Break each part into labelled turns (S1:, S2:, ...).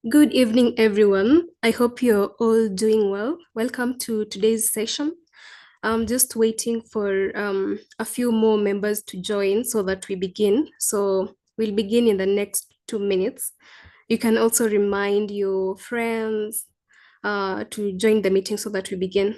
S1: Good evening, everyone. I hope you're all doing well. Welcome to today's session. I'm just waiting for a few more members to join so that we begin. So we'll begin in the next 2 minutes. You can also remind your friends to join the meeting so that we begin.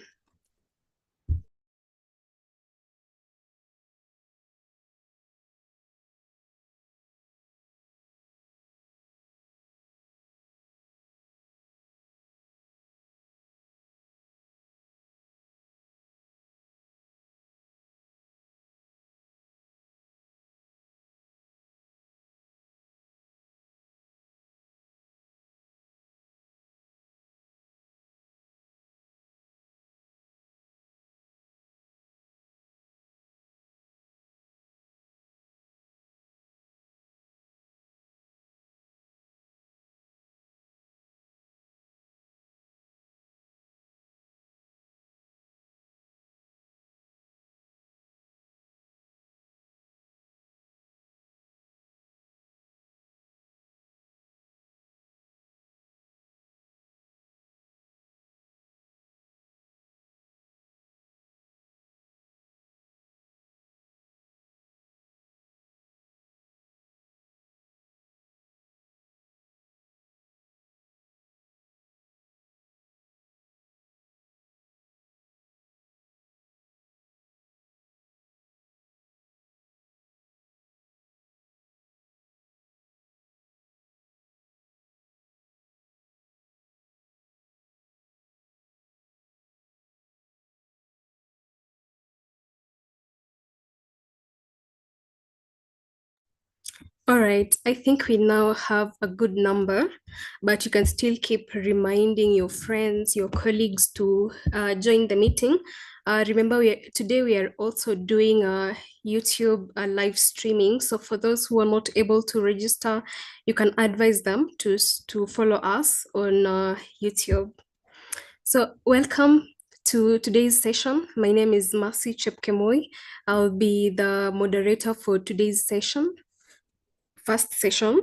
S1: All right, I think we now have a good number, but you can still keep reminding your friends, your colleagues to join the meeting. Remember, today we are also doing a YouTube live streaming. So for those who are not able to register, you can advise them to follow us on YouTube. So welcome to today's session. My name is Mercy Chepkemoi. I'll be the moderator for today's session. First session,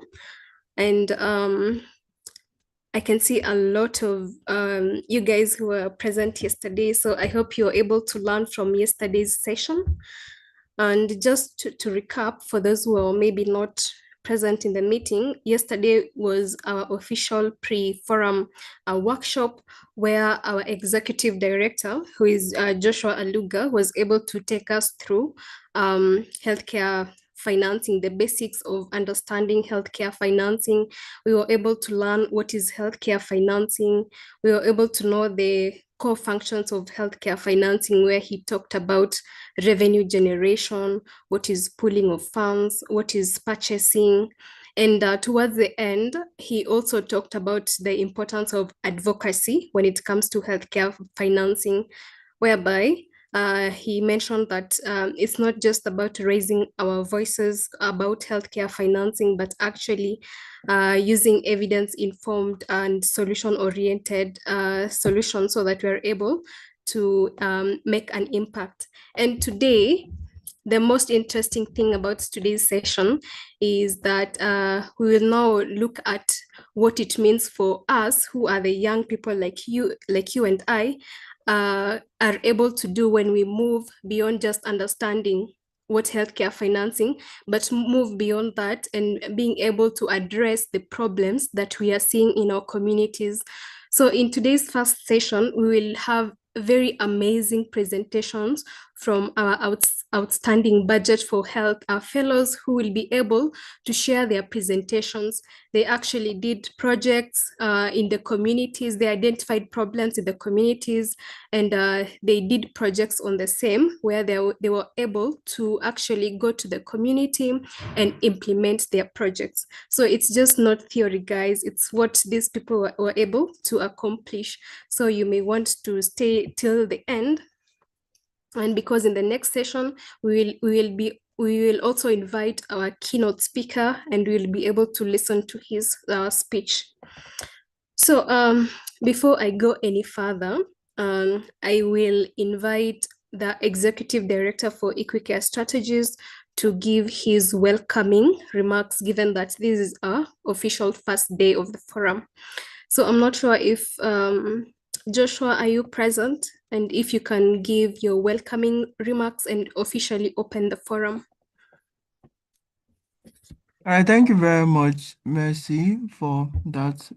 S1: and I can see a lot of you guys who were present yesterday, so I hope you're able to learn from yesterday's session. And just to recap, for those who are maybe not present in the meeting, yesterday was our official pre-forum workshop where our executive director, who is Joshua Aluga, was able to take us through healthcare financing, the basics of understanding healthcare financing. We were able to learn what is healthcare financing. We were able to know the core functions of healthcare financing, where he talked about revenue generation, what is pooling of funds, what is purchasing. And towards the end, he also talked about the importance of advocacy when it comes to healthcare financing, whereby he mentioned that it's not just about raising our voices about healthcare financing, but actually using evidence-informed and solution-oriented solutions so that we're able to make an impact. And today, the most interesting thing about today's session is that we will now look at what it means for us, who are the young people like you and I, are able to do when we move beyond just understanding what healthcare financing, but move beyond that and being able to address the problems that we are seeing in our communities. So in today's first session, we will have very amazing presentations from our outstanding budget for health fellows who will be able to share their presentations. They actually did projects in the communities. They identified problems in the communities, and they did projects on the same, where they were able to actually go to the community and implement their projects. So it's just not theory, guys. It's what these people were able to accomplish. So you may want to stay till the end. And because in the next session, we will also invite our keynote speaker, and we'll be able to listen to his speech. So before I go any further, I will invite the Executive Director for EquiCare Strategies to give his welcoming remarks, given that this is our official first day of the forum. So I'm not sure if Joshua, are you present? And if you can give your welcoming remarks and officially open the forum.
S2: All right, thank you very much, Mercy, for that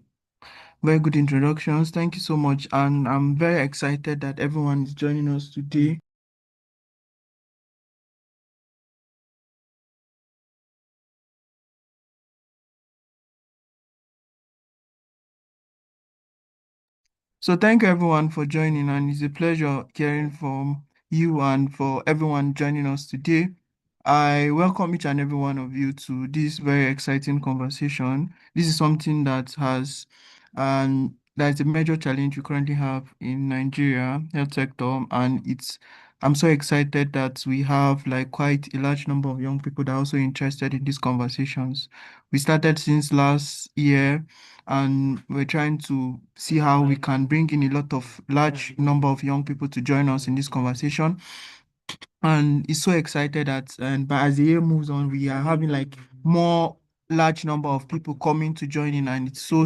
S2: very good introductions. Thank you so much. And I'm very excited that everyone is joining us today. So thank you everyone for joining, and it's a pleasure hearing from you and for everyone joining us today. I welcome each and every one of you to this very exciting conversation. This is something that's a major challenge we currently have in Nigeria health sector, and I'm so excited that we have like quite a large number of young people that are also interested in these conversations. We started since last year, and we're trying to see how we can bring in a lot of large number of young people to join us in this conversation. And it's so excited that, and but as the year moves on, we are having like more large number of people coming to join in, and it's so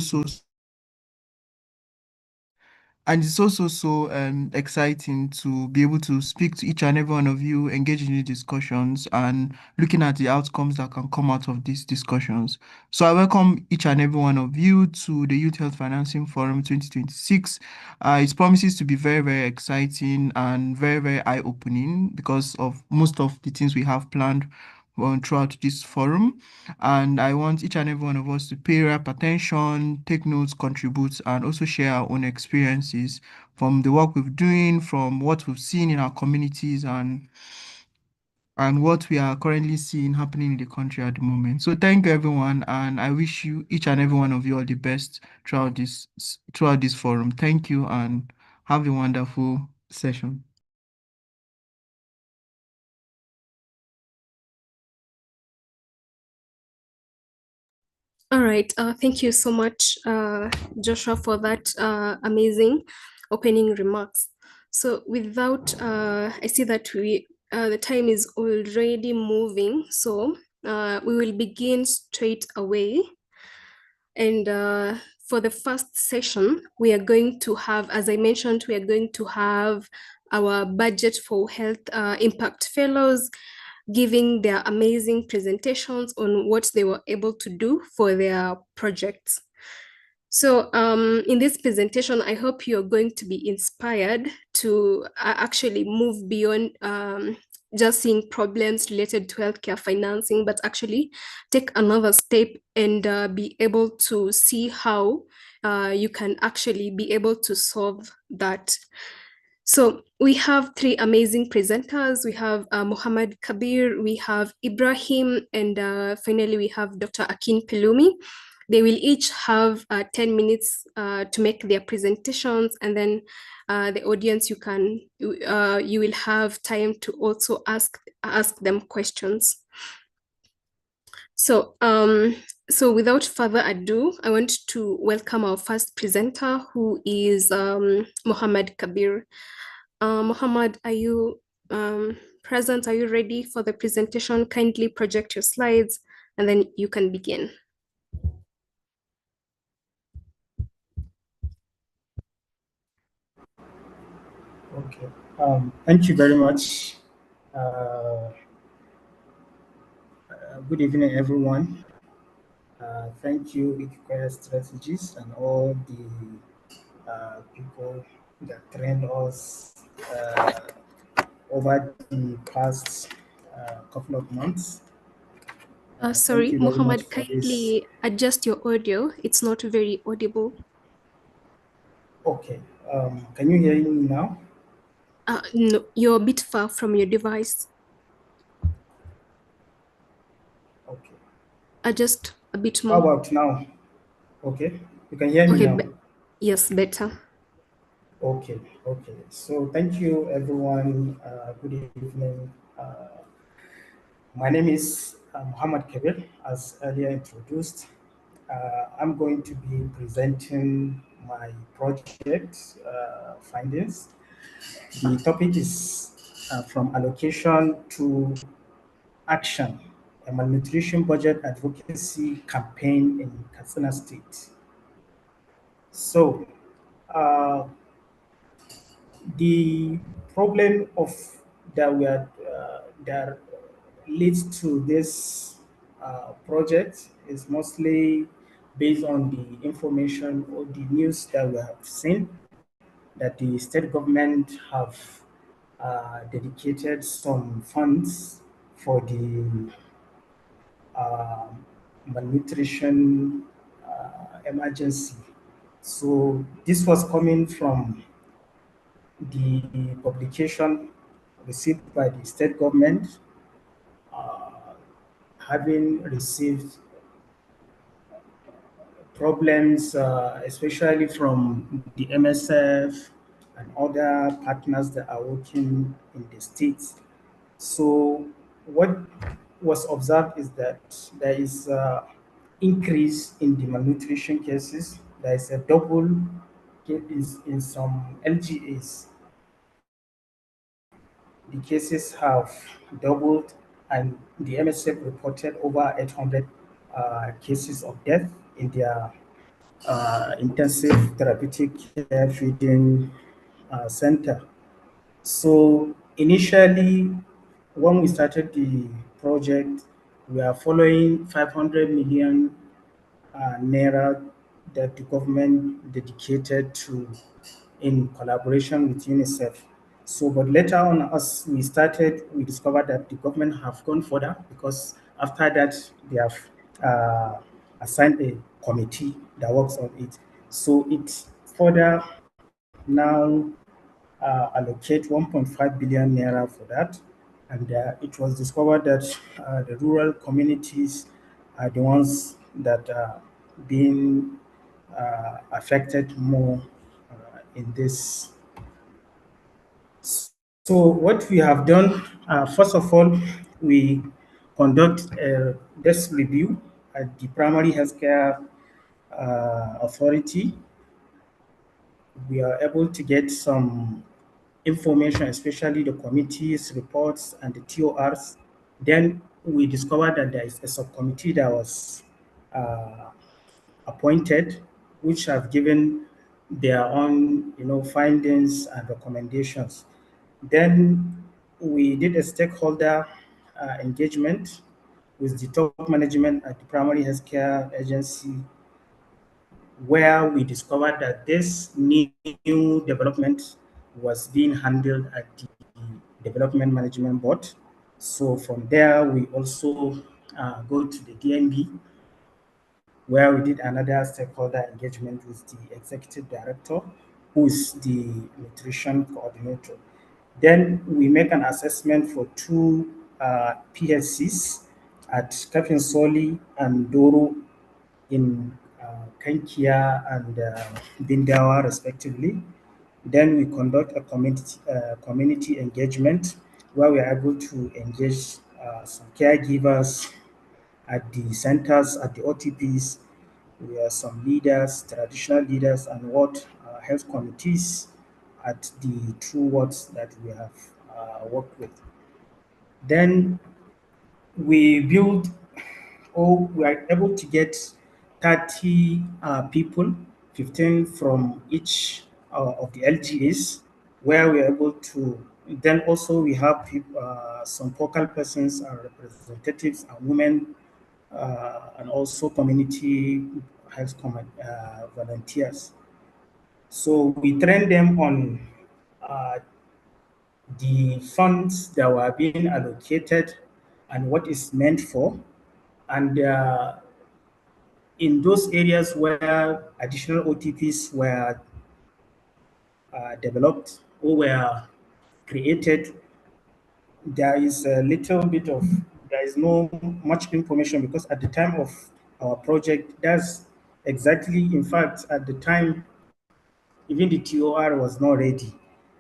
S2: exciting to be able to speak to each and every one of you, engage in these discussions, and looking at the outcomes that can come out of these discussions. So I welcome each and every one of you to the Youth Health Financing Forum 2026. It promises to be very, very exciting and very, very eye-opening because of most of the things we have planned throughout this forum. And I want each and every one of us to pay rap attention, take notes, contribute, and also share our own experiences from the work we're doing, from what we've seen in our communities, and what we are currently seeing happening in the country at the moment. So thank you everyone, and I wish you each and every one of you all the best throughout this forum. Thank you and have a wonderful session.
S1: All right. Thank you so much, Joshua, for that amazing opening remarks. So, I see that the time is already moving. So, we will begin straight away. And for the first session, we are going to have, as I mentioned, we are going to have our budget for health impact fellows giving their amazing presentations on what they were able to do for their projects. So in this presentation, I hope you're going to be inspired to actually move beyond just seeing problems related to healthcare financing, but actually take another step and be able to see how you can actually be able to solve that. So we have three amazing presenters. We have Muhammad Kabir, we have Ibrahim, and finally we have Dr. Akin Pelumi. They will each have 10 minutes to make their presentations, and then the audience, you will have time to also ask them questions. So without further ado, I want to welcome our first presenter, who is Muhammad Kabir. Muhammad, are you present? Are you ready for the presentation? Kindly project your slides, and then you can begin.
S3: Okay. Thank you very much. Uh, Good evening, everyone. Thank you, Equal Strategies, and all the people that trained us over the past couple of months. Thank
S1: Sorry,
S3: you very much
S1: Muhammad,
S3: for this.
S1: kindly adjust your audio. It's not very audible.
S3: Okay. Can you hear me now?
S1: No, you're a bit far from your device.
S3: Okay.
S1: Adjust a bit
S3: How
S1: more.
S3: about now? Okay. You can hear me
S1: Okay,
S3: now.
S1: yes, better.
S3: Okay. Okay. So thank you, everyone. Good evening. My name is Muhammad Kabir, as earlier introduced. I'm going to be presenting my project findings. The topic is from allocation to action, a malnutrition budget advocacy campaign in Katsina State. So, uh, the problem of that leads to this project is mostly based on the information or the news that we have seen that the state government have dedicated some funds for the uh, malnutrition emergency. So this was coming from the publication received by the state government, uh, having received problems, especially from the MSF and other partners that are working in the states. So what was observed is that there is increase in the malnutrition cases. There is a double case in some LGAs. The cases have doubled, and the MSF reported over 800 cases of death in their intensive therapeutic care feeding center. So initially, when we started the project, we are following 500 million naira that the government dedicated to in collaboration with UNICEF. So, but later on, as we started, we discovered that the government have gone further because after that, they have uh, assigned a committee that works on it. So it further now allocate 1.5 billion naira for that. And it was discovered that the rural communities are the ones that are being affected more in this. So what we have done, first of all, we conduct a desk review at the primary healthcare authority. We are able to get some information, especially the committees, reports, and the TORs. Then we discovered that there is a subcommittee that was uh, appointed, which have given their own, findings and recommendations. Then we did a stakeholder engagement with the top management at the primary healthcare agency, where we discovered that this new development was being handled at the Development Management Board. So from there, we also go to the DNB, where we did another stakeholder engagement with the executive director, who is the nutrition coordinator. Then we make an assessment for two PSCs at Kafin Soli and Doro in Kankia and Bindawa, respectively. Then we conduct a community engagement where we are able to engage some caregivers at the centers, at the OTPs. We are some leaders, traditional leaders, and ward health committees at the two wards that we have worked with. Then we build, or we are able to get 30 people, 15 from each of the LGAs, where we are able to. Then also we have some focal persons and representatives and women, and also community health volunteers. So we train them on uh, the funds that were being allocated and what is meant for. And in those areas where additional OTPs were developed or were created, there is a little bit of, there is no much information because at the time of our project, that's exactly, in fact, at the time, even the TOR was not ready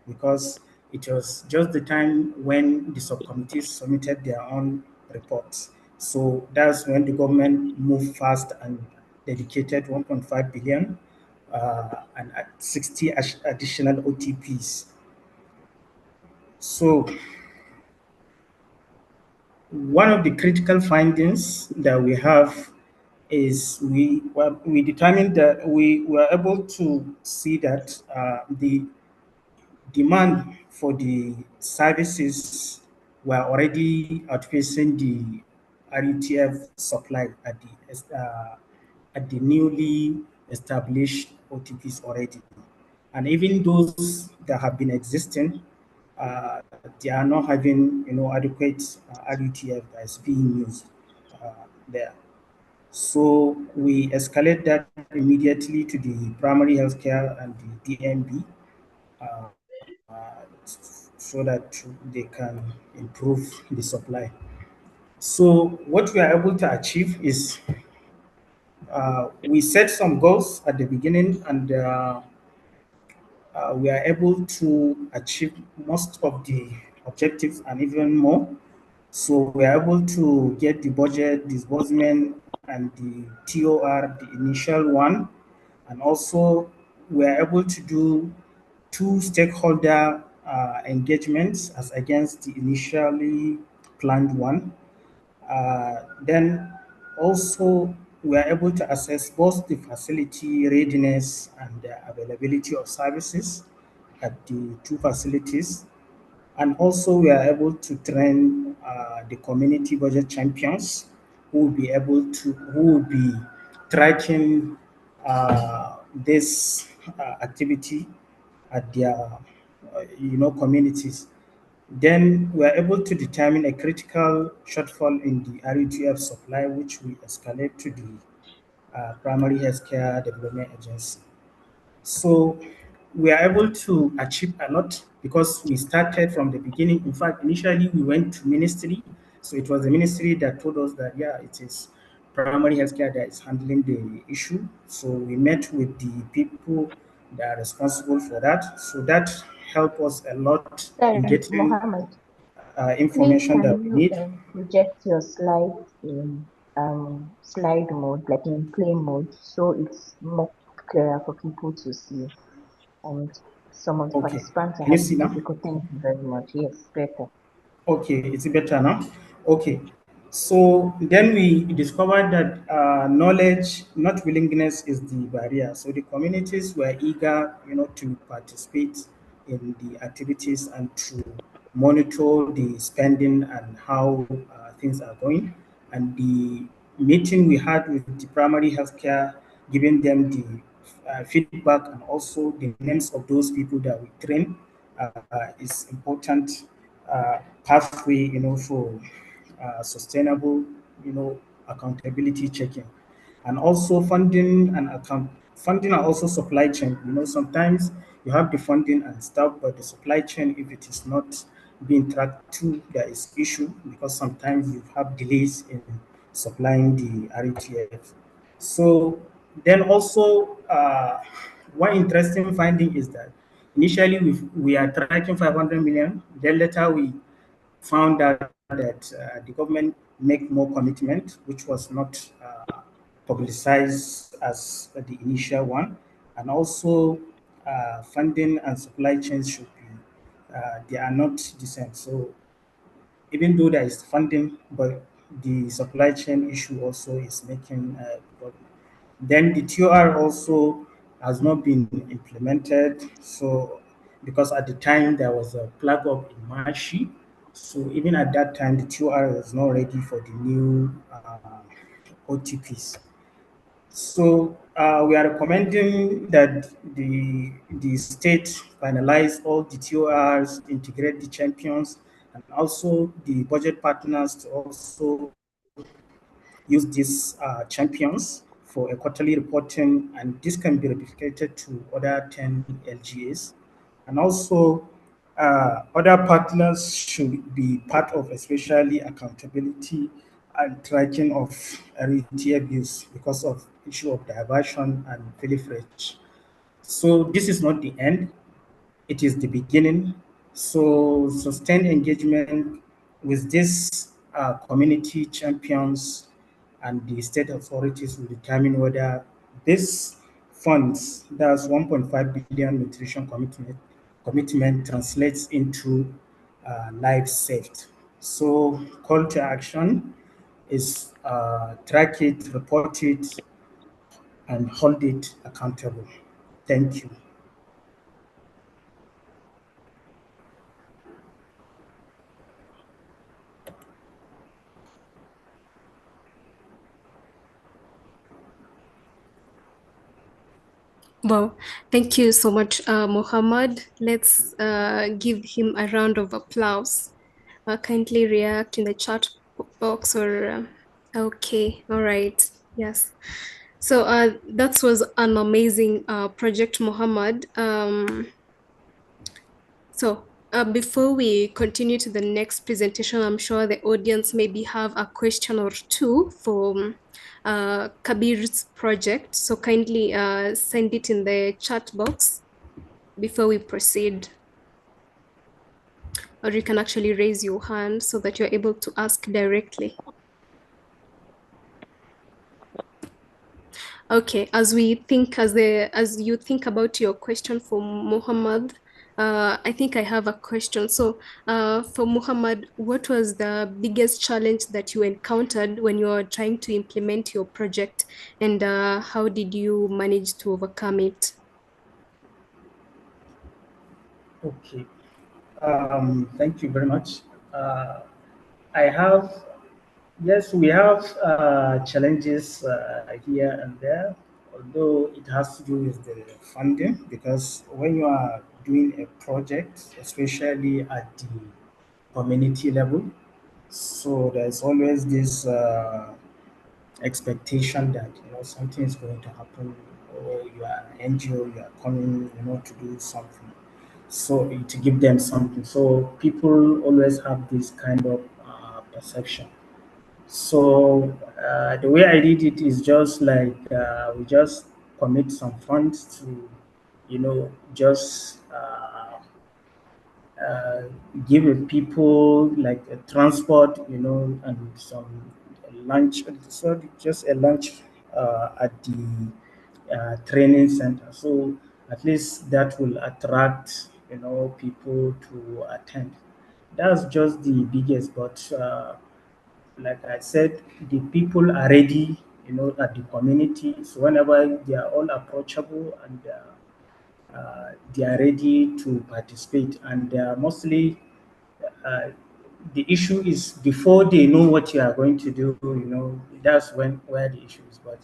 S3: because it was just the time when the subcommittees submitted their own reports. So that's when the government moved fast and dedicated 1.5 billion and 60 additional OTPs. So one of the critical findings that we have is we determined that we were able to see that the demand for the services were already outpacing the RUTF supply at the newly established OTPs already. And even those that have been existing, they are not having adequate RUTF that is being used there. So we escalate that immediately to the primary healthcare and the DMB uh, so that they can improve the supply. So what we are able to achieve is we set some goals at the beginning, and we are able to achieve most of the objectives and even more. So we are able to get the budget, disbursement, and the TOR, the initial one, and also we are able to do two stakeholder engagements as against the initially planned one. Then also we are able to assess both the facility readiness and the availability of services at the two facilities. And also we are able to train the community budget champions who will be tracking this activity at their communities. Then we are able to determine a critical shortfall in the RETF supply, which we escalate to the Primary Healthcare Development Agency. So we are able to achieve a lot because we started from the beginning. In fact, initially we went to ministry. So it was the ministry that told us that, yeah, it is primary healthcare that is handling the issue. So we met with the people that are responsible for that. So that helped us a lot in
S4: Sorry,
S3: getting
S4: Mohammed. Please,
S3: information
S4: can
S3: that we
S4: you
S3: need.
S4: project your slides in slide mode, like in play mode, so it's more clearer for people to see? And some of the
S3: Okay.
S4: participants are
S3: Can you
S4: having
S3: see now?
S4: difficult. Thank you very much. Yes, better.
S3: Okay, it's better now. Okay, so then we discovered that knowledge, not willingness, is the barrier. So the communities were eager, to participate in the activities and to monitor the spending and how things are going. And the meeting we had with the primary healthcare, giving them the feedback and also the names of those people that we train is important pathway, for sustainable, accountability checking, and also funding and funding and also supply chain. Sometimes you have the funding and stuff, but the supply chain, if it is not being tracked too, there is issue because sometimes you have delays in supplying the RETF. So then also one interesting finding is that initially we are tracking 500 million. Then later we found out that the government make more commitment, which was not publicized as the initial one. And also funding and supply chains should be, they are not the same. So even though there is funding, but the supply chain issue also is making problem. Then the TOR also has not been implemented. So because at the time there was a plug up in Mashi, so even at that time the TOR was not ready for the new OTPs. So we are recommending that the state finalize all the TORs, integrate the champions, and also the budget partners to also use these champions for a quarterly reporting, and this can be replicated to other 10 LGAs. And also, other partners should be part of, especially accountability and tracking of RET abuse because of issue of diversion and proliferation. So this is not the end, it is the beginning. So sustained engagement with these community champions and the state authorities will determine whether this funds, that's 1.5 billion nutrition commitment translates into lives saved. So call to action is track it, report it, and hold it accountable. Thank you.
S1: Wow, thank you so much, Mohammed. Let's give him a round of applause. Kindly react in the chat box or okay, all right, yes. So that was an amazing project, Mohammed. So before we continue to the next presentation, I'm sure the audience maybe have a question or two for Kabir's project. So kindly send it in the chat box before we proceed. Or you can actually raise your hand so that you're able to ask directly. Okay, as you think about your question for Muhammad, I think I have a question. So, for Muhammad, what was the biggest challenge that you encountered when you were trying to implement your project, and how did you manage to overcome it?
S3: Okay. Thank you very much. Uh, I have, yes, we have challenges here and there, although it has to do with the funding, because when you are doing a project, especially at the community level, so there's always this expectation that something is going to happen, or you are an NGO, you are coming to do something, so to give them something. So people always have this kind of perception. So the way I did it is just like we just commit some funds to just uh, give people like a transport, and some lunch, so just a lunch at the training center. So at least that will attract, people to attend. That's just the biggest, but like I said, the people are ready, at the community. So whenever they are all approachable, and they are ready to participate, and they are mostly uh, the issue is before they know what you are going to do, that's when where the issue is. But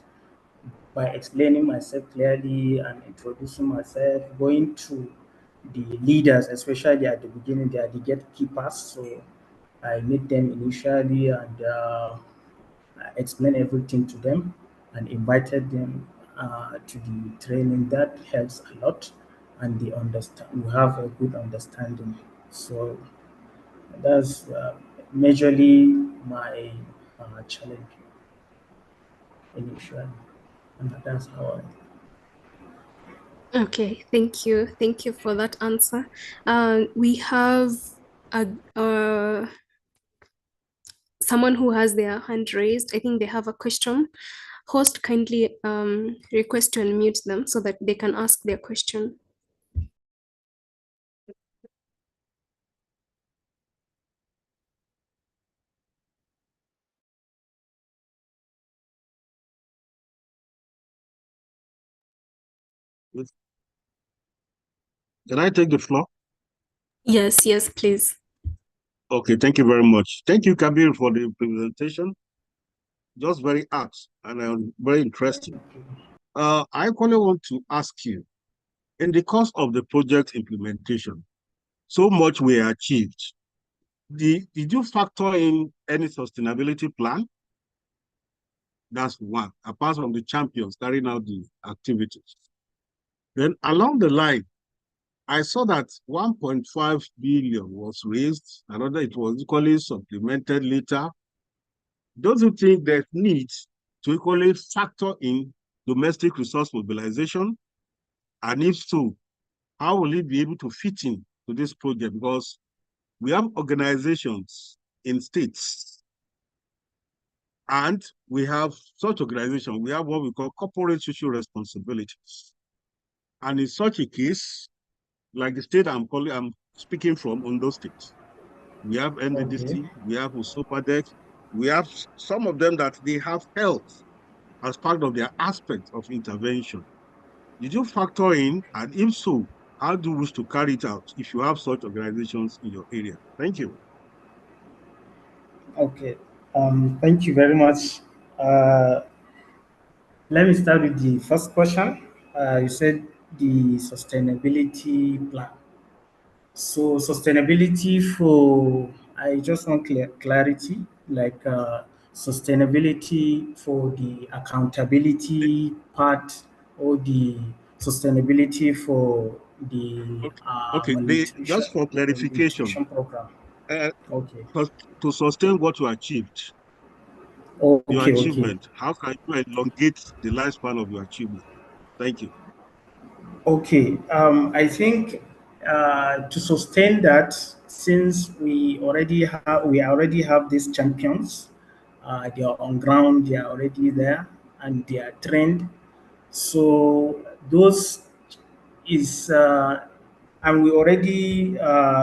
S3: by explaining myself clearly and introducing myself, going to the leaders, especially at the beginning, they are the gatekeepers. So I meet them initially, and I explained everything to them and invited them to the training. That helps a lot, and they understand. We have a good understanding. So that's majorly my challenge initially, and that's how I.
S1: Okay, thank you. Thank you for that answer. We have a, someone who has their hand raised. I think they have a question. Host, kindly request to unmute them so that they can ask their question.
S5: Yes. Can I take the floor?
S1: Yes, yes, please.
S5: Okay, thank you very much. Thank you, Kabir, for the presentation. Just very apt and very interesting. I only want to ask you, in the course of the project implementation, so much we achieved. Did you factor in any sustainability plan? That's one, apart from the champions carrying out the activities. Then along the line, I saw that 1.5 billion was raised, another it was equally supplemented later. Don't you think there's need to equally factor in domestic resource mobilization? And if so, how will it be able to fit in to this project? Because we have organizations in states, and we have such organizations, we have what we call corporate social responsibilities. And in such a case, like the state I'm speaking from, Ondo State, we have
S3: Okay.
S5: NDDC, we have Usopadec, we have some of them that they have health as part of their aspect of intervention. Did you factor in, and if so, how do you wish to carry it out if you have such organizations in your area? Thank you.
S3: Okay. Thank you very much. Uh, Let me start with the first question. You said the sustainability plan. So sustainability for, I just want clarity, like sustainability for the accountability part, or the sustainability for the
S5: Okay, okay. Just for clarification,
S3: malnutrition program.
S5: uh,
S3: Okay.
S5: to sustain what you achieved, your
S3: Okay. Okay.
S5: achievement, how can you elongate the lifespan of your achievement? Thank you.
S3: Okay, I think to sustain that, since we already have these champions, they are on ground, they are already there, and they are trained. So those is, and we already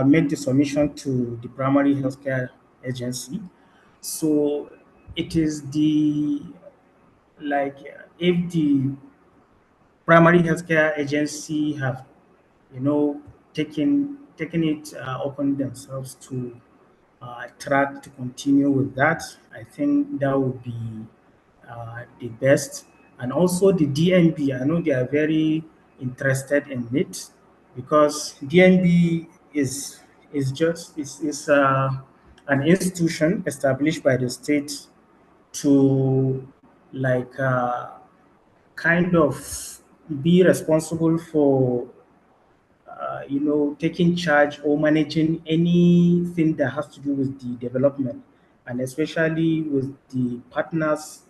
S3: made the submission to the primary healthcare agency. So it is the, like, if the primary healthcare agency have, taken it upon themselves to track, to continue with that. I think that would be the best. And also the DNB, I know they are very interested in it, because DNB is an institution established by the state to, like, kind of be responsible for, taking charge or managing anything that has to do with the development, and especially with the partners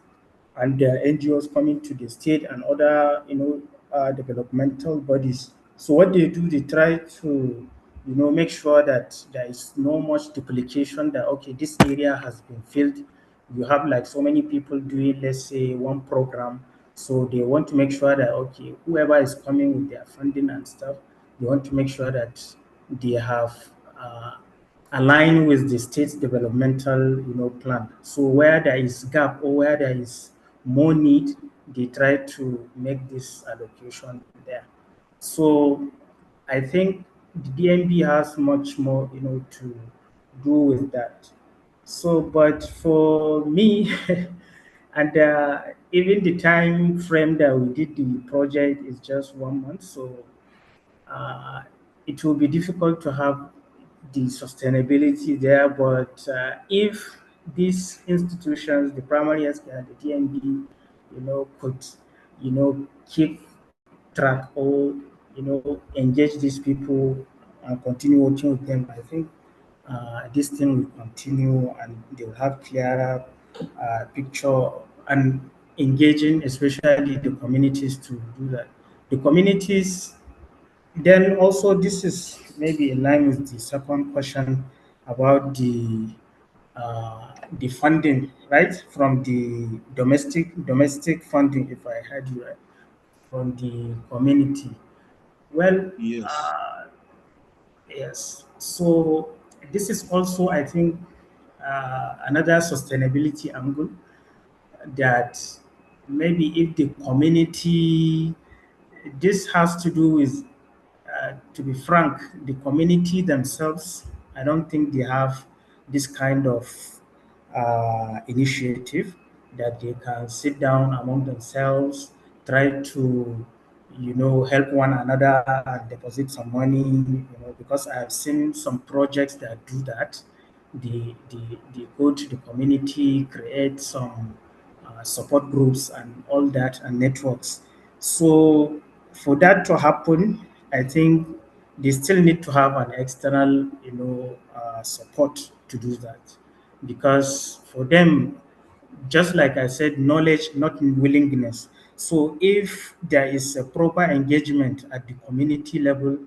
S3: and the NGOs coming to the state and other, developmental bodies. So what they do, they try to, make sure that there is no much duplication. That, okay, this area has been filled. You have like so many people doing, let's say, one program. So they want to make sure that, okay, whoever is coming with their funding and stuff, they want to make sure that they have align with the state's developmental, plan. So where there is gap or where there is more need, they try to make this allocation there. So I think the DNB has much more, to do with that. So, but for me, and even the time frame that we did the project is just 1 month, so uh, it will be difficult to have the sustainability there. But if these institutions, the primary healthcare and the DNB, could, keep track, or, engage these people and continue working with them, I think this thing will continue, and they will have clearer picture, and engaging especially the communities to do that. The communities, then also, this is maybe in line with the second question about the funding, right, from the domestic funding, if I heard you right, from the community. Well,
S5: Yes.
S3: yes. So this is also, I think, another sustainability angle, that maybe if the community, this has to do with, to be frank, the community themselves, I don't think they have this kind of initiative, that they can sit down among themselves, try to, help one another and deposit some money, because I have seen some projects that do that. They go to the community, create some support groups and all that, and networks. So for that to happen, I think they still need to have an external, support to do that, because for them, just like I said, knowledge, not willingness. So if there is a proper engagement at the community level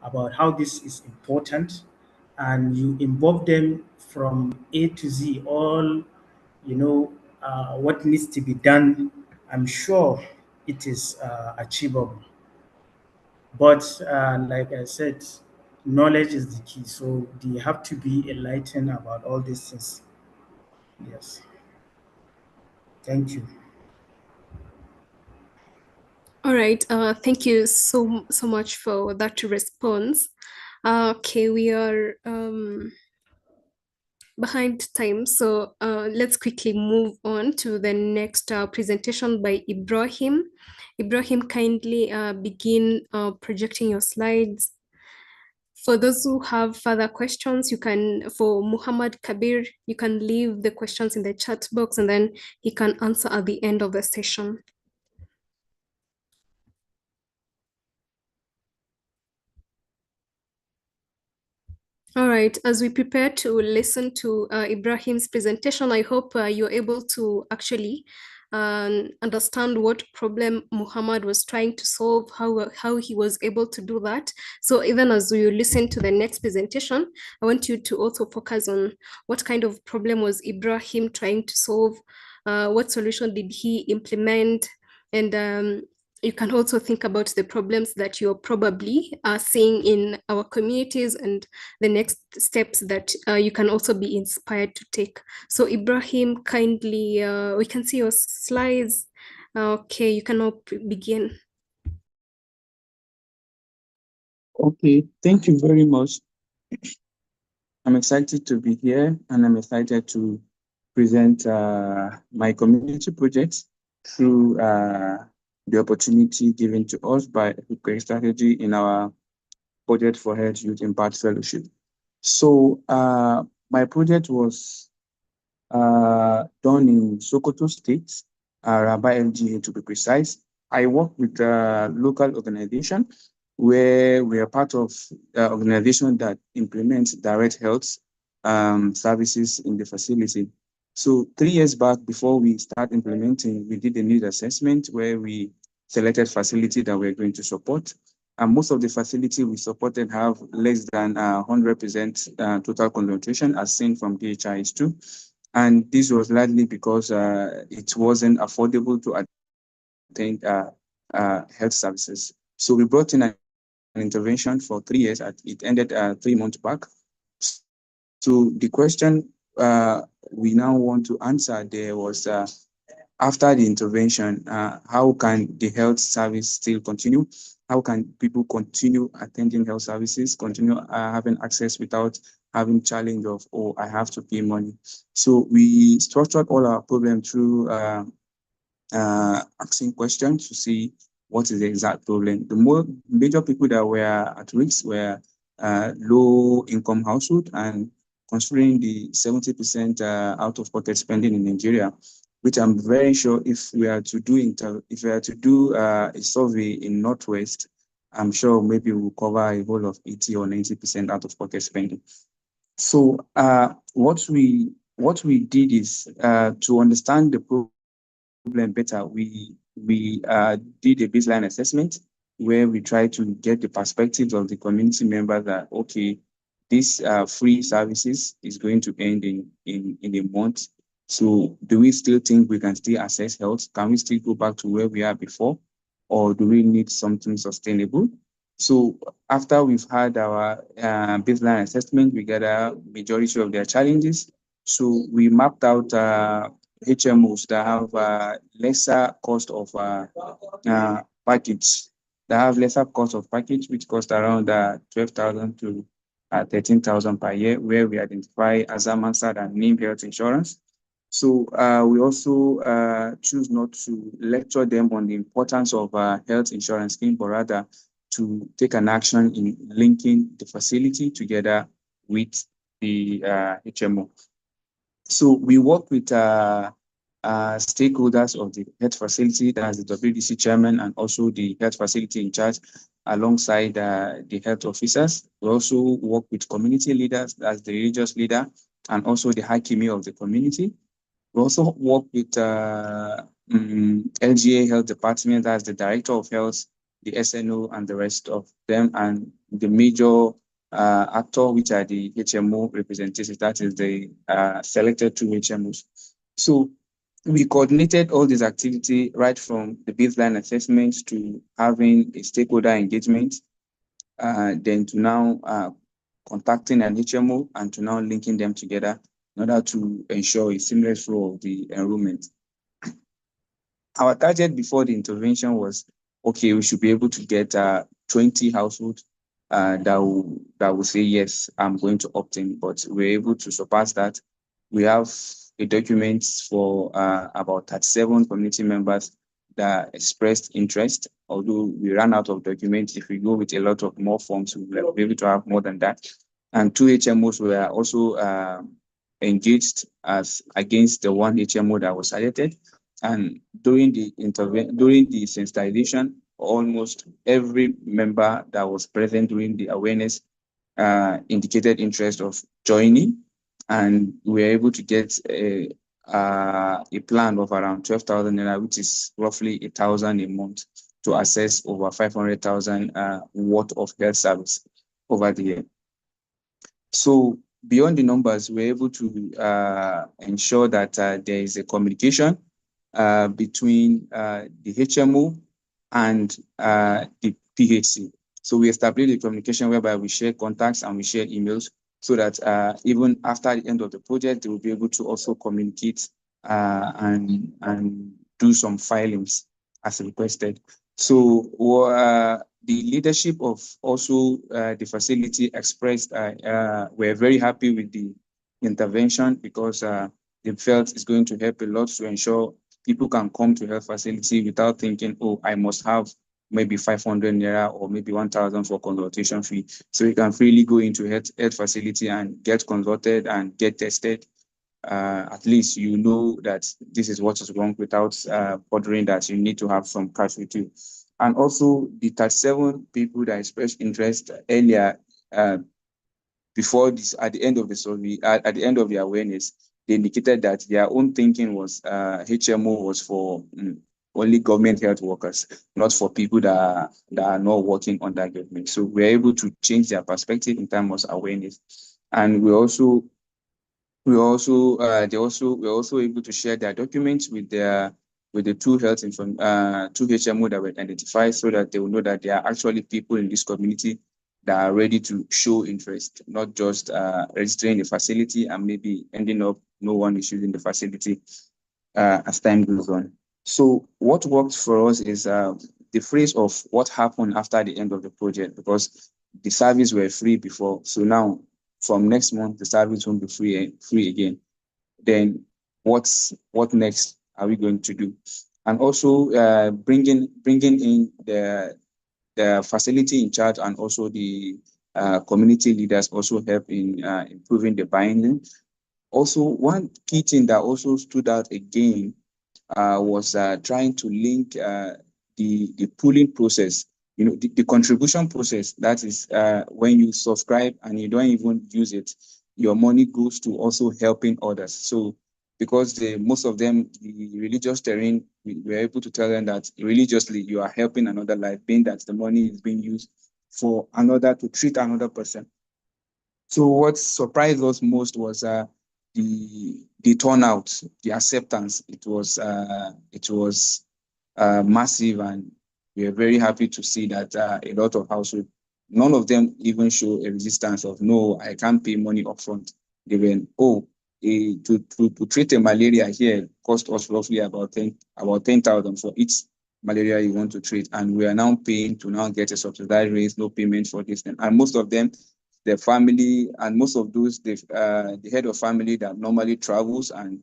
S3: about how this is important, and you involve them from A to Z, all, what needs to be done, I'm sure it is achievable. But like I said, knowledge is the key. So they have to be enlightened about all these things. Yes. Thank you.
S1: All right. Thank you so much for that response. Okay, we are behind time, so let's quickly move on to the next presentation by Ibrahim. Ibrahim, kindly begin projecting your slides. For those who have further questions, you can, for Muhammad Kabir, you can leave the questions in the chat box and then he can answer at the end of the session. All right, as we prepare to listen to Ibrahim's presentation, I hope you're able to actually understand what problem Muhammad was trying to solve, how he was able to do that. So even as you listen to the next presentation, I want you to also focus on what kind of problem was Ibrahim trying to solve, what solution did he implement, and you can also think about the problems that you're probably seeing in our communities and the next steps that you can also be inspired to take. So Ibrahim, kindly, we can see your slides. Okay, you can now begin.
S6: Okay, thank you very much. I'm excited to be here and I'm excited to present my community projects through the opportunity given to us by Equity Strategy in our Budget for Health Youth Impact Fellowship. So my project was done in Sokoto State, Rabai LGA to be precise. I work with a local organization where we are part of an organization that implements direct health services in the facility. So 3 years back, before we start implementing, we did a need assessment where we selected facility that we're going to support. And most of the facility we supported have less than 100% total concentration as seen from DHIS2. And this was largely because it wasn't affordable to attend health services. So we brought in an intervention for 3 years. It ended 3 months back. So the question we now want to answer there was, after the intervention, how can the health service still continue? How can people continue attending health services, continue having access without having challenge of, oh, I have to pay money? So we structured all our problem through asking questions to see what is the exact problem. The more major people that were at risk were low income household, and considering the 70% out-of-pocket spending in Nigeria, which I'm very sure if we are to do a survey in Northwest, I'm sure maybe we'll cover a whole of 80 or 90% out-of-pocket spending. So what we did is to understand the problem better, we did a baseline assessment where we try to get the perspectives of the community members that, okay, this free services is going to end in a month. So do we still think we can still access health? Can we still go back to where we are before? Or do we need something sustainable? So after we've had our baseline assessment, we got a majority of their challenges. So we mapped out HMOs that have lesser cost of package. They have lesser cost of package, which cost around 12,000 to 13,000 per year, where we identify Azamansad and Name Health Insurance. So we also choose not to lecture them on the importance of health insurance scheme, but rather to take an action in linking the facility together with the HMO. So we work with stakeholders of the health facility, that's the WDC chairman and also the health facility in charge, alongside the health officers. We also work with community leaders, that's the religious leader, and also the hakimi of the community. We also work with LGA Health Department, that's the Director of Health, the SNO, and the rest of them, and the major actor, which are the HMO representatives, that is the selected 2 HMOs. So we coordinated all these activity right from the baseline assessment to having a stakeholder engagement, then to now contacting an HMO and to now linking them together in order to ensure a seamless flow of the enrollment. Our target before the intervention was, okay, we should be able to get 20 households that will say, yes, I'm going to opt in, but we're able to surpass that. We have a document for about 37 community members that expressed interest, although we ran out of documents. If we go with a lot of more forms, we'll be able to have more than that. And 2 HMOs were also engaged as against the 1 HMO that was selected. And during the sensitization, almost every member that was present during the awareness indicated interest of joining, and we were able to get a plan of around 12,000 naira, which is roughly 1,000 a month, to access over 500,000 worth of health service over the year. So beyond the numbers, we're able to ensure that there is a communication between the HMO and the PHC. So we established a communication whereby we share contacts and we share emails, so that even after the end of the project, they will be able to also communicate and do some filings as requested. So the leadership of also the facility expressed we're very happy with the intervention, because they felt it's going to help a lot to ensure people can come to health facility without thinking, oh, I must have maybe 500 naira or maybe 1,000 for consultation fee. So you can freely go into health facility and get consulted and get tested. At least you know that this is what is wrong, without bothering that you need to have some cash with you. And also the 37 people that expressed interest earlier, before this, at the end of the survey, at the end of the awareness, they indicated that their own thinking was HMO was for only government health workers, not for people that are not working under government. So we're able to change their perspective in terms of awareness. And we're also able to share their documents with the 2 HMO that were identified, so that they will know that there are actually people in this community that are ready to show interest, not just registering the facility and maybe ending up no one is using the facility as time goes on. So what worked for us is the phrase of what happened after the end of the project, because the service were free before. So now, from next month, the service won't be free again. Then what next are we going to do? And also bringing in the facility in charge, and also the community leaders also help in improving the binding. Also, one key thing that also stood out again was trying to link the pooling process, the contribution process. That is when you subscribe and you don't even use it, your money goes to also helping others. So because most of them, the religious terrain, we're able to tell them that religiously you are helping another life, being that the money is being used for another to treat another person. So what surprised us most was the turnout, the acceptance. It was massive, and we are very happy to see that a lot of households, none of them even show a resistance of, no, I can't pay money upfront. They went, oh, to treat a malaria here cost us roughly about 10,000 for each malaria you want to treat, and we are now paying to now get a subsidized rate, no payment for this. And most of them, their family, and most of those, the head of family that normally travels and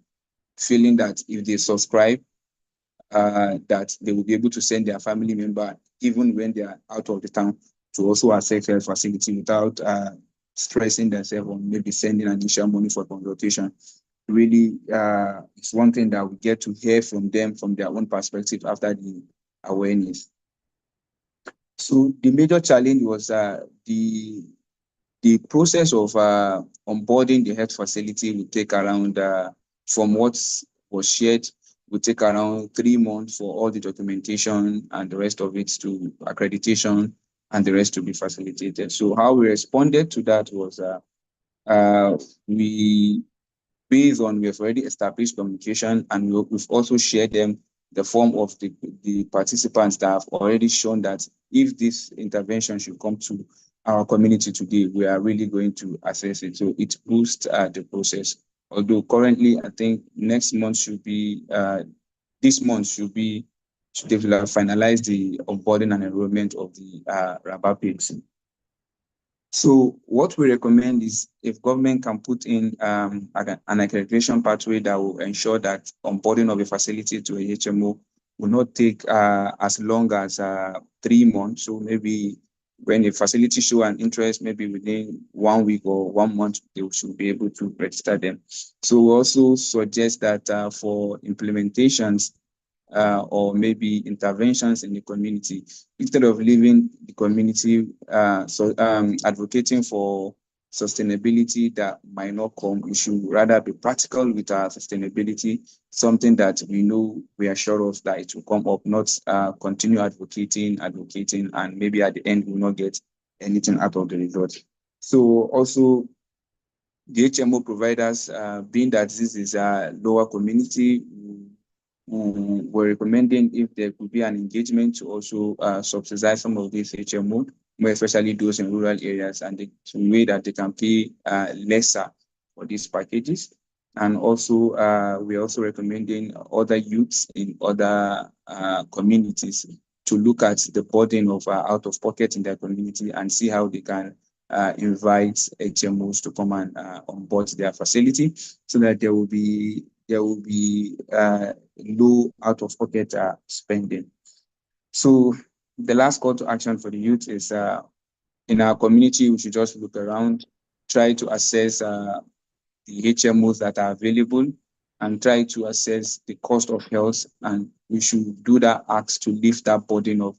S6: feeling that if they subscribe, that they will be able to send their family member even when they are out of the town to also access health facility without stressing themselves on maybe sending additional money for consultation. Really, it's one thing that we get to hear from them from their own perspective after the awareness. So the major challenge was the process of onboarding the health facility will take around, from what was shared, will take around 3 months for all the documentation and the rest of it to accreditation and the rest to be facilitated. So how we responded to that was we have already established communication, and we've also shared them the form of the participants that have already shown that if this intervention should come to our community today, we are really going to assess it. So it boosts the process. Although currently, I think next month should be, this month should be, should they finalize the onboarding and enrollment of the RABA pigs. So what we recommend is if government can put in an accreditation pathway that will ensure that onboarding of a facility to a HMO will not take as long as 3 months. So maybe when a facility show an interest, maybe within 1 week or 1 month, they should be able to register them. So we also suggest that for implementations, or maybe interventions in the community, instead of leaving the community advocating for sustainability that might not come, we should rather be practical with our sustainability, something that we know, we are sure of that it will come up, not continue advocating, and maybe at the end we will not get anything out of the result. So also the HMO providers, being that this is a lower community, we're recommending if there could be an engagement to also subsidize some of these HMO, more especially those in rural areas, and the way that they can pay lesser for these packages. And also, we're also recommending other youths in other communities to look at the burden of out of pocket in their community and see how they can invite HMOs to come and onboard their facility, so that there will be low out of pocket spending. So the last call to action for the youth is in our community, we should just look around, try to assess the HMOs that are available, and try to assess the cost of health. And we should do that act to lift that burden of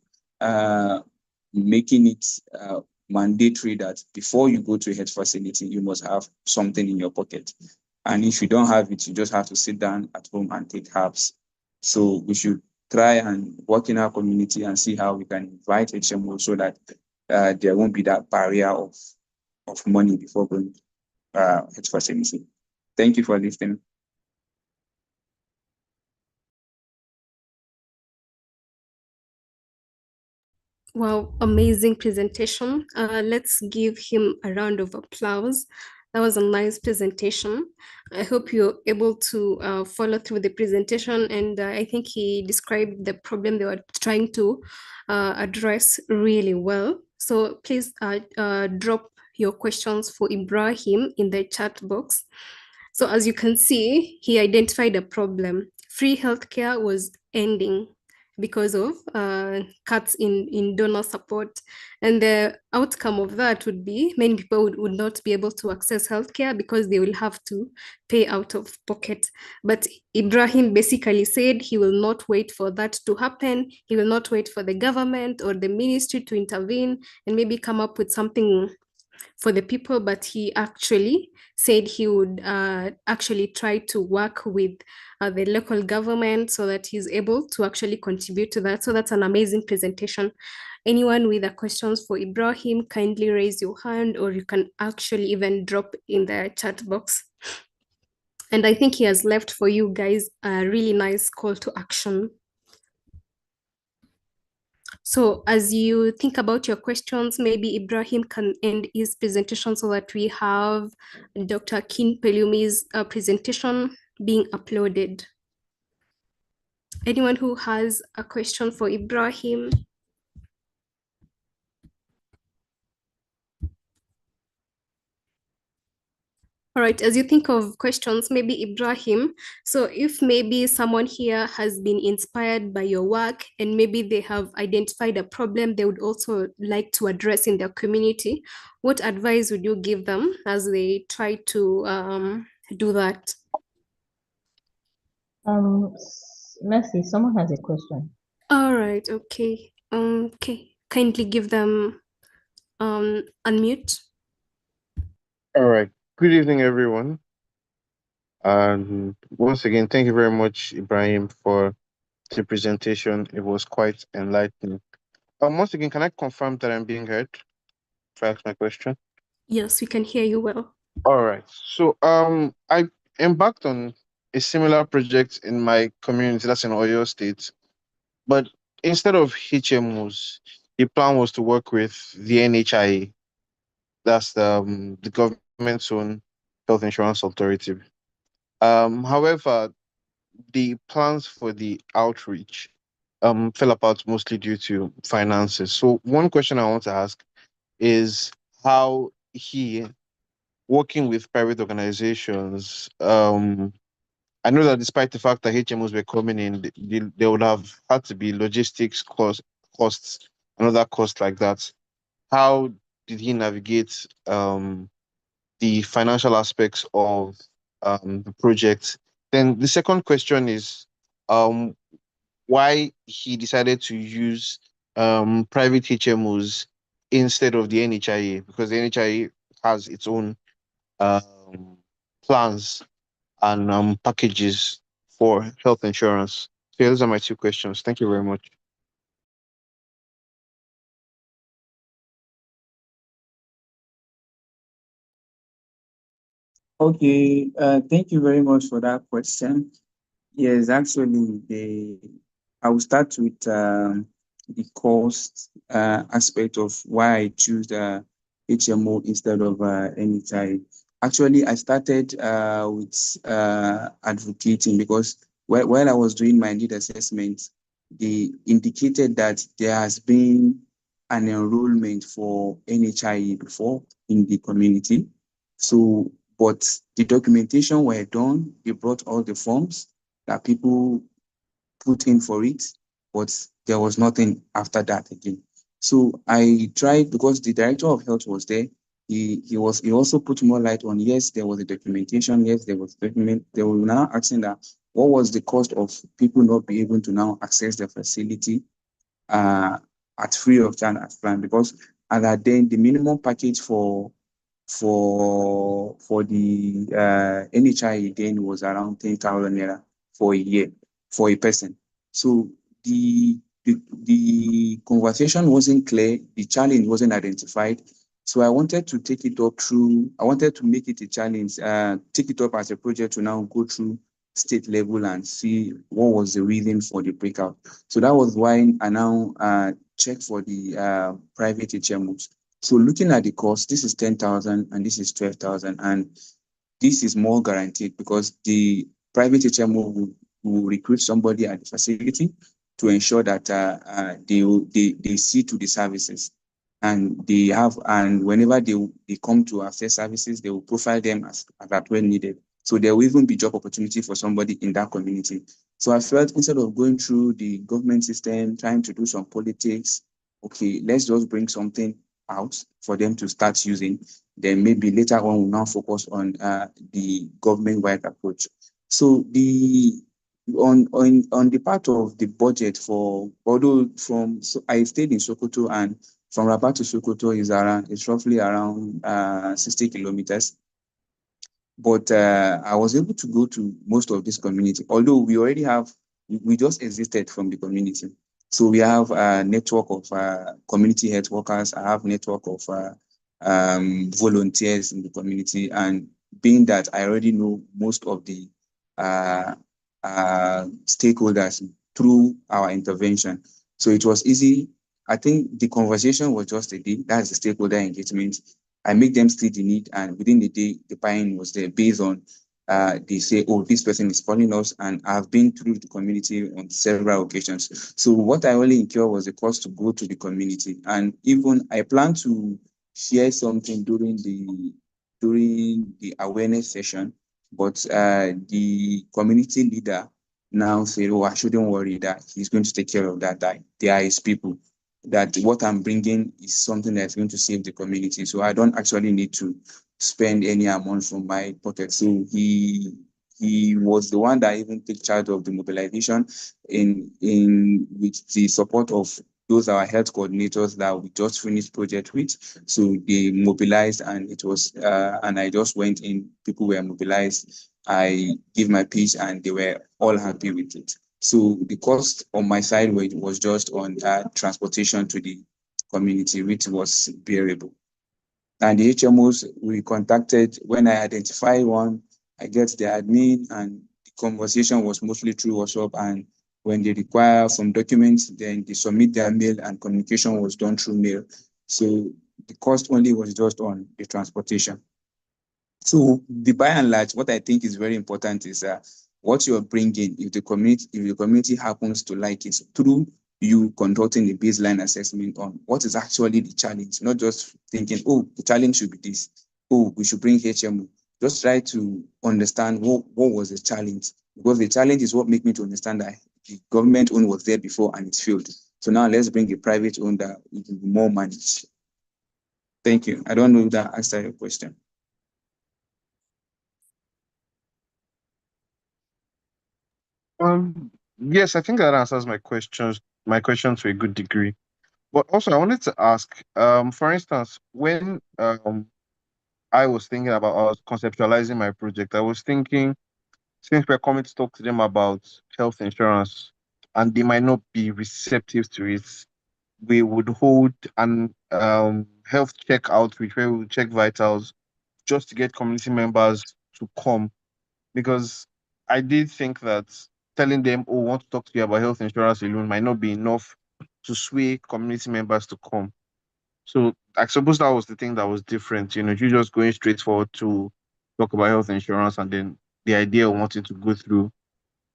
S6: making it mandatory that before you go to a health facility, you must have something in your pocket. And if you don't have it, you just have to sit down at home and take herbs. So we should try and work in our community and see how we can invite HMO so that there won't be that barrier of money before going to health facility. Thank you for listening.
S1: Wow, amazing presentation. Let's give him a round of applause. That was a nice presentation. I hope you're able to follow through the presentation, and I think he described the problem they were trying to address really well. So please drop your questions for Ibrahim in the chat box. So as you can see, he identified a problem. Free healthcare was ending because of cuts in donor support. And the outcome of that would be many people would not be able to access healthcare because they will have to pay out of pocket. But Ibrahim basically said he will not wait for that to happen. He will not wait for the government or the ministry to intervene and maybe come up with something for the people, but he actually said he would actually try to work with the local government so that he's able to actually contribute to that. So that's an amazing presentation. Anyone with a questions for Ibrahim, kindly raise your hand, or you can actually even drop in the chat box. And I think he has left for you guys a really nice call to action. So as you think about your questions, maybe Ibrahim can end his presentation so that we have Dr. Kin Pelumi's presentation being uploaded. Anyone who has a question for Ibrahim? All right, as you think of questions, maybe Ibrahim, so if maybe someone here has been inspired by your work and maybe they have identified a problem they would also like to address in their community, what advice would you give them as they try to do that?
S4: Mercy, someone has a question.
S1: All right, okay. Okay, kindly give them unmute.
S7: All right. Good evening, everyone. And once again, thank you very much, Ibrahim, for the presentation. It was quite enlightening. Once again, can I confirm that I'm being heard? To ask my question.
S1: Yes, we can hear you well.
S7: All right. So I embarked on a similar project in my community, that's in Oyo State. But instead of HMOs, the plan was to work with the NHIA. That's the government's own health insurance authority. However, the plans for the outreach fell apart mostly due to finances. So one question I want to ask is how he working with private organizations. I know that despite the fact that HMOs were coming in, there would have had to be logistics costs, and other costs like that. How did he navigate the financial aspects of the project? Then the second question is um, why he decided to use private HMOs instead of the NHIA, because the NHIA has its own um, plans and packages for health insurance. So yeah, those are my two questions. Thank you very much.
S6: Okay, thank you very much for that question. Yes, actually, I will start with the cost aspect of why I choose HMO instead of NHI. Actually, I started with advocating because while I was doing my need assessment, they indicated that there has been an enrollment for NHI before in the community. So, but the documentation were done, they brought all the forms that people put in for it, but there was nothing after that again. So I tried because the director of health was there. He also put more light on, yes, there was a documentation, yes, there was document. They were now asking that what was the cost of people not being able to now access the facility uh, at free of charge as planned, because at that then the minimum package for the NHI then was around 10,000 naira for a year for a person. So the conversation wasn't clear, the challenge wasn't identified. So I wanted to take it up through, I wanted to make it a challenge, take it up as a project to now go through state level and see what was the reason for the breakout. So that was why I now checked for the private HMOs. So looking at the cost, this is 10,000 and this is 12,000. And this is more guaranteed because the private HMO will recruit somebody at the facility to ensure that they see to the services. And they have, and whenever they come to access services, they will profile them as at when needed. So there will even be job opportunity for somebody in that community. So I felt instead of going through the government system, trying to do some politics, okay, let's just bring something out for them to start using. Then maybe later on we'll now focus on the government-wide approach. So on the part of the budget for, although so I stayed in Sokoto, and from Rabat to Sokoto is roughly around 60 kilometers. But I was able to go to most of this community, although we just existed from the community. So we have a network of community health workers. I have network of volunteers in the community. And being that I already know most of the uh, stakeholders through our intervention. So it was easy. I think the conversation was just a day. That's the stakeholder engagement. I make them see the need, and within the day, the buy-in was there based on they say, oh, this person is calling us, and I've been through the community on several occasions. So what I only incur was the cost to go to the community, and even I plan to share something during the awareness session, but the community leader now said, oh, I shouldn't worry that he's going to take care of that. That they are his people, that what I'm bringing is something that's going to save the community. So I don't actually need to spend any amount from my pocket. So he was the one that even took charge of the mobilization in with the support of those our health coordinators that we just finished project with. So they mobilized, and it was and I just went in, people were mobilized. I give my pitch and they were all happy with it. So the cost on my side was just on transportation to the community, which was bearable. And the HMOs we contacted, when I identify one, I get the admin, and the conversation was mostly through WhatsApp. And when they require some documents, then they submit their mail, and communication was done through mail. So The cost only was just on the transportation. So the by and large, what I think is very important is what you're bringing. If the community happens to like it, through you conducting a baseline assessment on what is actually the challenge, not just thinking, oh, the challenge should be this. Oh, we should bring HMO. Just try to understand what was the challenge, because the challenge is what makes me to understand that the government own was there before and it failed. So now let's bring a private own that will be more managed. Thank you. I don't know if that answered your question.
S7: Yes, I think that answers my question to a good degree. But also, I wanted to ask, for instance, when I was thinking about, I was conceptualizing my project, I was thinking, since we're coming to talk to them about health insurance, and they might not be receptive to it, we would hold an health check outreach where we would check vitals just to get community members to come, because I did think that telling them, "Oh, I want to talk to you about health insurance alone," might not be enough to sway community members to come. So I suppose that was the thing that was different. You just going straight forward to talk about health insurance, and then the idea of wanting to go through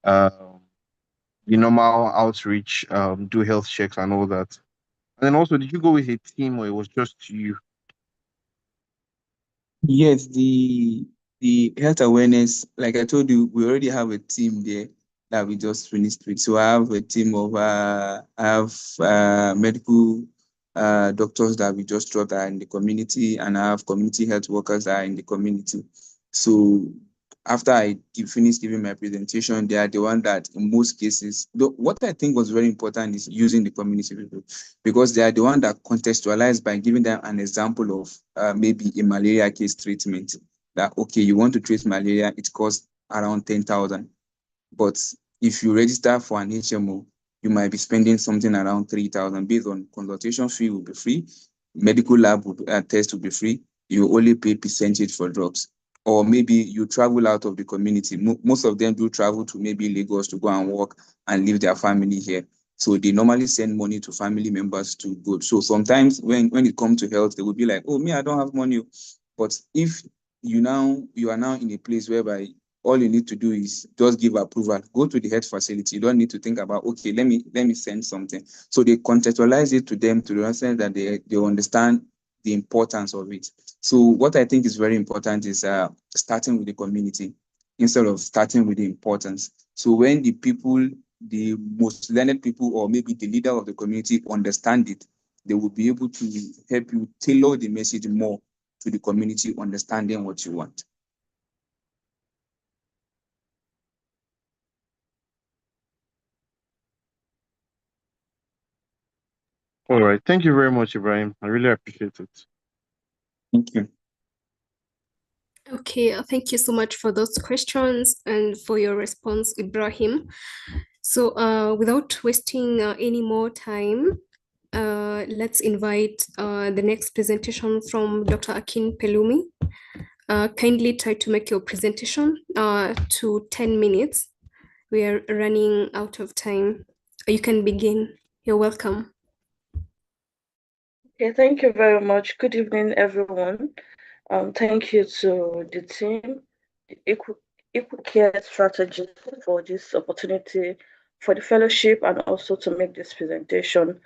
S7: uh, the normal outreach, do health checks and all that. And then also, did you go with a team or it was just you?
S6: Yes, the health awareness, like I told you, we already have a team there that we just finished with. So I have a team of I have medical doctors that we just taught that are in the community, and I have community health workers that are in the community. So after I finish giving my presentation, they are the one that in most cases, what I think was very important is using the community people, because they are the one that contextualize by giving them an example of maybe a malaria case treatment. That, okay, you want to treat malaria, it costs around 10,000. But if you register for an HMO, you might be spending something around 3,000 based on consultation fee will be free, medical lab test will be free, you only pay percentage for drugs. Or maybe you travel out of the community. Most of them do travel to maybe Lagos to go and work and leave their family here. So they normally send money to family members to go. So sometimes when it comes to health, they will be like, oh, me, I don't have money. But if you are now in a place whereby all you need to do is just give approval, go to the health facility. You don't need to think about, okay, let me send something. So they contextualize it to them to the extent that they understand the importance of it. So what I think is very important is starting with the community instead of starting with the importance. So when the most learned people, or maybe the leader of the community understand it, they will be able to help you tailor the message more to the community understanding what you want.
S7: All right. Thank you very much, Ibrahim. I really appreciate it.
S6: Thank you.
S1: Okay, thank you so much for those questions and for your response, Ibrahim. So, without wasting any more time, let's invite the next presentation from Dr. Akin Pelumi. Kindly try to make your presentation to 10 minutes. We are running out of time. You can begin. You're welcome.
S8: Okay, thank you very much. Good evening, everyone. Thank you to the team, the Equal Care Strategist, for this opportunity, for the fellowship, and also to make this presentation.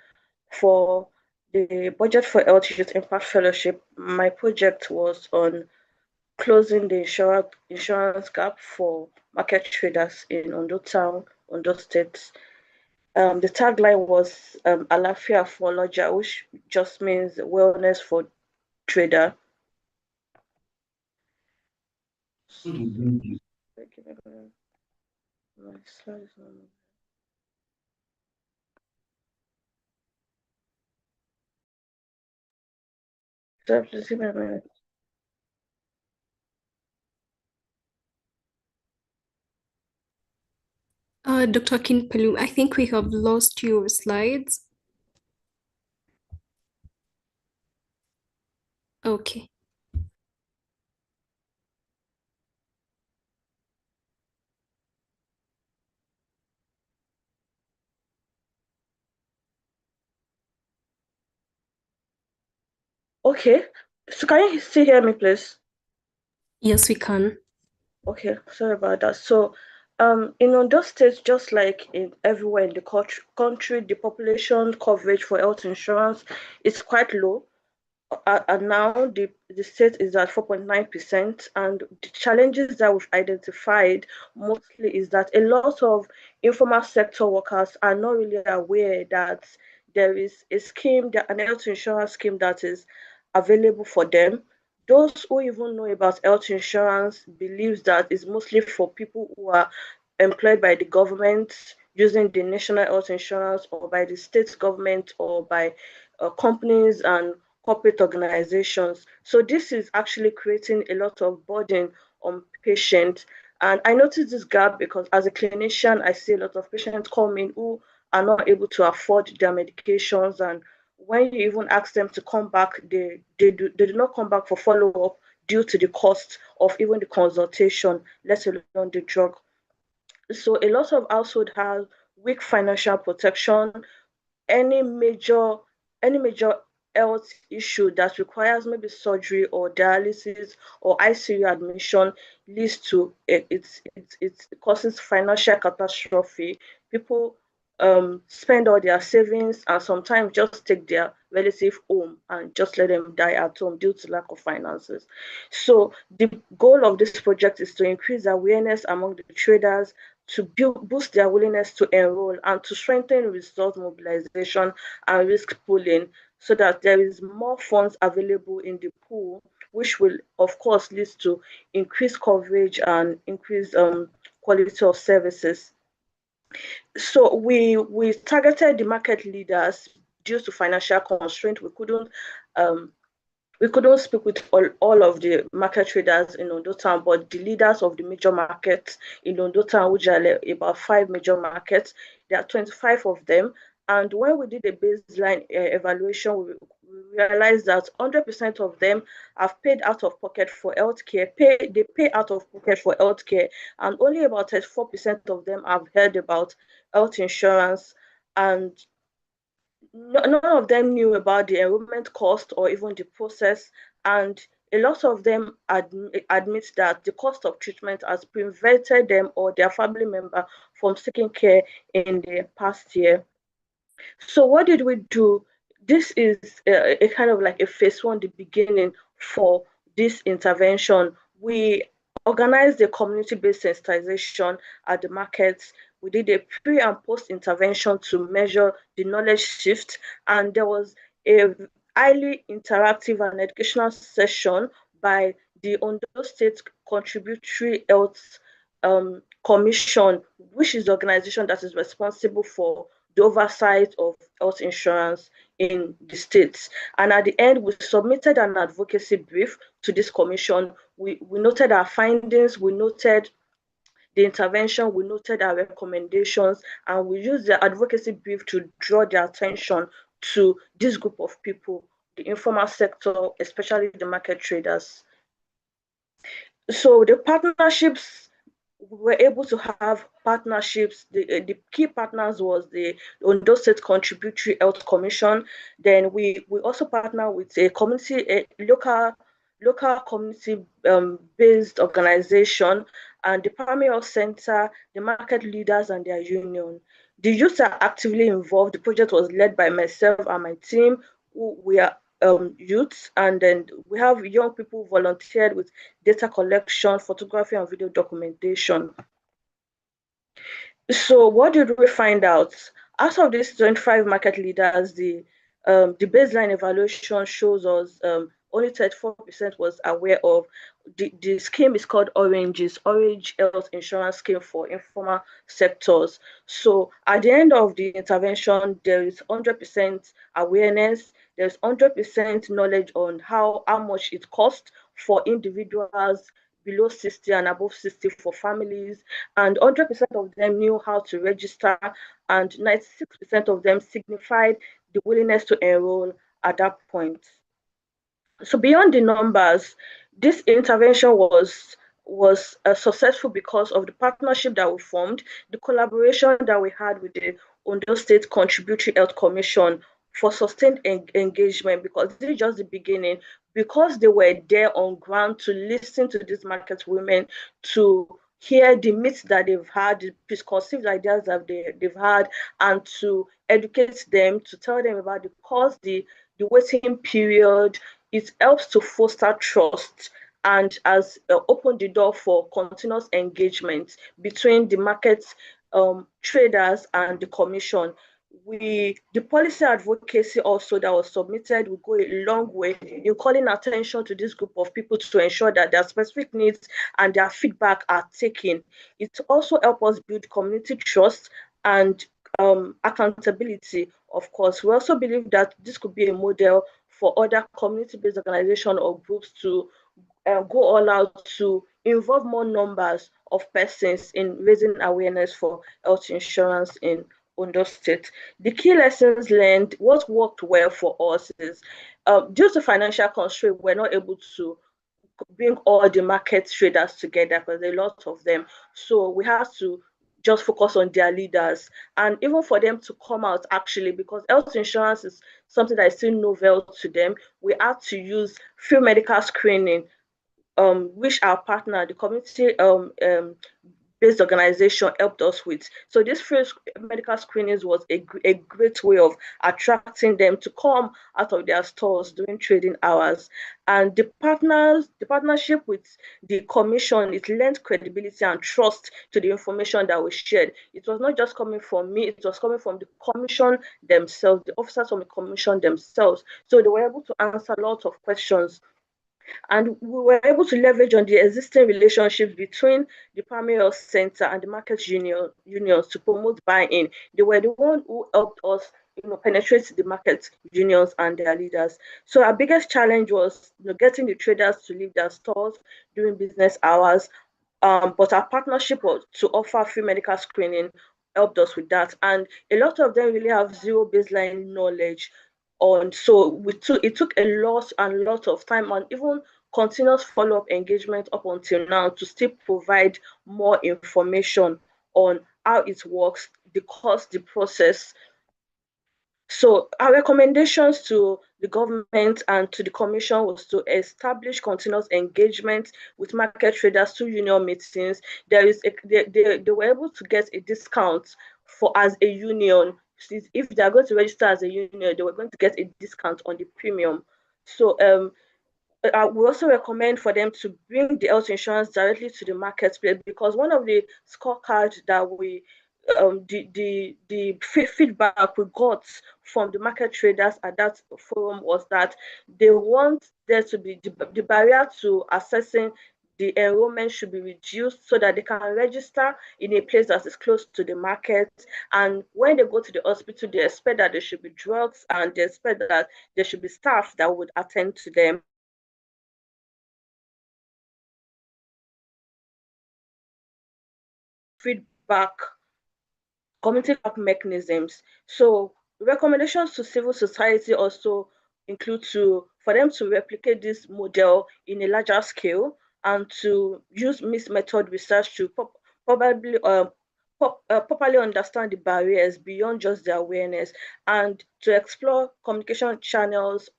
S8: For the Budget for Health Youth Impact Fellowship, my project was on closing the insurance gap for market traders in Ondo Town, Ondo State. The tagline was Alafia for Lodger, which just means wellness for trader. Please give me a minute.
S1: Dr. Akin Pelumi, I think we have lost your slides. Okay.
S8: Okay. So can you still hear me, please?
S1: Yes, we can.
S8: Okay, sorry about that. So, in Ondo State, just like in everywhere in the country, the population coverage for health insurance is quite low. And now the state is at 4.9%. And the challenges that we've identified mostly is that a lot of informal sector workers are not really aware that there is a scheme, an health insurance scheme that is available for them. Those who even know about health insurance believes that it's mostly for people who are employed by the government using the national health insurance, or by the state government, or by companies and corporate organizations. So this is actually creating a lot of burden on patients. And I noticed this gap because as a clinician, I see a lot of patients come in who are not able to afford their medications. And when you even ask them to come back, they do not come back for follow-up due to the cost of even the consultation, let alone the drug. So a lot of household have weak financial protection. any major any major health issue that requires maybe surgery or dialysis or ICU admission leads to it causes financial catastrophe. People spend all their savings and sometimes just take their relative home and just let them die at home due to lack of finances. So the goal of this project is to increase awareness among the traders, to boost their willingness to enroll, and to strengthen resource mobilization and risk pooling so that there is more funds available in the pool, which will, of course, lead to increased coverage and increased quality of services. So we targeted the market leaders due to financial constraint. Um, we couldn't speak with all of the market traders in Ondo Town, but the leaders of the major markets in Ondo Town, which are like about 5 major markets, there are 25 of them. And when we did a baseline evaluation, we realized that 100% of them have paid out of pocket for healthcare. They pay out of pocket for healthcare, and only about 34% of them have heard about health insurance. And none of them knew about the enrollment cost or even the process, and a lot of them admit that the cost of treatment has prevented them or their family member from seeking care in the past year. So what did we do? This is a kind of like a phase one, the beginning for this intervention. We organized a community-based sensitization at the markets. We did a pre and post intervention to measure the knowledge shift, and there was a highly interactive and educational session by the Ondo State Contributory Health Commission, which is the organization that is responsible for the oversight of health insurance in the states. And at the end, we submitted an advocacy brief to this commission. We noted our findings, we noted the intervention, we noted our recommendations, and we used the advocacy brief to draw their attention to this group of people, the informal sector, especially the market traders. So the partnerships, we were able to have partnerships. The key partners was the Ondo State Contributory Health Commission. Then we also partner with a local community based organization, and the primary health center, the market leaders and their union. The youth are actively involved. The project was led by myself and my team. We are youths, and then we have young people volunteered with data collection, photography, and video documentation. So what did we find out? Out of these 25 market leaders, the baseline evaluation shows us only 34% was aware of the scheme. Is called Orange Health Insurance Scheme for informal sectors. So at the end of the intervention, there is 100% awareness. There's 100% knowledge on how much it costs for individuals below 60 and above 60 for families, and 100% of them knew how to register, and 96% of them signified the willingness to enroll at that point. So beyond the numbers, this intervention was successful because of the partnership that we formed, the collaboration that we had with the Ondo State Contributory Health Commission for sustained engagement, because this is just the beginning, because they were there on ground to listen to these market women, to hear the myths that they've had, the preconceived ideas that they've had, and to educate them, to tell them about the cause, the waiting period. It helps to foster trust and has opened the door for continuous engagement between the market traders and the commission. The policy advocacy also that was submitted will go a long way in calling attention to this group of people to ensure that their specific needs and their feedback are taken. It also helps us build community trust and accountability. Of course, we also believe that this could be a model for other community-based organizations or groups to go all out to involve more numbers of persons in raising awareness for health insurance in Ondo State. The key lessons learned, what worked well for us is due to financial constraint, we're not able to bring all the market traders together because there are a lot of them. So we have to just focus on their leaders, and even for them to come out actually, because health insurance is something that is still novel to them, we have to use free medical screening, which our partner, the community based organization, helped us with. So this first medical screenings was a great way of attracting them to come out of their stores during trading hours. And the partnership with the commission, it lent credibility and trust to the information that was shared. It was not just coming from me, it was coming from the commission themselves, the officers from the commission themselves. So they were able to answer lots of questions, and we were able to leverage on the existing relationships between the primary health center and the market unions to promote buy-in. They were the one who helped us, penetrate the market unions and their leaders. So our biggest challenge was, getting the traders to leave their stores during business hours. But our partnership was to offer free medical screening helped us with that. And a lot of them really have zero baseline knowledge on. So it took a lot and lot of time and even continuous follow-up engagement up until now to still provide more information on how it works, the cost, the process. So our recommendations to the government and to the commission was to establish continuous engagement with market traders through union meetings. They were able to get a discount for as a union. If they are going to register as a union, they were going to get a discount on the premium. So we also recommend for them to bring the health insurance directly to the marketplace, because one of the scorecards that we the feedback we got from the market traders at that forum was that they want there to be the barrier to accessing the enrollment should be reduced so that they can register in a place that is close to the market. And when they go to the hospital, they expect that there should be drugs and they expect that there should be staff that would attend to them. Feedback, community mechanisms. So recommendations to civil society also include for them to replicate this model in a larger scale and to use mixed method research to probably properly understand the barriers beyond just the awareness, and to explore communication channels,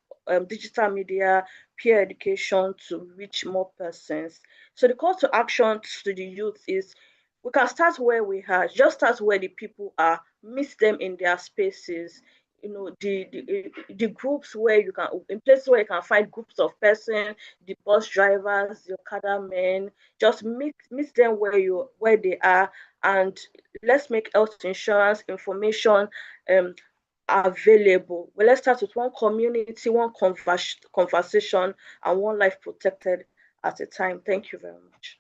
S8: digital media, peer education to reach more persons. So the call to action to the youth is, we can start where we are, just start where the people are, meet them in their spaces. The groups where you can, in places where you can find groups of persons, the bus drivers, the Okada men, just meet them where they are, and let's make health insurance information available. Well, let's start with one community, one conversation, and one life protected at a time. Thank you very much.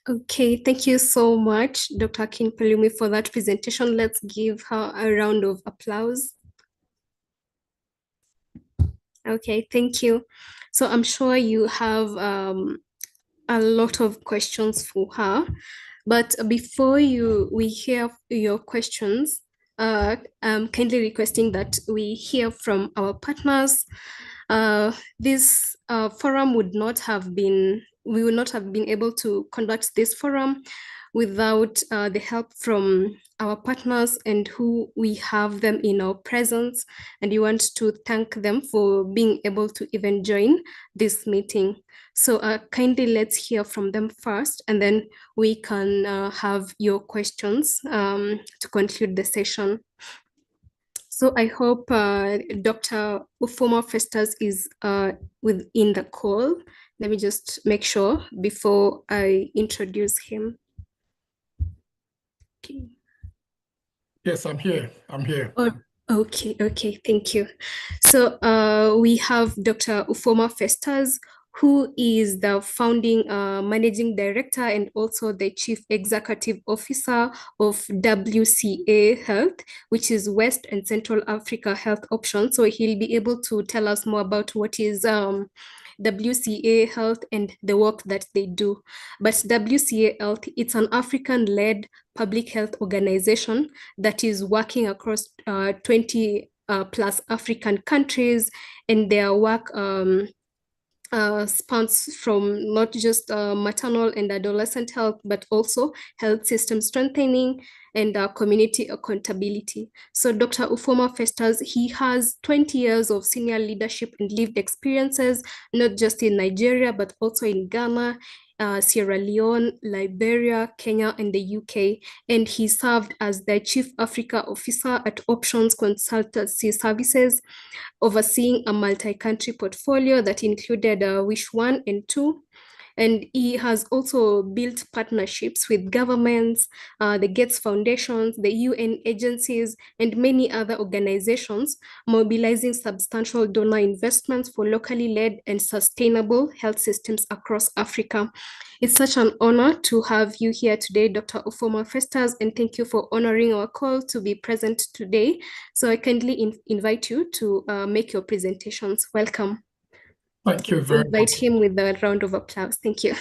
S1: Okay, thank you so much, Dr. Kinpelumi, for that presentation. Let's give her a round of applause. Okay, thank you. So I'm sure you have a lot of questions for her, but before we hear your questions, I'm kindly requesting that we hear from our partners This forum would not have been, we would not have been able to conduct this forum without the help from our partners and who we have them in our presence. And we want to thank them for being able to even join this meeting. So kindly let's hear from them first, and then we can have your questions to conclude the session. So I hope Dr. Ufoma Festus is within the call. Let me just make sure before I introduce him. Okay.
S9: Yes, I'm here. I'm here.
S1: Oh, okay, thank you. So we have Dr. Ufoma Festus, who is the founding managing director and also the chief executive officer of WCA Health, which is West and Central Africa Health Option. So he'll be able to tell us more about what is WCA Health and the work that they do. But WCA Health, it's an African-led public health organization that is working across 20 plus African countries, and their work spans from not just maternal and adolescent health, but also health system strengthening and community accountability. So Dr. Ufoma Festus, he has 20 years of senior leadership and lived experiences, not just in Nigeria, but also in Ghana, Sierra Leone, Liberia, Kenya, and the UK. And he served as the Chief Africa Officer at Options Consultancy Services, overseeing a multi-country portfolio that included Wish 1 and 2. And he has also built partnerships with governments, the Gates Foundations, the UN agencies, and many other organizations, mobilizing substantial donor investments for locally led and sustainable health systems across Africa. It's such an honor to have you here today, Dr. Ufoma Festus, and thank you for honoring our call to be present today. So I kindly invite you to make your presentations. Welcome.
S9: Thank you very much.
S1: Invite him with a round of applause. Thank you.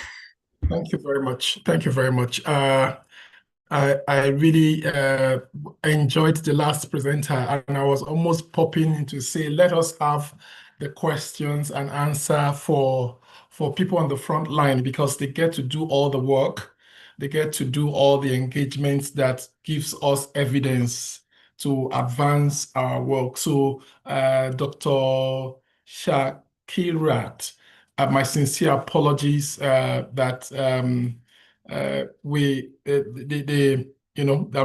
S9: Thank you very much. Thank you very much. I really enjoyed the last presenter, and I was almost popping in to say, let us have the questions and answer for people on the front line, because they get to do all the work. They get to do all the engagements that gives us evidence to advance our work. So Dr. Shakirat, my sincere apologies that I'm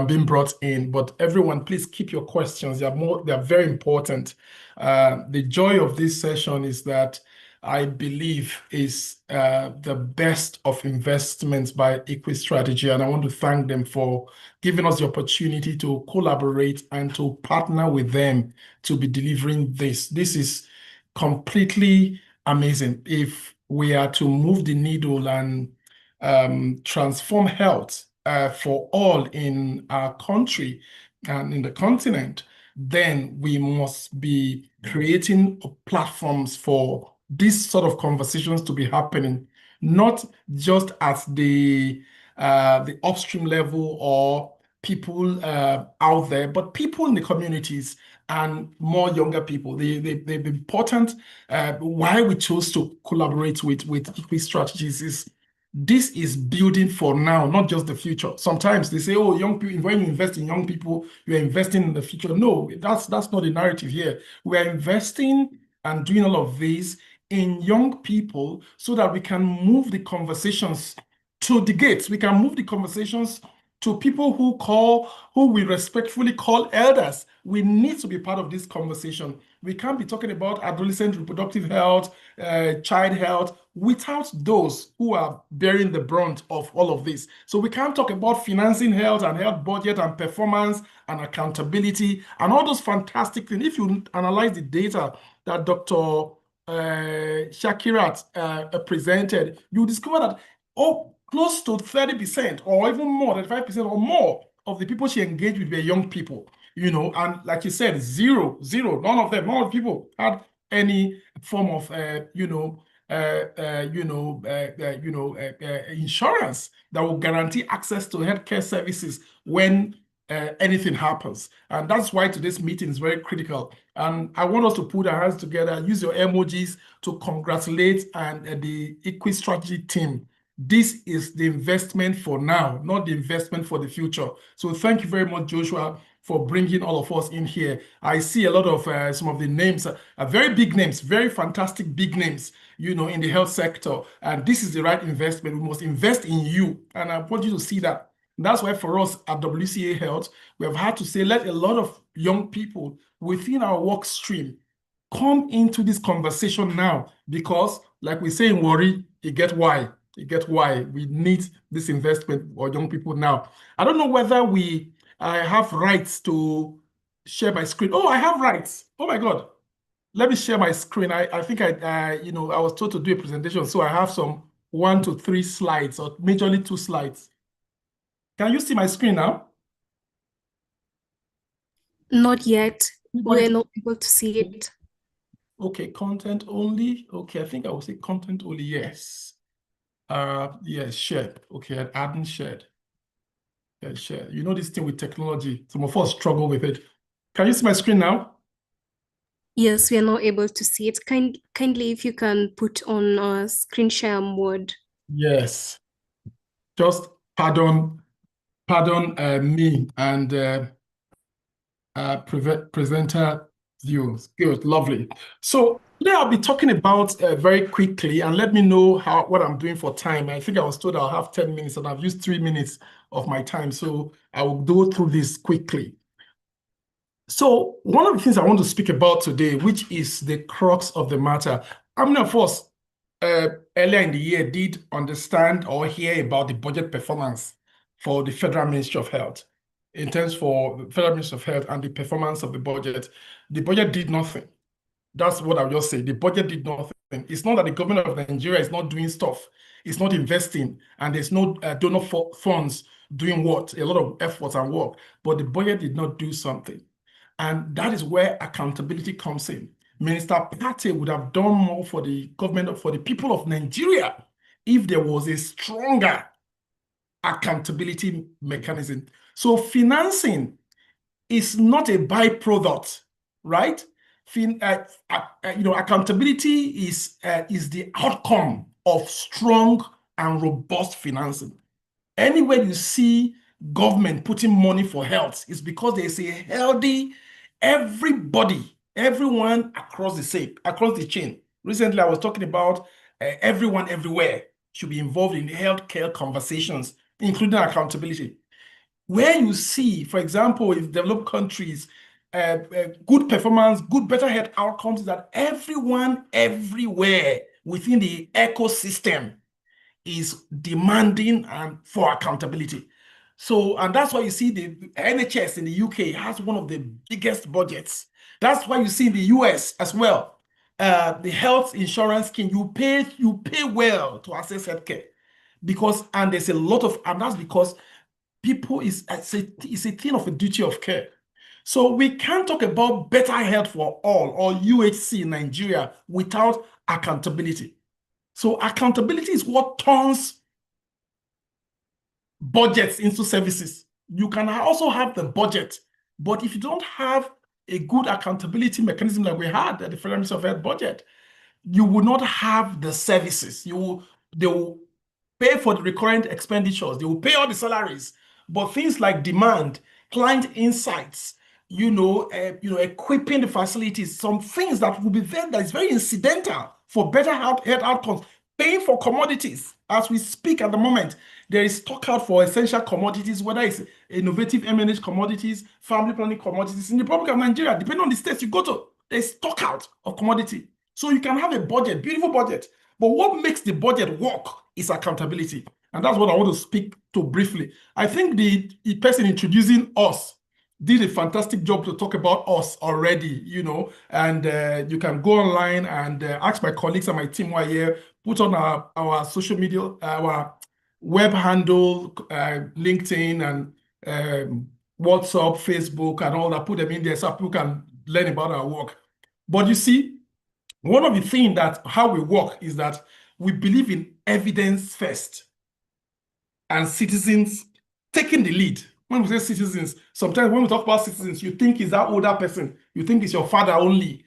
S9: being brought in, but everyone, please keep your questions. They are very important. The joy of this session is that I believe is the best of investments by EquiStrategy, and I want to thank them for giving us the opportunity to collaborate and to partner with them to be delivering this. This is completely amazing. If we are to move the needle and transform health for all in our country and in the continent, then we must be creating platforms for these sort of conversations to be happening, not just at the upstream level or people out there, but people in the communities and more younger people. The important why we chose to collaborate with EquiStrategies is this is building for now, not just the future. Sometimes they say, oh, young people, when you invest in young people, you're investing in the future. No, that's not the narrative here. We're investing and doing all of this in young people so that we can move the conversations to the gates. We can move the conversations to people who we respectfully call elders. We need to be part of this conversation. We can't be talking about adolescent reproductive health, child health, without those who are bearing the brunt of all of this. So we can't talk about financing health and health budget and performance and accountability and all those fantastic things. If you analyze the data that Dr. Shakirat presented, you discover that close to 30% or even more, 35% or more of the people she engaged with were young people, and like you said, zero, none of them, none of the people had any form of, insurance that will guarantee access to healthcare services when anything happens. And that's why today's meeting is very critical. And I want us to put our hands together, use your emojis to congratulate the Equi Strategy team. This is the investment for now, not the investment for the future. So thank you very much, Joshua, for bringing all of us in here. I see a lot of some of the names are very big names, very fantastic big names, in the health sector. And this is the right investment. We must invest in you. And I want you to see that. That's why for us at WCA Health, we have had to say, let a lot of young people within our work stream come into this conversation now, because like we say in Worry, you get why. You get why we need this investment for young people now. I don't know whether I have rights to share my screen. Oh, I have rights. Oh my God. Let me share my screen. I think I was told to do a presentation, so I have some 1 to 3 slides, or majorly 2 slides. Can you see my screen now?
S1: Not yet.
S9: Anybody?
S1: We're not able to see it.
S9: Okay, content only. Okay, I think I will say content only. Yes. Yes, shared. Okay, I hadn't shared. Yeah, shared. You know this thing with technology. Some of us struggle with it. Can you see my screen now?
S1: Yes, we are not able to see it. Kindly, if you can put on a screen share mode.
S9: Yes. Just pardon me and presenter views. Good, lovely. So today I'll be talking about very quickly, and let me know what I'm doing for time. I think I was told I'll have 10 minutes, and I've used 3 minutes of my time, so I will go through this quickly. So one of the things I want to speak about today, which is the crux of the matter, how many of us earlier in the year did understand or hear about the budget performance for the Federal Ministry of Health? In terms for the Federal Ministry of Health and the performance of the budget did nothing. That's what I'll just say. The budget did nothing. It's not that the government of Nigeria is not doing stuff. It's not investing, and there's no donor funds doing what? A lot of efforts and work, but the budget did not do something. And that is where accountability comes in. Minister Pate would have done more for the government, for the people of Nigeria, if there was a stronger accountability mechanism. So financing is not a byproduct, right? Accountability is the outcome of strong and robust financing. Anywhere you see government putting money for health, is because there's a healthy, everyone across the chain. Recently, I was talking about everyone everywhere should be involved in healthcare conversations, including accountability. Where you see, for example, in developed countries, good performance, better health outcomes, that everyone everywhere within the ecosystem is demanding for accountability. So, and that's why you see the NHS in the UK has one of the biggest budgets. That's why you see in the US as well, the health insurance scheme, you pay well to access healthcare, and there's a lot of, and that's because people it's a thing of a duty of care. So we can't talk about better health for all, or UHC in Nigeria, without accountability. So accountability is what turns budgets into services. You can also have the budget, but if you don't have a good accountability mechanism like we had at the Federal Ministry of Health budget, you will not have the services. They will pay for the recurrent expenditures. They will pay all the salaries, but things like demand, client insights, equipping the facilities, some things that will be there that is very incidental for better health outcomes, paying for commodities. As we speak at the moment, there is stock out for essential commodities, whether it's innovative M&H commodities, family planning commodities. In the Republic of Nigeria, depending on the states you go to, there's stock out of commodity. So you can have a budget, beautiful budget, but what makes the budget work is accountability. And that's what I want to speak to briefly. I think the person introducing us did a fantastic job to talk about us already, and you can go online and ask my colleagues and my team who are here, put on our social media, our web handle, LinkedIn and WhatsApp, Facebook, and all that, put them in there so people can learn about our work. But you see, one of the things that how we work is that we believe in evidence first and citizens taking the lead. When we say citizens, sometimes when we talk about citizens, you think it's that older person. You think it's your father only.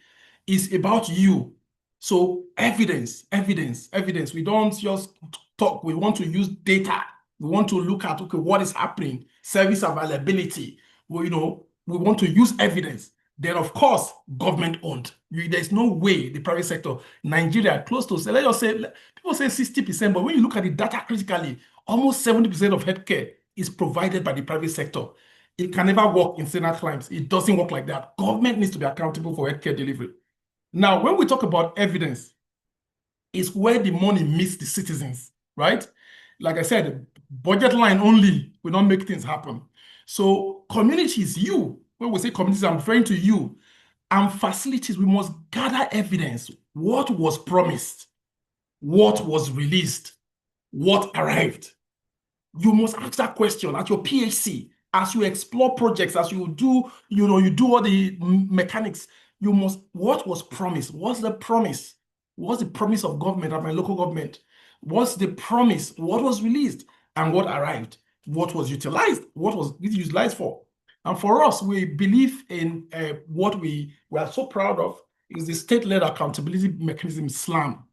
S9: It's about you. So evidence, evidence, evidence. We don't just talk. We want to use data. We want to look at, okay, what is happening, service availability. We want to use evidence. Then, of course, government owned. There's no way the private sector, Nigeria, close to, let's just say, people say 60%, but when you look at the data critically, almost 70% of healthcare is provided by the private sector. It can never work in standard climes. It doesn't work like that. Government needs to be accountable for healthcare delivery. Now, when we talk about evidence, it's where the money meets the citizens, right? Like I said, budget line only will not make things happen. So communities, you, when we say communities, I'm referring to you, and facilities, we must gather evidence. What was promised? What was released? What arrived? You must ask that question at your PhD as you explore projects, as you do, you do all the mechanics. You must, what was promised? What's the promise? What's the promise of government at my local government? What's the promise? What was released and what arrived? What was utilized? What was it utilized for? And for us, we believe in what we are so proud of is the state-led accountability mechanism, SLAM.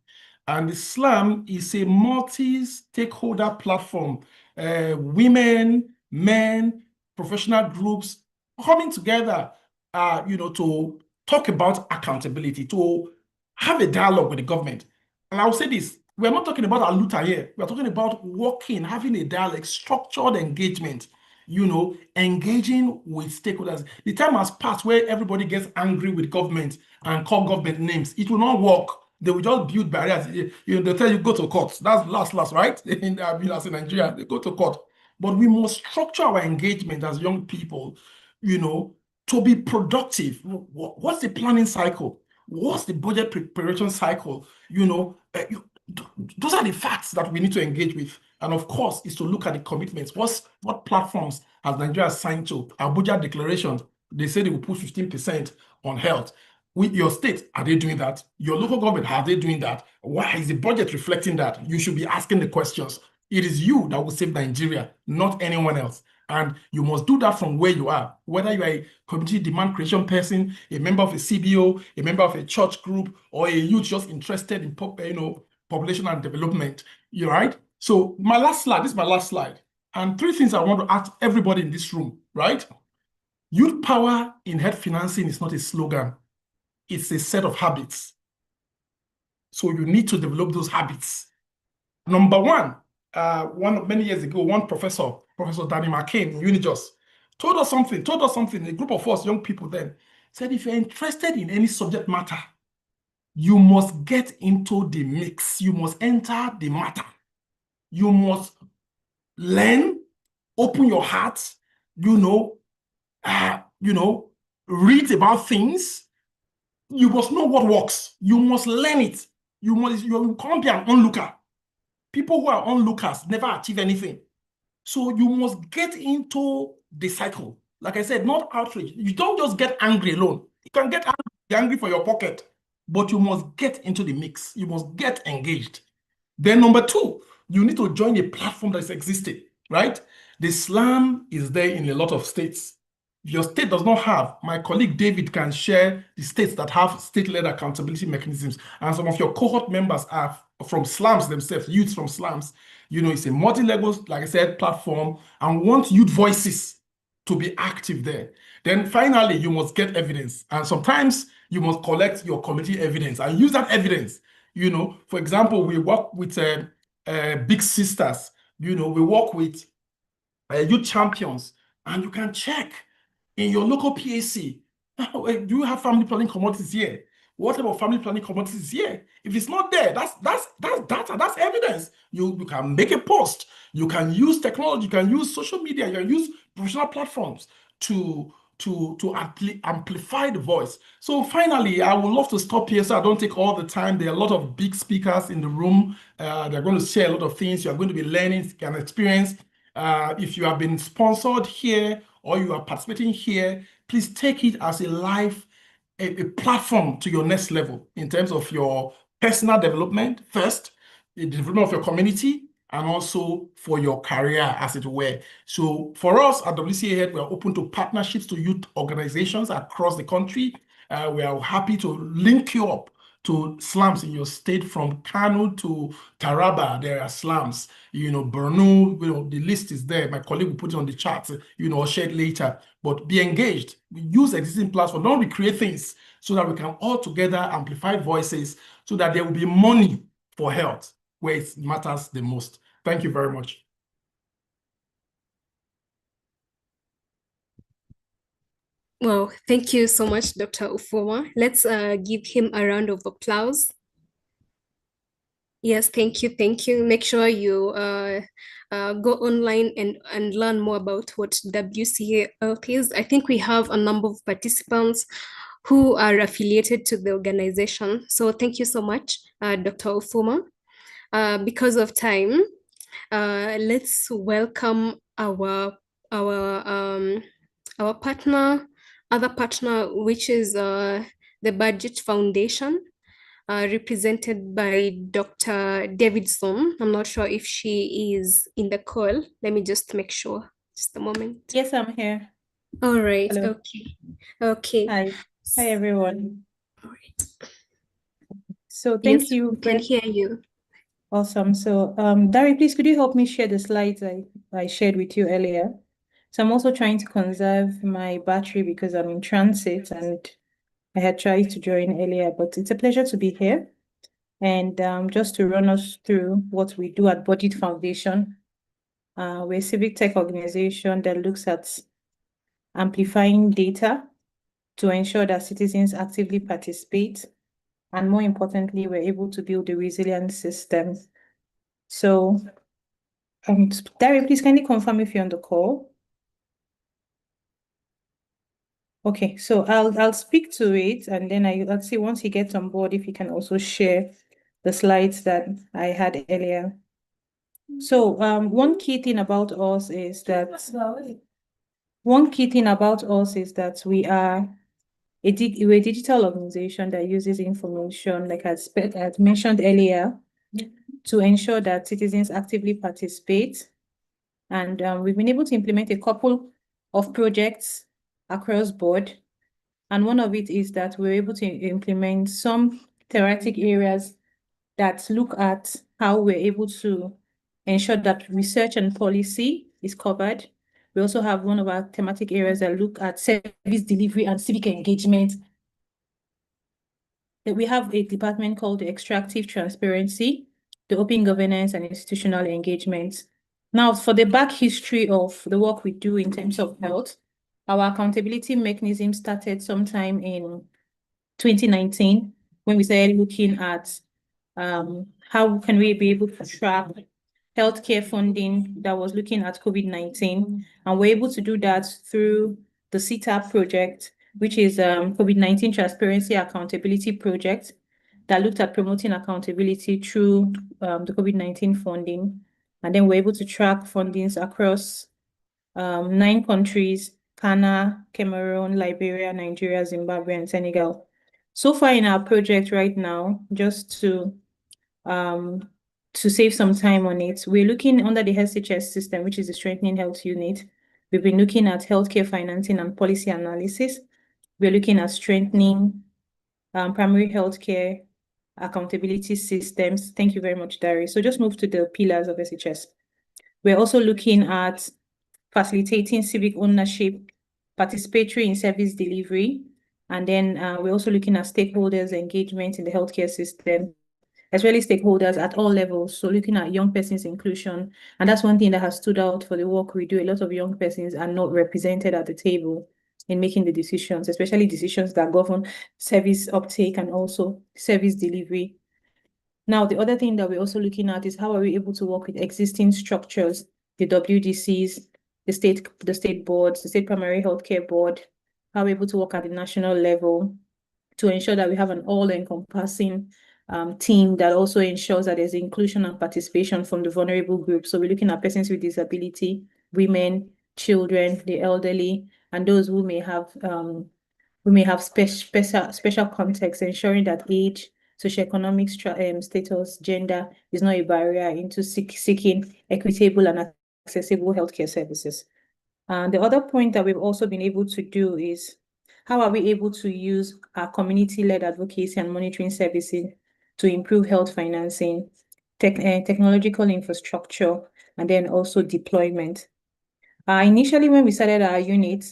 S9: And the SLAM is a multi-stakeholder platform. Women, men, professional groups coming together, to talk about accountability, to have a dialogue with the government. And I'll say this, we're not talking about Aluta here. We're talking about working, having a dialogue, structured engagement, engaging with stakeholders. The time has passed where everybody gets angry with government and call government names. It will not work. They will just build barriers. They tell you go to court. That's last, right? As in Nigeria, they go to court. But we must structure our engagement as young people, to be productive. What's the planning cycle? What's the budget preparation cycle? Those are the facts that we need to engage with. And of course, is to look at the commitments. What platforms has Nigeria signed to? Abuja Declaration, they say they will put 15% on health. With your state, are they doing that? Your local government, are they doing that? Why is the budget reflecting that? You should be asking the questions. It is you that will save Nigeria, not anyone else. And you must do that from where you are, whether you are a community demand creation person, a member of a CBO, a member of a church group, or a youth just interested in population and development. You're right. So my last slide, this is my last slide. And 3 things I want to ask everybody in this room, right? Youth power in health financing is not a slogan. It's a set of habits. So you need to develop those habits. Number one, many years ago, one professor, Professor Danny McCain in Unijos, told us something, a group of us young people then, said if you're interested in any subject matter, you must get into the mix. You must enter the matter. You must learn, open your heart, read about things. You must know what works. You must learn it. You can't be an onlooker. People who are onlookers never achieve anything. So you must get into the cycle. Like I said, not outrage. You don't just get angry alone. You can get angry for your pocket, but you must get into the mix. You must get engaged. Then number 2, you need to join a platform that's existing, right? The SLAM is there in a lot of states. If your state does not have, my colleague David can share the states that have state-led accountability mechanisms. And some of your cohort members are from slums themselves, youths from slums. It's a multi-level, like I said, platform, and want youth voices to be active there. Then finally, you must get evidence. And sometimes you must collect your community evidence and use that evidence. For example, we work with Big Sisters. We work with youth champions, and you can check in your local PAC. Do you have family planning commodities here? What type of family planning commodities is here? If it's not there, that's data, that's evidence. You can make a post. You can use technology. You can use social media. You can use professional platforms to amplify the voice. So finally, I would love to stop here so I don't take all the time. There are a lot of big speakers in the room. They're going to share a lot of things. You're going to be learning and experience. If you have been sponsored here or you are participating here, please take it as a platform to your next level in terms of your personal development first, the development of your community, and also for your career, as it were. So for us at WCA Head, we are open to partnerships to youth organizations across the country. We are happy to link you up to slums in your state, from Kano to Taraba. There are slums, Borno, the list is there. My colleague will put it on the chat, or share it later. But be engaged. We use existing platforms, don't recreate things, so that we can all together amplify voices, so that there will be money for health where it matters the most. Thank you very much.
S1: Well, thank you so much, Dr. Ufoma. Let's give him a round of applause. Yes, thank you, thank you. Make sure you go online and learn more about what WCA is. I think we have a number of participants who are affiliated to the organization. So thank you so much, Dr. Ufoma. Because of time, let's welcome our other partner, which is the Budget Foundation, represented by Dr. Davidson. I'm not sure if she is in the call. Let me just make sure. Just a moment.
S10: Yes, I'm here.
S1: All right.
S10: Hello.
S1: Okay. Okay.
S10: Hi. Hi, everyone.
S1: All right.
S10: So thank
S1: Yes,
S10: you.
S1: we can hear you.
S10: Awesome. So, Dari, please, could you help me share the slides I shared with you earlier? So I'm also trying to conserve my battery because I'm in transit and I had tried to join earlier, but it's a pleasure to be here. And just to run us through what we do at Budget Foundation, we're a civic tech organization that looks at amplifying data to ensure that citizens actively participate. And more importantly, we're able to build a resilient system. So, Dari, please kindly confirm if you're on the call. Okay, so I'll speak to it, and then I'll see once he gets on board if he can also share the slides that I had earlier. So one key thing about us is that we are we're a digital organization that uses information, like I mentioned earlier, to ensure that citizens actively participate. And we've been able to implement a couple of projects across board. And one of it is that we're able to implement some theoretic areas that look at how we're able to ensure that research and policy is covered. We also have one of our thematic areas that look at service delivery and civic engagement. We have a department called the Extractive Transparency, the Open Governance and Institutional Engagement. Now, for the back history of the work we do in terms of health, our accountability mechanism started sometime in 2019 when we started looking at how can we be able to track healthcare funding that was looking at COVID-19. And we're able to do that through the CTAP project, which is COVID-19 Transparency Accountability Project that looked at promoting accountability through the COVID-19 funding. And then we're able to track fundings across 9 countries: Ghana, Cameroon, Liberia, Nigeria, Zimbabwe, and Senegal. So far in our project right now, just to save some time on it, we're looking under the SHS system, which is the Strengthening Health Unit. We've been looking at healthcare financing and policy analysis. We're looking at strengthening primary healthcare accountability systems. Thank you very much, Dari. So just move to the pillars of SHS. We're also looking at facilitating civic ownership, participatory in service delivery, and then we're also looking at stakeholders' engagement in the healthcare system, especially stakeholders at all levels. So looking at young persons' inclusion, and that's one thing that has stood out for the work we do. A lot of young persons are not represented at the table in making the decisions, especially decisions that govern service uptake and also service delivery. Now, the other thing that we're also looking at is how are we able to work with existing structures, the WDCs, the state boards, the state primary healthcare board, how we're able to work at the national level to ensure that we have an all-encompassing team that also ensures that there's inclusion and participation from the vulnerable groups. So we're looking at persons with disability, women, children, the elderly, and those who may have special context, ensuring that age socioeconomic status, gender is not a barrier into seeking equitable and accessible healthcare services. And the other point that we've also been able to do is how are we able to use our community-led advocacy and monitoring services to improve health financing, technological infrastructure, and then also deployment. Initially, when we started our unit,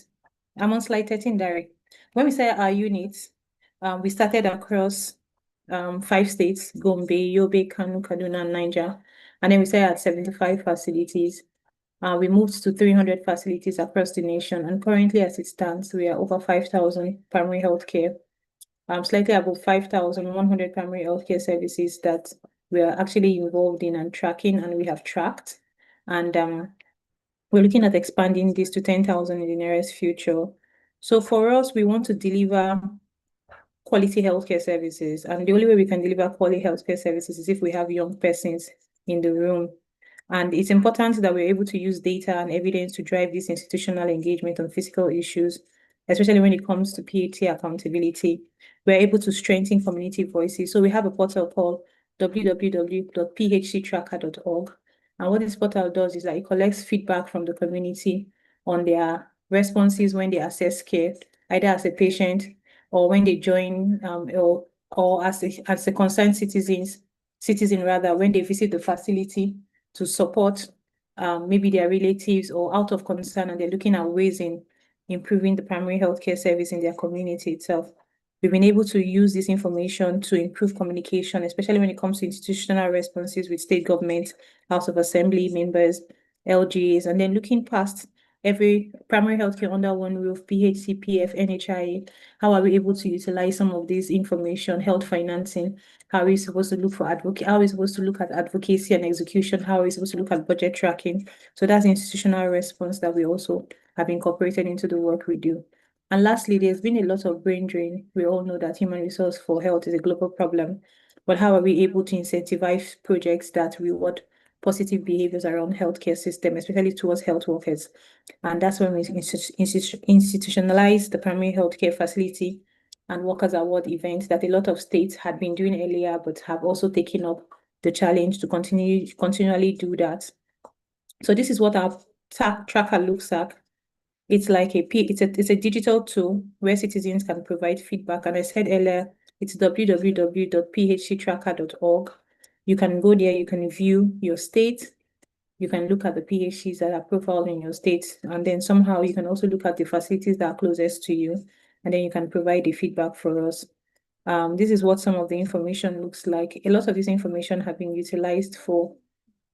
S10: I'm on slide 13, Derek. When we started our unit, we started across 5 states, Gombe, Yobe, Kano, Kaduna, and Niger. And then we started at 75 facilities. We moved to 300 facilities across the nation. And currently, as it stands, we are over 5,000 primary healthcare, slightly above 5,100 primary healthcare services that we are actually involved in and tracking, and we have tracked. And we're looking at expanding this to 10,000 in the nearest future. So for us, we want to deliver quality healthcare services. And the only way we can deliver quality healthcare services is if we have young persons in the room. And it's important that we're able to use data and evidence to drive this institutional engagement on physical issues, especially when it comes to PHC accountability. We're able to strengthen community voices. So we have a portal called www.phctracker.org. And what this portal does is that it collects feedback from the community on their responses when they access care, either as a patient or when they join, or as a concerned citizen rather, when they visit the facility to support maybe their relatives or out of concern, and they're looking at ways in improving the primary healthcare service in their community itself. We've been able to use this information to improve communication, especially when it comes to institutional responses with state governments, House of Assembly members, LGAs, and then looking past every primary healthcare under one roof, PHC, PF, NHIA. How are we able to utilize some of this information, health financing? How are we supposed to look for how are we supposed to look at advocacy and execution? How are we supposed to look at budget tracking? So that's institutional response that we also have incorporated into the work we do. And lastly, there's been a lot of brain drain. We all know that human resource for health is a global problem, but how are we able to incentivize projects that reward positive behaviors around healthcare system, especially towards health workers? And that's when we institutionalize the primary healthcare facility and workers award events that a lot of states had been doing earlier, but have also taken up the challenge to continually do that. So this is what our tracker looks like. It's like it's a digital tool where citizens can provide feedback. And I said earlier, it's www.phctracker.org. You can go there, you can view your state, you can look at the PHCs that are profiled in your state, and then somehow you can also look at the facilities that are closest to you, and then you can provide the feedback for us. This is what some of the information looks like. A lot of this information have been utilized for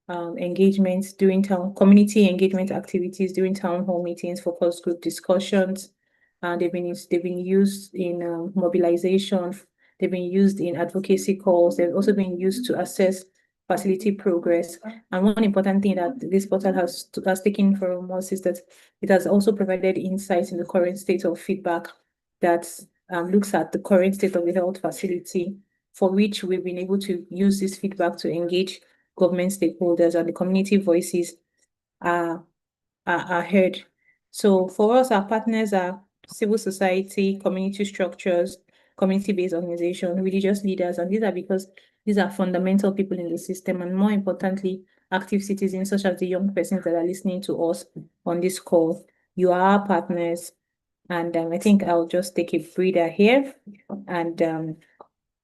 S10: engagements during community engagement activities during town hall meetings, focus group discussions. They've been used in mobilization. They've been used in advocacy calls. They've also been used to assess facility progress. And one important thing that this portal has taken from us is that it has also provided insights in the current state of feedback that looks at the current state of the health facility, for which we've been able to use this feedback to engage government stakeholders, and the community voices are heard. So for us, our partners are civil society, community structures, community-based organizations, religious leaders, and these are because these are fundamental people in the system, and more importantly, active citizens such as the young persons that are listening to us on this call. You are our partners, and I think I'll just take a breather here and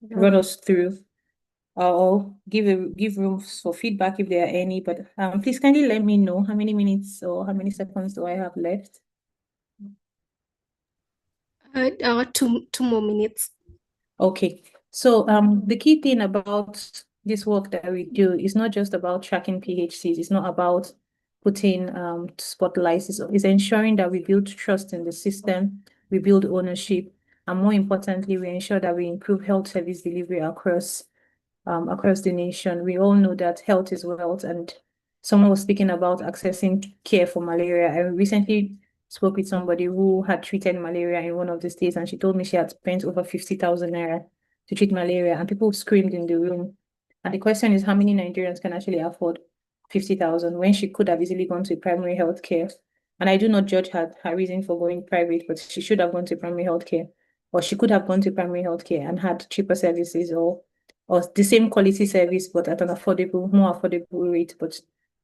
S10: run us through or give room for feedback if there are any, but please kindly let me know how many minutes or how many seconds do I have left.
S1: Two more minutes.
S10: Okay, so the key thing about this work that we do is not just about tracking PHCs. It's not about putting spotlights. It's ensuring that we build trust in the system, we build ownership, and more importantly, we ensure that we improve health service delivery across the nation. We all know that health is wealth, and someone was speaking about accessing care for malaria. I recently spoke with somebody who had treated malaria in one of the states, and she told me she had spent over 50,000 naira to treat malaria, and people screamed in the room. And the question is, how many Nigerians can actually afford 50,000 when she could have easily gone to primary health care? And I do not judge her reason for going private, but she should have gone to primary health care, or she could have gone to primary health care and had cheaper services, or or the same quality service, but at an more affordable rate. But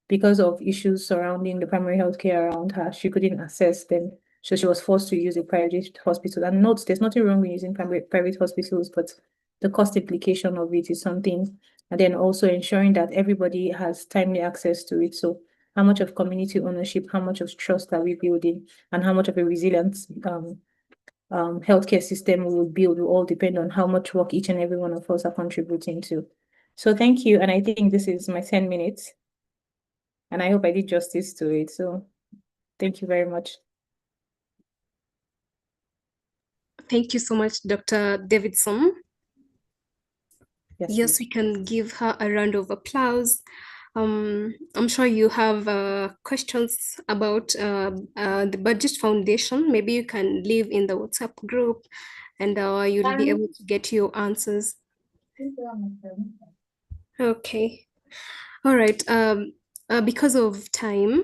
S10: because of issues surrounding the primary health care around her, she couldn't access them. So she was forced to use a private hospital. And note, there's nothing wrong with using private hospitals, but the cost implication of it is something. And then also ensuring that everybody has timely access to it. So how much of community ownership, how much of trust are we building, and how much of a resilient healthcare system we will build will all depend on how much work each and every one of us are contributing to. So thank you. And I think this is my 10 minutes. And I hope I did justice to it. So thank you very much.
S1: Thank you so much, Dr. Davidson. Yes,
S10: please.
S1: we can give her a round of applause. I'm sure you have questions about the Budget Foundation. Maybe you can leave in the WhatsApp group and you'll be able to get your answers. Okay. All right. Because of time,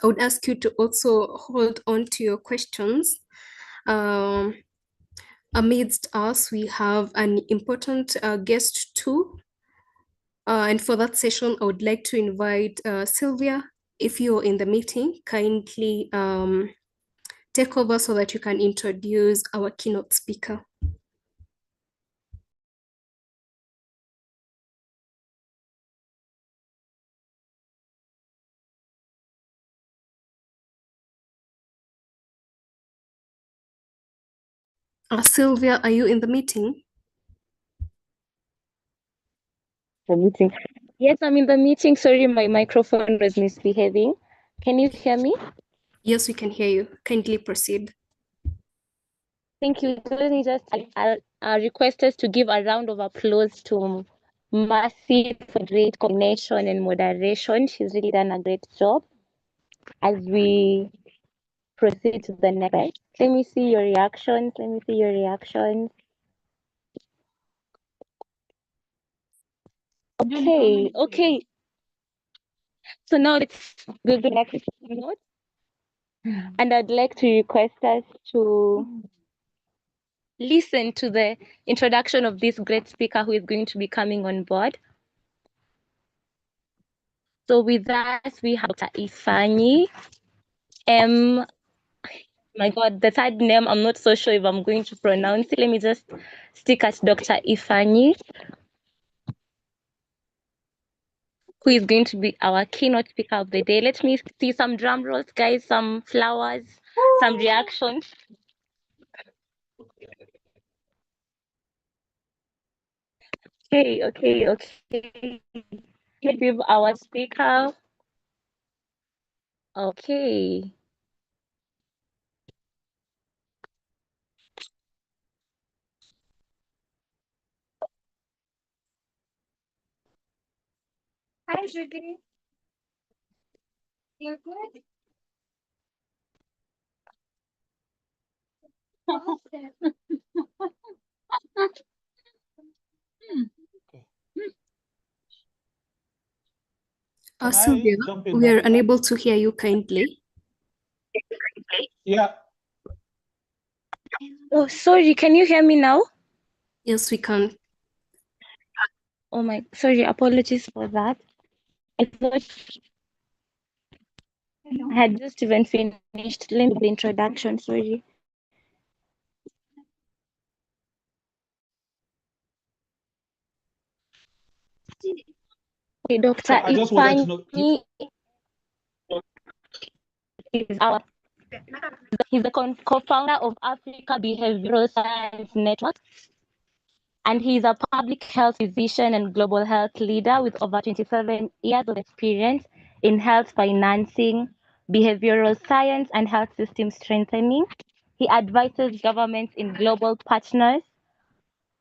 S1: I would ask you to also hold on to your questions. Amidst us, we have an important guest too. And for that session, I would like to invite Sylvia. If you're in the meeting, kindly take over so that you can introduce our keynote speaker. Sylvia, are you in the meeting?
S11: The meeting. Yes, I'm in the meeting. Sorry, my microphone was misbehaving. Can you hear me?
S1: Yes, we can hear you. Kindly proceed.
S11: Thank you. Let me just request us to give a round of applause to Mercy for great coordination and moderation. She's really done a great job. As we proceed to the next, let me see your reactions. Let me see your reactions. Okay, okay. So now let's go to the next note. And I'd like to request us to listen to the introduction of this great speaker who is going to be coming on board. So with us, we have Dr. Ifani. My God, the third name, I'm not so sure if I'm going to pronounce it. Let me just stick at Dr. Ifani, who is going to be our keynote speaker of the day. Let me see some drum rolls, guys, some flowers, some reactions. Okay. Let's give our speaker. Okay. Hi, Judy. You're good.
S1: Sylvia, we are unable to hear you kindly.
S3: Yeah.
S11: Oh, sorry. Can you hear me now?
S1: Yes, we can.
S11: Oh my, sorry. Apologies for that. I thought I had just even finished. Let me do the introduction. Sorry. Okay, Dr.
S3: I just wanted to know.
S11: Ifani is our he's the co-founder of Africa Behavioral Science Network, and he's a public health physician and global health leader with over 27 years of experience in health financing, behavioral science, and health system strengthening. He advises governments in global partners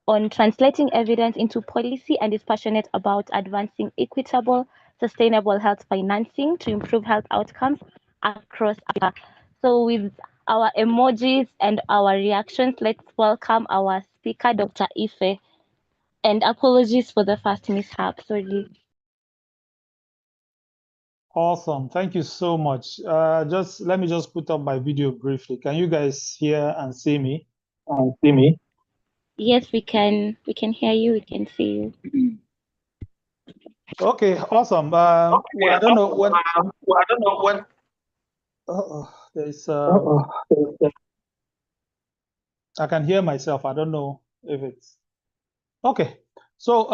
S11: on translating evidence into policy and is passionate about advancing equitable, sustainable health financing to improve health outcomes across Africa. So with our emojis and our reactions, let's welcome our speaker, Dr. Ife. And apologies for the first mishap, sorry.
S12: Awesome. Thank you so much. Let me just put up my video briefly. Can you guys hear and see me?
S11: Yes, we can hear you, we can see you.
S12: Okay, awesome. Well, I don't know when. There's I can hear myself. I don't know if it's okay. So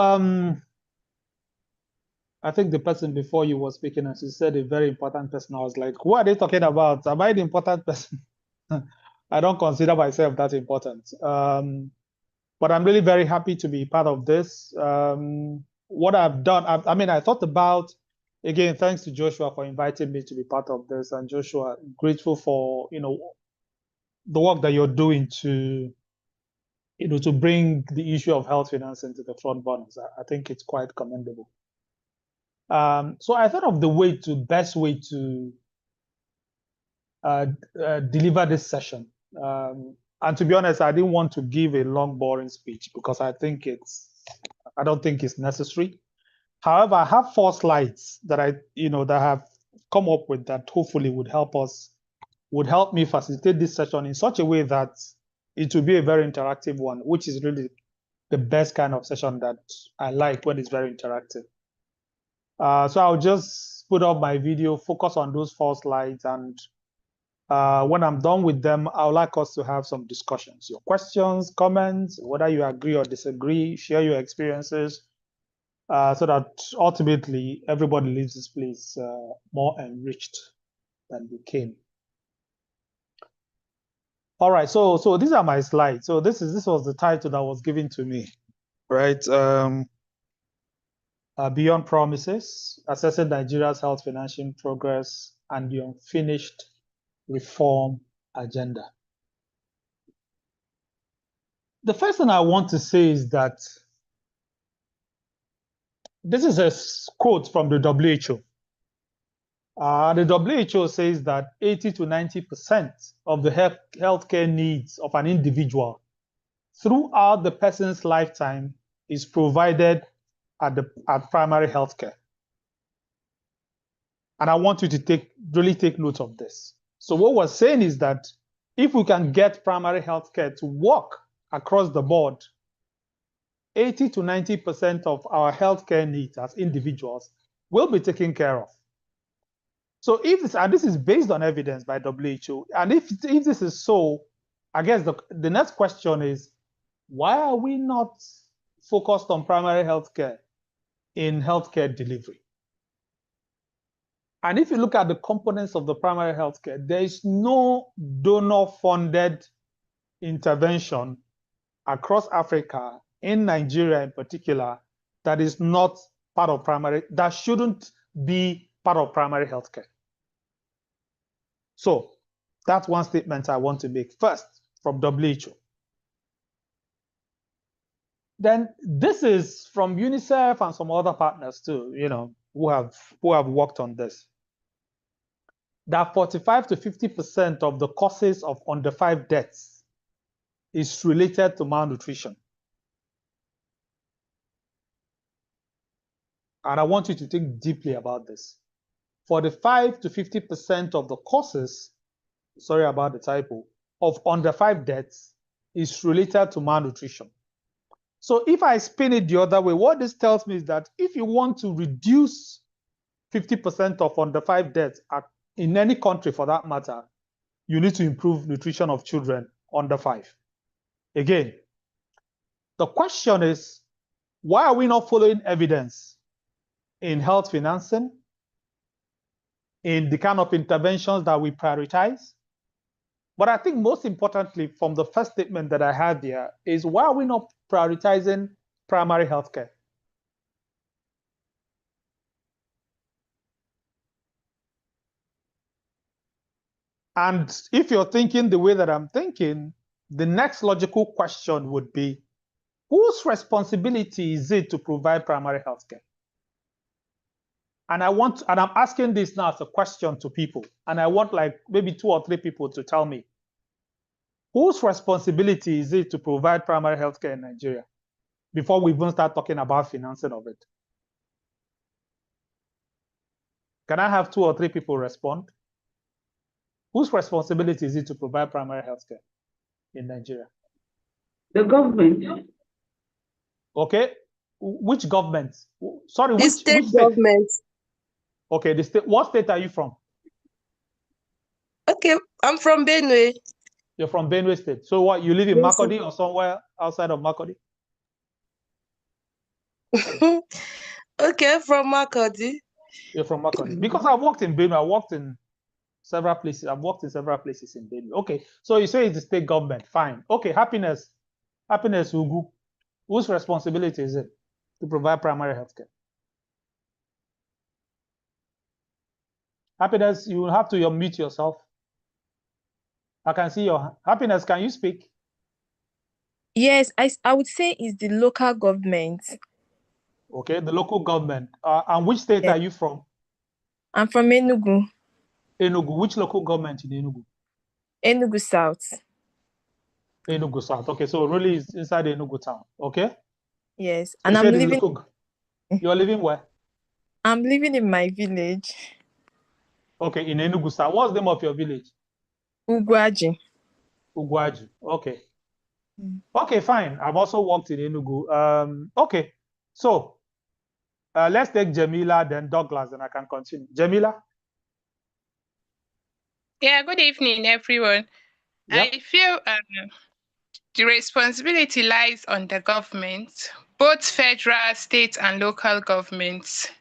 S12: I think the person before you was speaking and she said a very important person. I was like, what are they talking about? Am I the important person? I don't consider myself that important. But I'm really very happy to be part of this. What I've done, I mean, I thought about, again, thanks to Joshua for inviting me to be part of this. And Joshua, grateful for, the work that you're doing to, to bring the issue of health finance into the front burners. I think it's quite commendable. So I thought of the best way to deliver this session. And to be honest, I didn't want to give a long, boring speech because I don't think it's necessary. However, I have 4 slides that that have come up with that hopefully would help me facilitate this session in such a way that it will be a very interactive one, which is really the best kind of session that I like when it's very interactive. So I'll just put up my video, focus on those 4 slides, and when I'm done with them, I would like us to have some discussions. Your questions, comments, whether you agree or disagree, share your experiences, so that ultimately everybody leaves this place more enriched than we came. All right, so these are my slides. So this was the title that was given to me, right? Beyond Promises, Assessing Nigeria's Health Financial Progress and the Unfinished Reform Agenda. The first thing I want to say is that this is a quote from the WHO. The WHO says that 80 to 90% of the healthcare needs of an individual throughout the person's lifetime is provided at primary healthcare. And I want you to really take note of this. So what we're saying is that if we can get primary healthcare to work across the board, 80 to 90% of our healthcare needs as individuals will be taken care of. So and this is based on evidence by WHO, and if this is so, I guess the next question is, why are we not focused on primary healthcare in healthcare delivery? And if you look at the components of the primary healthcare, there is no donor-funded intervention across Africa, in Nigeria in particular, that is not part of that shouldn't be part of primary healthcare. So that's one statement I want to make first from WHO. Then this is from UNICEF and some other partners too, who have worked on this. That 45 to 50% of the causes of under 5 deaths is related to malnutrition. And I want you to think deeply about this. 45 to 50% of the causes, sorry about the typo, of under 5 deaths is related to malnutrition. So if I spin it the other way, what this tells me is that if you want to reduce 50% of under 5 deaths in any country for that matter, you need to improve nutrition of children under 5. Again, the question is, why are we not following evidence in health financing, in the kind of interventions that we prioritize? But I think most importantly, from the first statement that I had there, is why are we not prioritizing primary healthcare? And if you're thinking the way that I'm thinking, the next logical question would be, whose responsibility is it to provide primary healthcare? And I'm asking this now as a question to people, and I want like maybe 2 or 3 people to tell me, whose responsibility is it to provide primary healthcare in Nigeria before we even start talking about financing of it? Can I have 2 or 3 people respond? Whose responsibility is it to provide primary healthcare in Nigeria?
S13: The government.
S12: Okay. Which government? Sorry,
S14: The
S12: which
S14: state
S12: state?
S14: government.
S12: Okay, the state. What state are you from?
S14: Okay, I'm from Benue.
S12: You're from Benue State. So what? You live in
S14: Yes, sir.
S12: Makurdi or somewhere outside of Makurdi?
S14: Okay, from Makodi.
S12: You're from Makurdi. Because I worked in Benue. I worked in several places. I've worked in several places in Benue. Okay, so you say it's the state government. Fine. Okay, happiness, Ugu. Whose responsibility is it to provide primary health care? Happiness, you will have to unmute yourself. I can see your happiness. Can you speak?
S15: Yes, I would say it's the local government.
S12: Okay, the local government. And which state
S15: Yeah.
S12: are you from?
S15: I'm from Enugu.
S12: Enugu. Which local government in Enugu?
S15: Enugu South.
S12: Enugu South. Okay, so really it's inside Enugu town. Okay.
S15: Yes,
S12: So
S15: and
S12: you
S15: I'm
S12: said it's
S15: living.
S12: local. You're living where?
S15: I'm living in my village,
S12: Okay, in Enugu South. What's the name of your village?
S15: Ugwaji.
S12: Ugwaji. Okay. Okay, fine. I've also worked in Enugu. Okay, so let's take Jamila, then Douglas, and I can continue. Jamila?
S16: Yeah, good evening, everyone.
S12: Yep.
S16: I feel the responsibility lies on the government, both federal, state, and local governments.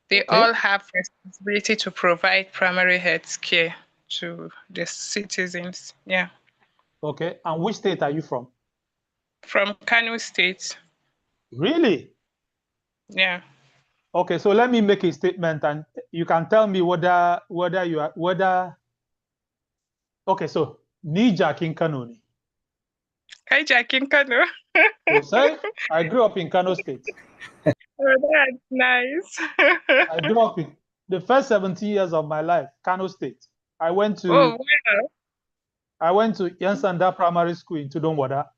S16: They
S12: Okay.
S16: all have responsibility to provide primary health care to the citizens. Yeah.
S12: Okay, and which state are you from?
S16: From Kano State.
S12: Really?
S16: Yeah.
S12: Okay, so let me make a statement, and you can tell me whether you are whether. Okay, so Nija King Kano ni.
S16: Hi, Jack in Kano.
S12: So say I grew up in Kano State.
S16: Oh, that's nice.
S12: I grew up in the first 70 years of my life, Kano State. I went
S16: Oh,
S12: to
S16: wow.
S12: Yansanda Primary School in Tudunwada.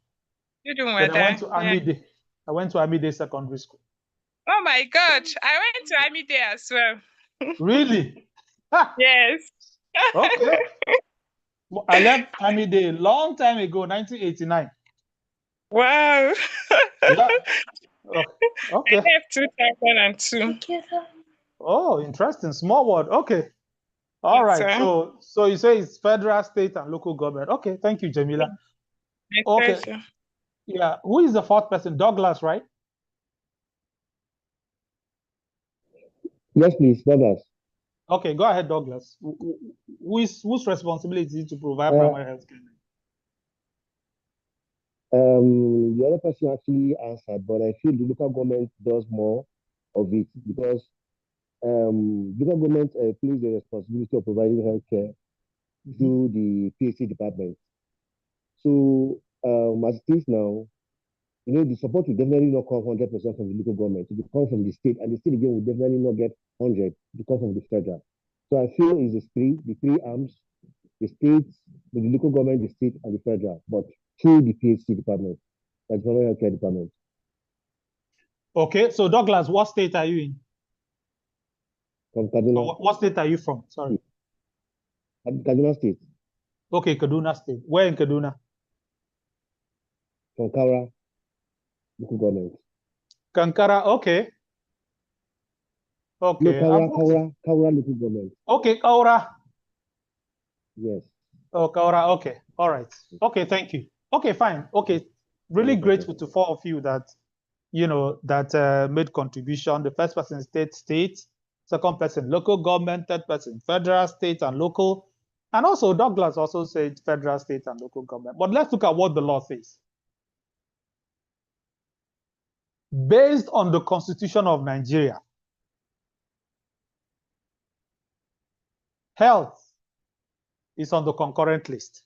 S16: You doing
S12: Then
S16: well
S12: I went
S16: there?
S12: to
S16: Yeah.
S12: Amide. I went to Amide Secondary School.
S16: Oh my God, I went to Amide as well.
S12: Really?
S16: Yes.
S12: Okay. I left Amide a long time ago, 1989.
S16: Wow.
S12: Yeah. Okay.
S16: I left 2002.
S12: Oh, interesting. Small world. Okay. All
S16: Yes,
S12: right.
S16: sir.
S12: So you say it's federal, state, and local government. Okay. Thank you, Jamila.
S16: My
S12: Okay.
S16: pleasure.
S12: Yeah. Who is the fourth person? Douglas, right?
S17: Yes, please, Douglas.
S12: Okay. Go ahead, Douglas. Whose responsibility is it to provide primary health care?
S17: The other person actually answered, but I feel the local government does more of it because local government plays the responsibility of providing healthcare through the PhD department. So as it is now, the support will definitely not come 100% from the local government. It will come from the state, and the state again will definitely not get 100 to come from the federal. So I feel it's the three arms, the state, the local government, the state, and the federal, but through the PhD department, like the primary healthcare department.
S12: Okay, so Douglas, what state are you in?
S17: From Kaduna.
S12: What state are you from? Sorry.
S17: Kaduna State.
S12: Okay, Kaduna State. Where in Kaduna?
S17: From Kaura, local government.
S12: Kankara, okay. Okay.
S17: No, Kaura local government.
S12: Okay, Kaura.
S17: Yes.
S12: Oh, Kaura, okay. All right. Okay, thank you. Okay, fine. Okay. Really grateful to four of you that, made contribution. The first person, state, second person, local government, third person, federal, state, and local. And also Douglas also said federal, state, and local government. But let's look at what the law says. Based on the Constitution of Nigeria, health is on the concurrent list,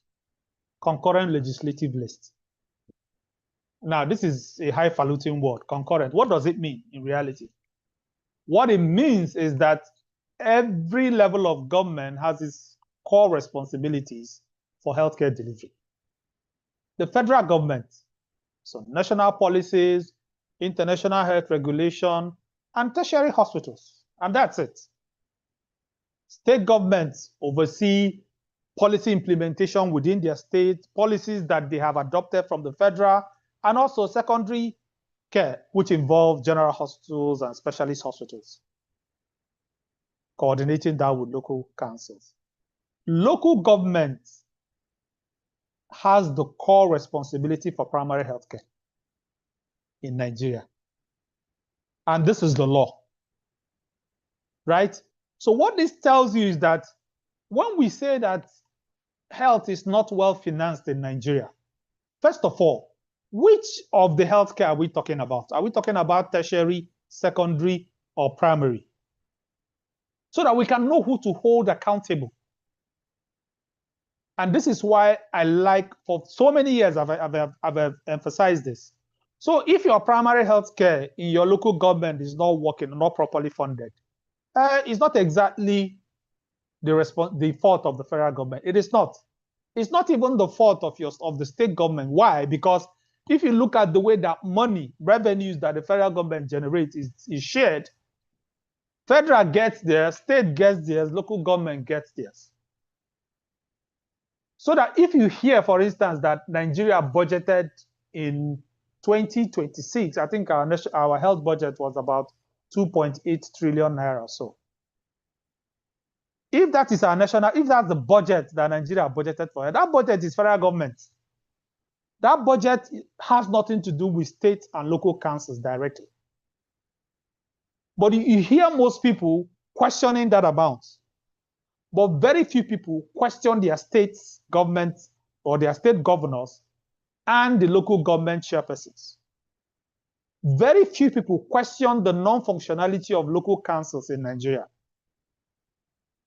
S12: concurrent legislative list. Now, this is a highfalutin word, concurrent. What does it mean in reality? What it means is that every level of government has its core responsibilities for healthcare delivery. The federal government, so national policies, international health regulation, and tertiary hospitals, and that's it. State governments oversee policy implementation within their state, policies that they have adopted from the federal, and also secondary care, which involve general hospitals and specialist hospitals, coordinating that with local councils. Local government has the core responsibility for primary health care in Nigeria. And this is the law, right? So what this tells you is that when we say that health is not well financed in Nigeria, first of all, which of the healthcare are we talking about? Are we talking about tertiary, secondary, or primary? So that we can know who to hold accountable. And this is why I like, for so many years, I've emphasized this. So if your primary health care in your local government is not working, not properly funded, it's not exactly the fault of the federal government. It is not. It's not even the fault of the state government. Why? Because if you look at the way that money, revenues that the federal government generates is shared, federal gets theirs, state gets theirs, local government gets theirs. So that if you hear, for instance, that Nigeria budgeted in 2026, I think our health budget was about 2.8 trillion naira or so. If that is if that's the budget that Nigeria budgeted for, that budget is federal government. That budget has nothing to do with state and local councils directly. But you hear most people questioning that amount. But very few people question their state government or their state governors and the local government chairpersons. Very few people question the non-functionality of local councils in Nigeria.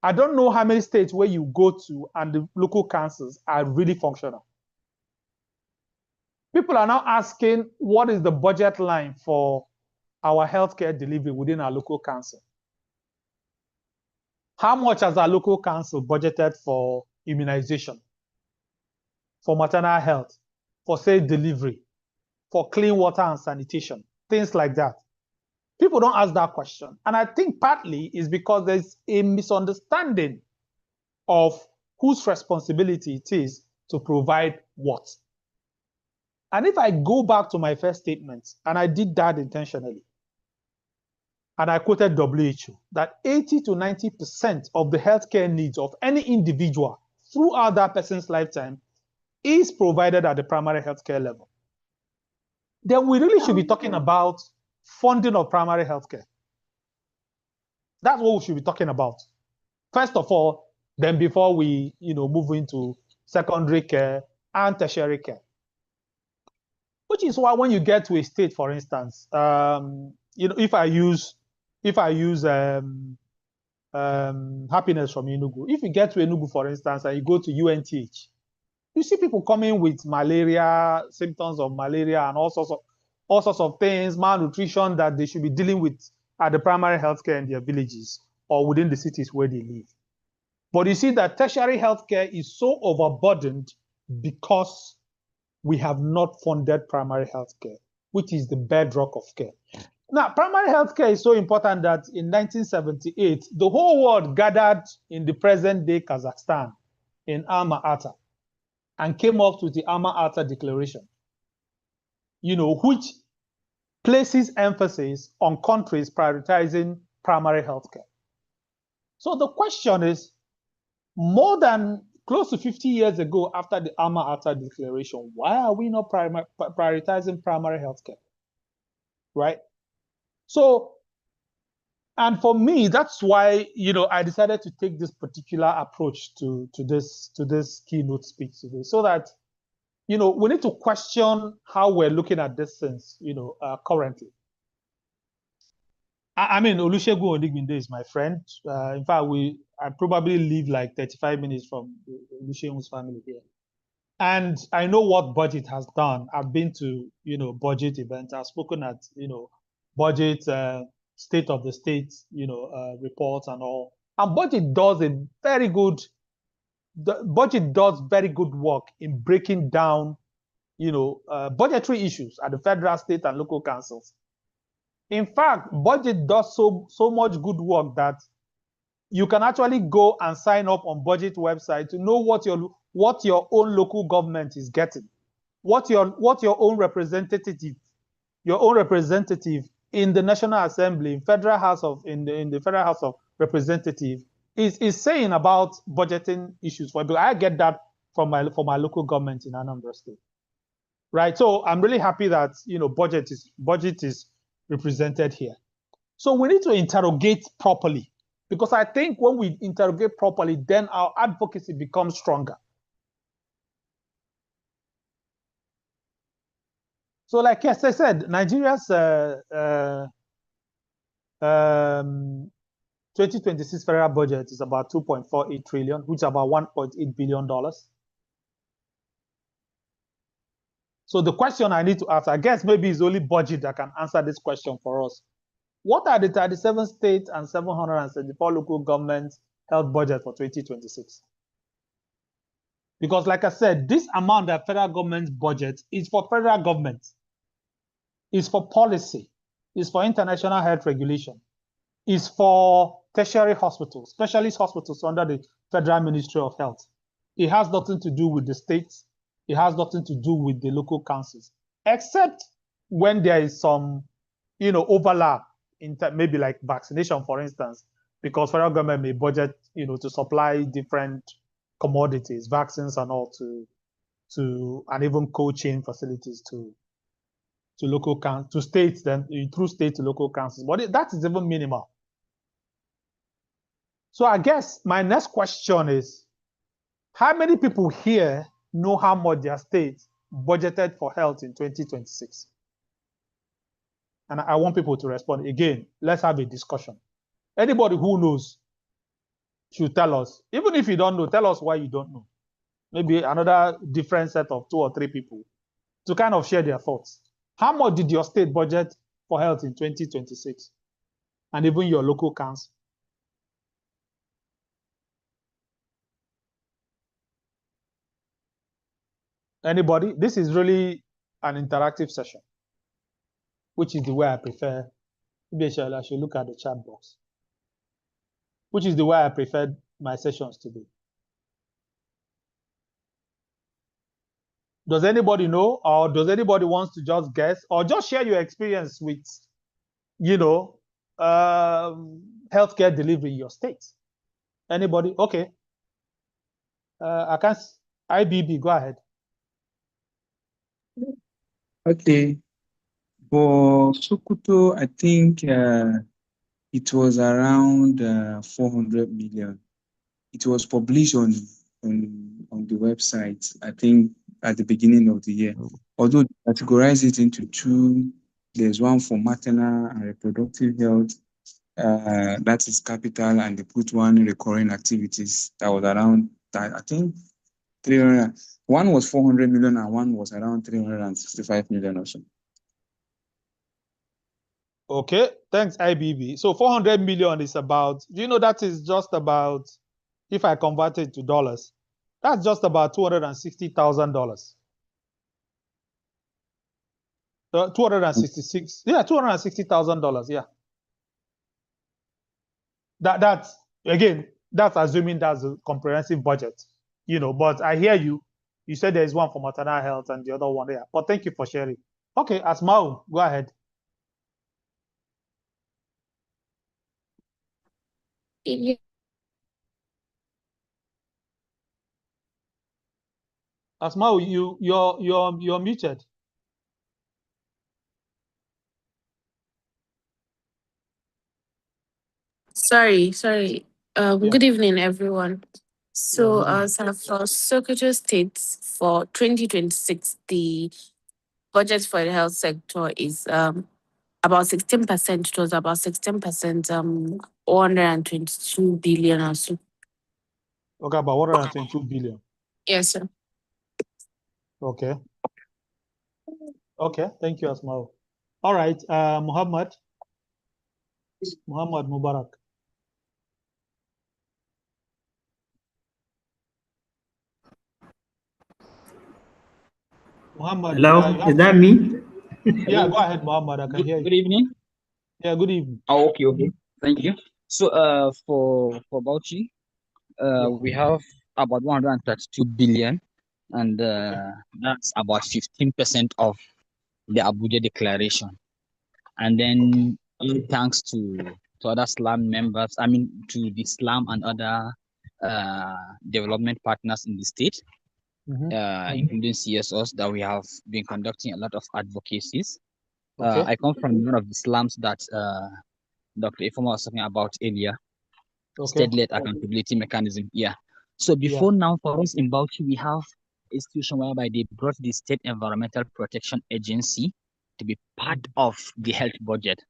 S12: I don't know how many states where you go to and the local councils are really functional. People are now asking, what is the budget line for our healthcare delivery within our local council? How much has our local council budgeted for immunization, for maternal health, for safe delivery, for clean water and sanitation, things like that? People don't ask that question. And I think partly is because there's a misunderstanding of whose responsibility it is to provide what. And if I go back to my first statement, and I did that intentionally, and I quoted WHO, that 80 to 90% of the healthcare needs of any individual throughout that person's lifetime is provided at the primary healthcare level, then we really should be talking about funding of primary healthcare. That's what we should be talking about. First of all, then before we move into secondary care and tertiary care. Which is why when you get to a state, for instance, if I use Happiness from Enugu, if you get to Enugu, for instance, and you go to UNTH, you see people coming with malaria, symptoms of malaria, and all sorts of things, malnutrition that they should be dealing with at the primary healthcare in their villages or within the cities where they live. But you see that tertiary healthcare is so overburdened because we have not funded primary healthcare, which is the bedrock of care. Now, primary healthcare is so important that in 1978, the whole world gathered in the present-day Kazakhstan in Alma-Ata and came up with the Alma-Ata Declaration, which places emphasis on countries prioritizing primary healthcare. So the question is, more than close to 50 years ago after the Alma-Ata Declaration, why are we not prioritizing primary healthcare, right? So, and for me, that's why, I decided to take this particular approach to this keynote speech today, so that, we need to question how we're looking at this things, currently. I mean, Olusegun Onigbinde is my friend. In fact, I probably live like 35 minutes from Olusegun's family here. And I know what budget has done. I've been to, budget events. I've spoken at, budget, state of the state, reports and all. And budget does very good work in breaking down, budgetary issues at the federal, state, and local councils. In fact, budget does so much good work that you can actually go and sign up on budget website to know what your own local government is getting, what your own representative in the National Assembly, in the Federal House of Representatives is saying about budgeting issues. For I get that from my local government in Anambra State, right? So I'm really happy that budget is represented here. So we need to interrogate properly, because I think when we interrogate properly, then our advocacy becomes stronger. So, like as I said, Nigeria's 2026 federal budget is about 2.48 trillion, which is about $1.8 billion. So the question I need to ask, I guess maybe it's only budget that can answer this question for us. What are the 37 states and 774 local governments health budget for 2026? Because like I said, this amount that federal government's budget is for federal government, is for policy, is for international health regulation, is for tertiary hospitals, specialist hospitals under the Federal Ministry of Health. It has nothing to do with the states. It has nothing to do with the local councils, except when there is some, overlap in maybe like vaccination, for instance, because federal government may budget, to supply different commodities, vaccines and all and even cold chain facilities to local to states, then through state to local councils. But that is even minimal. So I guess my next question is, how many people here know how much their state budgeted for health in 2026? And I want people to respond. Again, let's have a discussion. Anybody who knows should tell us. Even if you don't know, tell us why you don't know. Maybe another different set of 2 or 3 people to kind of share their thoughts. How much did your state budget for health in 2026? And even your local council? Anybody? This is really an interactive session, which is the way I prefer. Maybe I should look at the chat box, which is the way I preferred my sessions today. Does anybody know, or does anybody wants to just guess, or just share your experience with, healthcare delivery in your state? Anybody? Okay. I can't. IBB, go ahead.
S6: Okay. For Sokoto, I think it was around 400 million. It was published on the website, I think, at the beginning of the year. Although they categorize it into 2, there's one for maternal and reproductive health, that is capital, and they put one recurring activities that was around, I think, 300. One was 400 million and one was around 365 million or so.
S12: Okay, thanks, IBB. So 400 million is about, that is just about, if I convert it to dollars, that's just about $260,000. 266, yeah, $260,000, yeah. That's, again, that's assuming that's a comprehensive budget, but I hear you. You said there's one for maternal health and the other one there. But thank you for sharing. Okay, Asmau, go ahead.
S13: Yeah.
S12: Asmau, you're muted.
S13: Sorry.
S12: Yeah.
S13: Good evening, everyone. So, for Sokoto State for 2026, the budget for the health sector is about 16%. It was about 16%, 122 billion or so.
S12: Okay, about 122 billion.
S13: Yes, sir.
S12: Okay. Okay, thank you, Asmau. All right, Muhammad Mubarak. Muhammad.
S3: Hello, is that me?
S12: Yeah, go ahead, Muhammad. I can hear you.
S18: Good evening.
S12: Yeah, good evening.
S18: Oh, okay. Thank you. So for Bauchi, we have about 132 billion, and that's about 15% of the Abuja Declaration. And then thanks to other SLAM members, I mean to the SLAM and other development partners in the state, including CSOs, that we have been conducting a lot of advocacies. I come from one of the slums that Dr. Ifoma was talking about earlier, state-led accountability mechanism. Yeah. So before now, for us in Bauchi, we have a institution whereby they brought the State Environmental Protection Agency to be part of the health budget.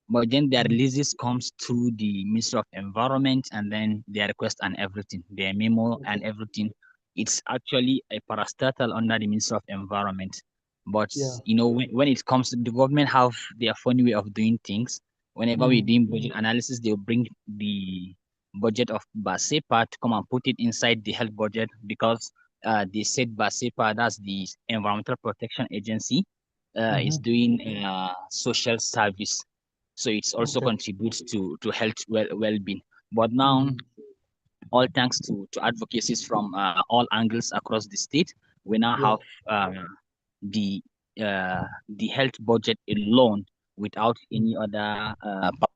S18: But then their releases comes to the Ministry of Environment, and then their request and everything, their memo and everything. It's actually a parastatal under the Ministry of Environment. But you know, when it comes to the government have their funny way of doing things. Whenever we're doing budget analysis, they'll bring the budget of BASEPA to come and put it inside the health budget, because they said BASEPA, that's the Environmental Protection Agency, is doing social service. So it's also contributes to health well-being. But now, all thanks to advocacies from all angles across the state, we now have the health budget alone, without any other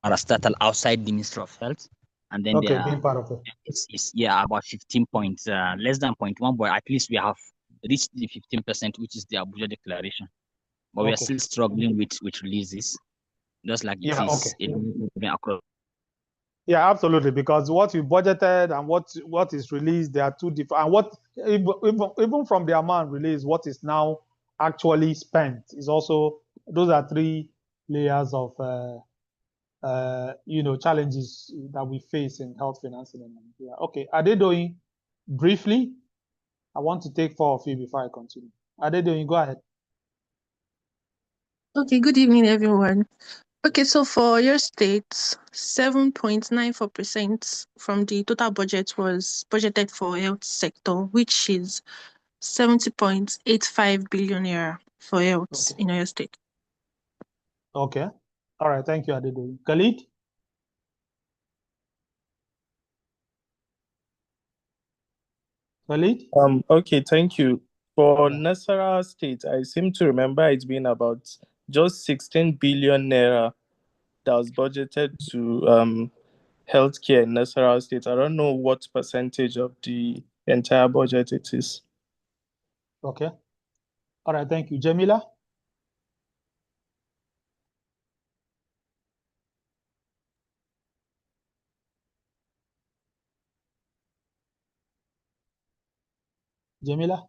S18: parastatal outside the Ministry of Health. And then there
S12: being part of it.
S18: It's about 15 points, less than 0.1, but at least we have reached the 15%, which is the Abuja Declaration. But we are still struggling with releases, just like it is across.
S12: Yeah, absolutely. Because what you budgeted and what is released, they are two different. And what even from the amount released, what is now actually spent is also, those are three layers of challenges that we face in health financing in Nigeria. Okay, Adedoyin, briefly, I want to take 4 of you before I continue. Adedoyin, go ahead.
S19: Okay, good evening, everyone. Okay, so for your states, 7.94% from the total budget was budgeted for health sector, which is 70.85 billion naira for health in your state.
S12: Okay. All right. Thank you, Adedoyin. Khalid? Khalid?
S20: Okay, thank you. For Nasarawa State, I seem to remember it's been about just 16 billion naira that was budgeted to healthcare in Nasarawa State. I don't know what percentage of the entire budget it is.
S12: Okay. All right, thank you. Jamila? Jamila?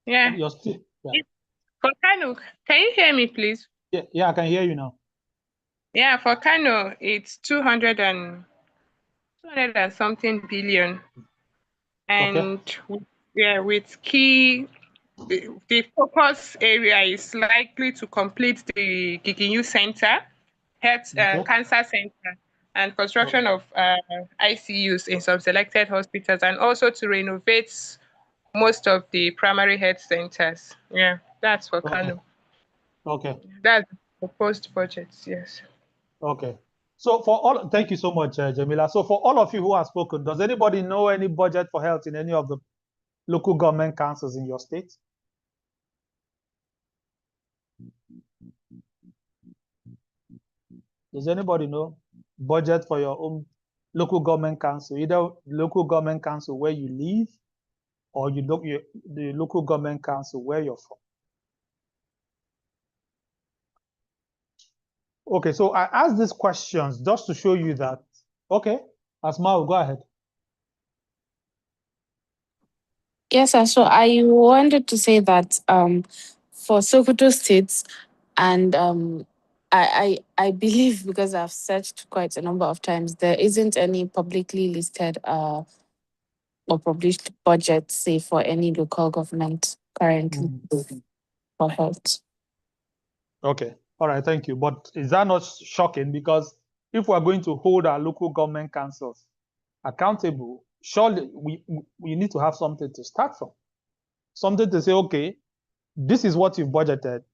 S16: Yeah.
S12: You're still, yeah.
S16: For Kano, can you hear me, please?
S12: Yeah, I can hear you now.
S16: Yeah, for Kano, it's 200 and something billion. And with key, the focus area is likely to complete the Giginyu Center, cancer center, and construction of ICUs in some selected hospitals, and also to renovate most of the primary health centers. Yeah, that's for Kano.
S12: Okay.
S16: That's the proposed budget, yes.
S12: Okay. So thank you so much, Jamila. So for all of you who have spoken, does anybody know any budget for health in any of the local government councils in your state? Does anybody know budget for your own local government council, either local government council where you live or the local government council where you're from? Okay, so I asked these questions just to show you that. Okay, Asma, go ahead.
S13: Yes, sir. So I wanted to say that for Sokoto State, and I believe, because I've searched quite a number of times, there isn't any publicly listed or published budget, say, for any local government currently for health.
S12: Okay, all right, thank you. But is that not shocking? Because if we're going to hold our local government councils accountable, surely we need to have something to start from. Something to say, okay, this is what you've budgeted.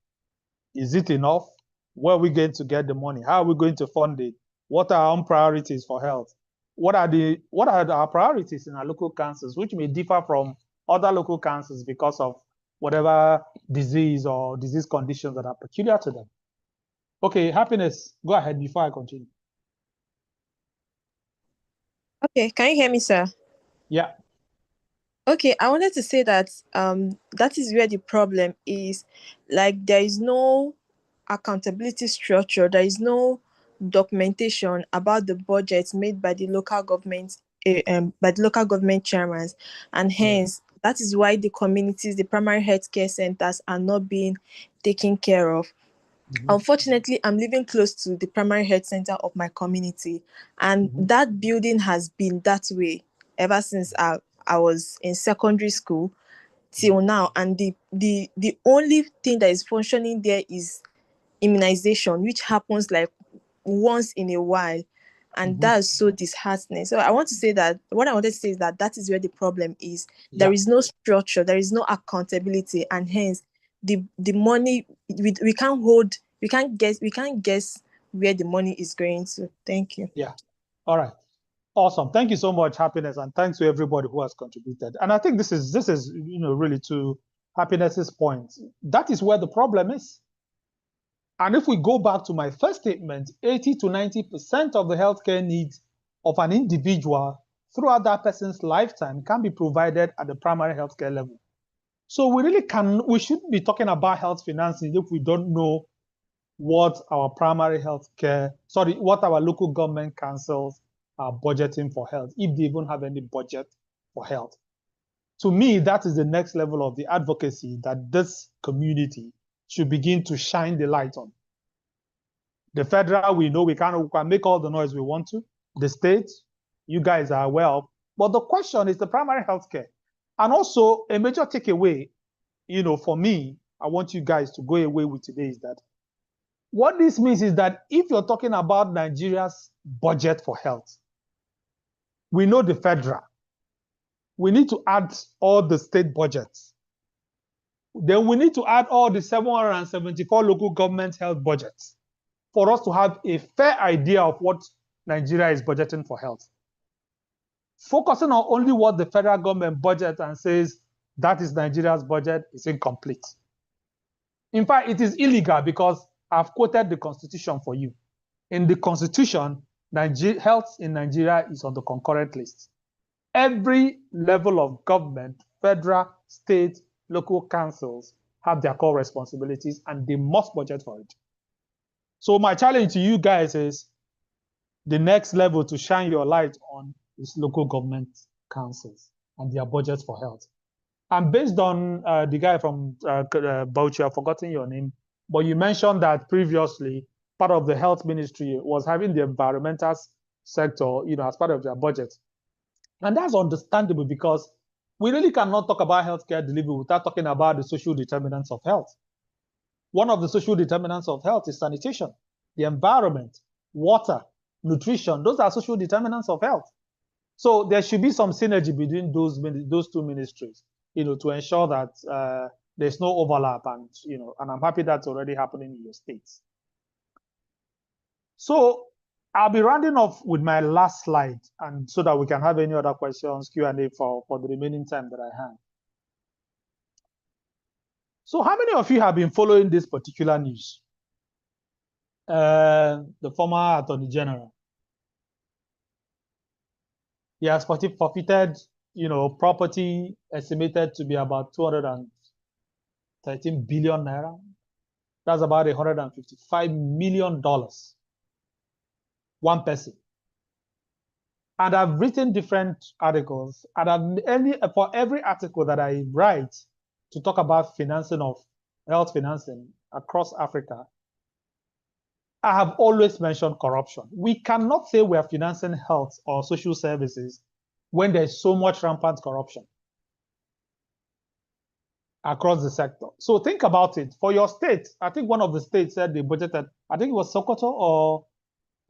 S12: Is it enough? Where are we going to get the money? How are we going to fund it? what are our own priorities for health? What are our priorities in our local councils, which may differ from other local councils because of whatever disease or disease conditions that are peculiar to them. Okay, Happiness, go ahead before I continue.
S15: Okay, can you hear me, sir?
S12: Yeah.
S15: Okay, I wanted to say that that is where the problem is. Like, there is no accountability structure, there is no documentation about the budgets made by the local government, by the local government chairmen, and hence that is why the communities, the primary healthcare centers are not being taken care of. Unfortunately, I'm living close to the primary health center of my community, and that building has been that way ever since I was in secondary school till now. And the only thing that is functioning there is immunization, which happens like once in a while, and that's so disheartening. So I want to say that what I wanted to say is that that is where the problem is. There is no structure, there is no accountability, and hence the money, we can't hold, we can't guess where the money is going to. Thank you.
S12: Yeah. All right. Awesome. Thank you so much, Happiness, and thanks to everybody who has contributed. And I think this is really to Happiness's point. That is where the problem is. And if we go back to my first statement, 80 to 90% of the healthcare needs of an individual throughout that person's lifetime can be provided at the primary healthcare level. So we shouldn't be talking about health financing if we don't know what our what our local government councils are budgeting for health, if they even have any budget for health. To me, that is the next level of the advocacy that this community should begin to shine the light on. The federal, we know we can make all the noise we want to. The state, you guys are aware of. But the question is the primary healthcare. And also a major takeaway, for me, I want you guys to go away with today is that what this means is that if you're talking about Nigeria's budget for health, we know the federal. We need to add all the state budgets. Then we need to add all the 774 local government health budgets for us to have a fair idea of what Nigeria is budgeting for health. Focusing on only what the federal government budgets and says that is Nigeria's budget is incomplete. In fact, it is illegal because I've quoted the Constitution for you. In the Constitution, health in Nigeria is on the concurrent list. Every level of government, federal, state, local councils have their core responsibilities and they must budget for it. So my challenge to you guys is the next level to shine your light on is local government councils and their budgets for health. And based on the guy from Bauchi, I've forgotten your name, but you mentioned that previously part of the health ministry was having the environmental sector, as part of their budget. And that's understandable because we really cannot talk about healthcare delivery without talking about the social determinants of health. One of the social determinants of health is sanitation, the environment, water, nutrition. Those are social determinants of health. So there should be some synergy between those two ministries, to ensure that there's no overlap, and and I'm happy that's already happening in your states. So I'll be rounding off with my last slide, and so that we can have any other questions, Q&A for the remaining time that I have. So how many of you have been following this particular news? The former Attorney General. He has forfeited, property estimated to be about 213 billion naira. That's about $155 million. One person. And I've written different articles, and for every article that I write to talk about financing of health financing across Africa, I have always mentioned corruption. We cannot say we are financing health or social services when there's so much rampant corruption across the sector. So think about it. For your state, I think one of the states said they budgeted, I think it was Sokoto or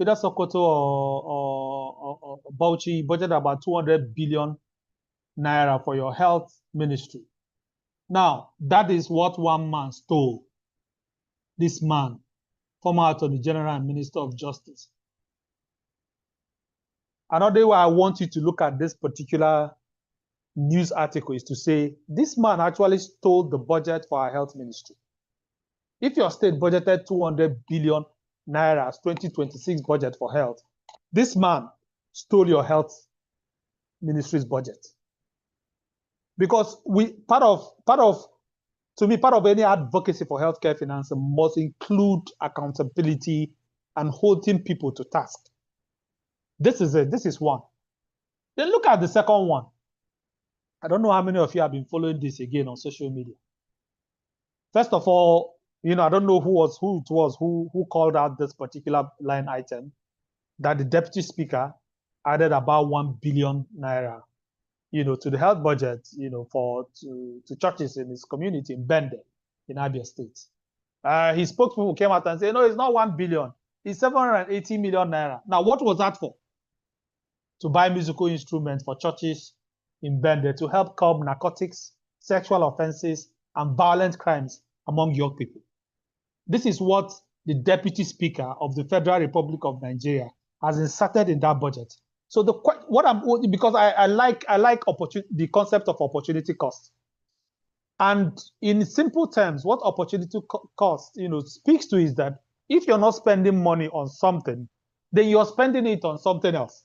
S12: either Sokoto or Bauchi, budgeted about 200 billion naira for your health ministry. Now, that is what one man stole. This man, former Attorney General and Minister of Justice. Another way I want you to look at this particular news article is to say, this man actually stole the budget for our health ministry. If your state budgeted 200 billion naira as 2026 budget for health, this man stole your health ministry's budget. Because part of any advocacy for healthcare finance must include accountability and holding people to task. This is it. This is one. Then look at the second one. I don't know how many of you have been following this again on social media. First of all, I don't know who it was who called out this particular line item, that the deputy speaker added about 1 billion naira, to the health budget, to churches in his community in Bende, in Abia State. His spokespeople came out and said, no, it's not 1 billion, it's 780 million naira. Now, what was that for? To buy musical instruments for churches in Bende to help curb narcotics, sexual offenses, and violent crimes among young people. This is what the Deputy Speaker of the Federal Republic of Nigeria has inserted in that budget. So because I like the concept of opportunity cost. And in simple terms, what opportunity cost speaks to is that if you're not spending money on something, then you're spending it on something else.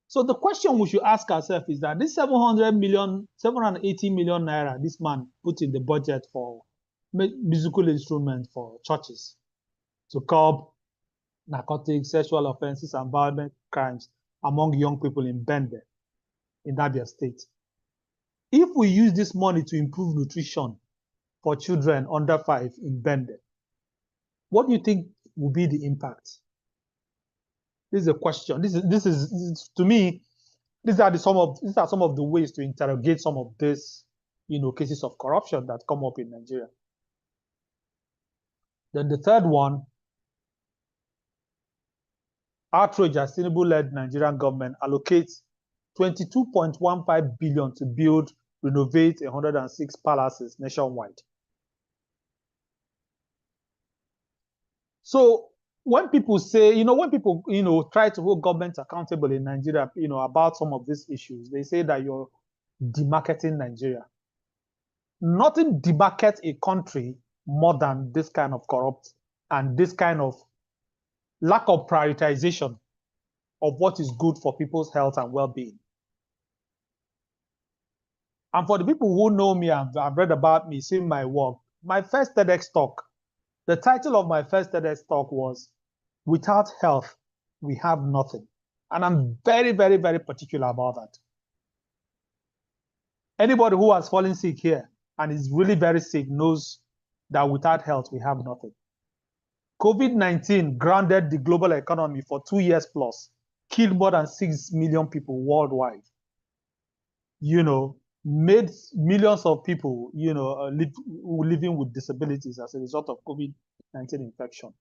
S12: So the question we should ask ourselves is that this 780 million naira this man put in the budget for musical instruments for churches to curb narcotics, sexual offenses, and violent crimes among young people in Bende, in Abia State. If we use this money to improve nutrition for children under 5 in Bende, what do you think will be the impact? This is a question. This is to me, these are some of the ways to interrogate some of these, cases of corruption that come up in Nigeria. Then the third one, outrage as Tinubu-led Nigerian government allocates 22.15 billion to build, renovate 106 palaces nationwide. So when people say, when people, try to hold government accountable in Nigeria, about some of these issues, they say that you're demarketing Nigeria. Nothing demarkets a country more than this kind of corrupt and this kind of lack of prioritization of what is good for people's health and well-being. And for the people who know me and have read about me, seen my work, my first TEDx talk, the title of my first TEDx talk was, "Without health, we have nothing." And I'm very, very, very particular about that. Anybody who has fallen sick here and is really very sick knows that without health, we have nothing. COVID-19 grounded the global economy for 2 years plus, killed more than 6 million people worldwide, made millions of people, living with disabilities as a result of COVID-19 infection.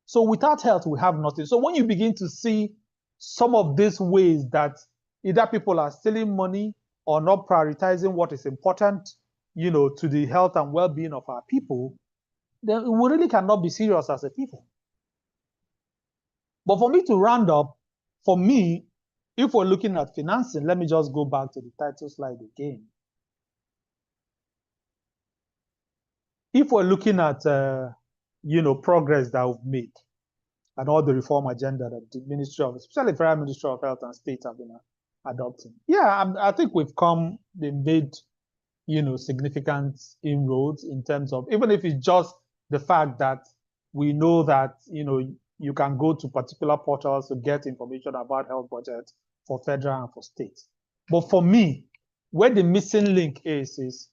S12: So without health, we have nothing. So when you begin to see some of these ways that either people are stealing money or not prioritizing what is important, to the health and well-being of our people, then we really cannot be serious as a people. But for me to round up, for me, if we're looking at financing, let me just go back to the title slide again. If we're looking at, progress that we've made and all the reform agenda that the Ministry of, especially the Federal Ministry of Health and State have been adopting. Yeah, I think they've made, significant inroads in terms of, even if it's just the fact that we know that, you can go to particular portals to get information about health budget for federal and for state. But for me, where the missing link is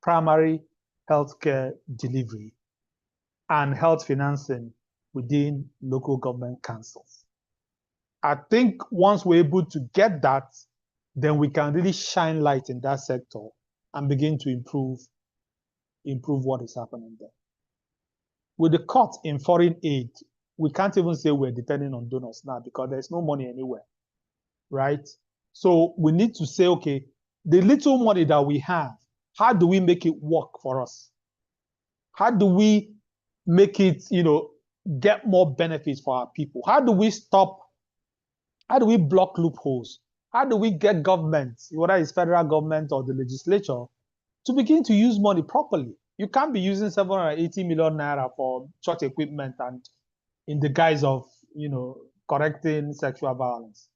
S12: primary healthcare delivery and health financing within local government councils. I think once we're able to get that, then we can really shine light in that sector and begin to improve what is happening there. With the cut in foreign aid, we can't even say we're depending on donors now because there's no money anywhere, right? So we need to say, okay, the little money that we have, how do we make it work for us? How do we make it, get more benefits for our people? How do we stop How do we block loopholes? How do we get governments, whether it's federal government or the legislature, to begin to use money properly? You can't be using 780 million naira for church equipment and in the guise of, correcting sexual violence,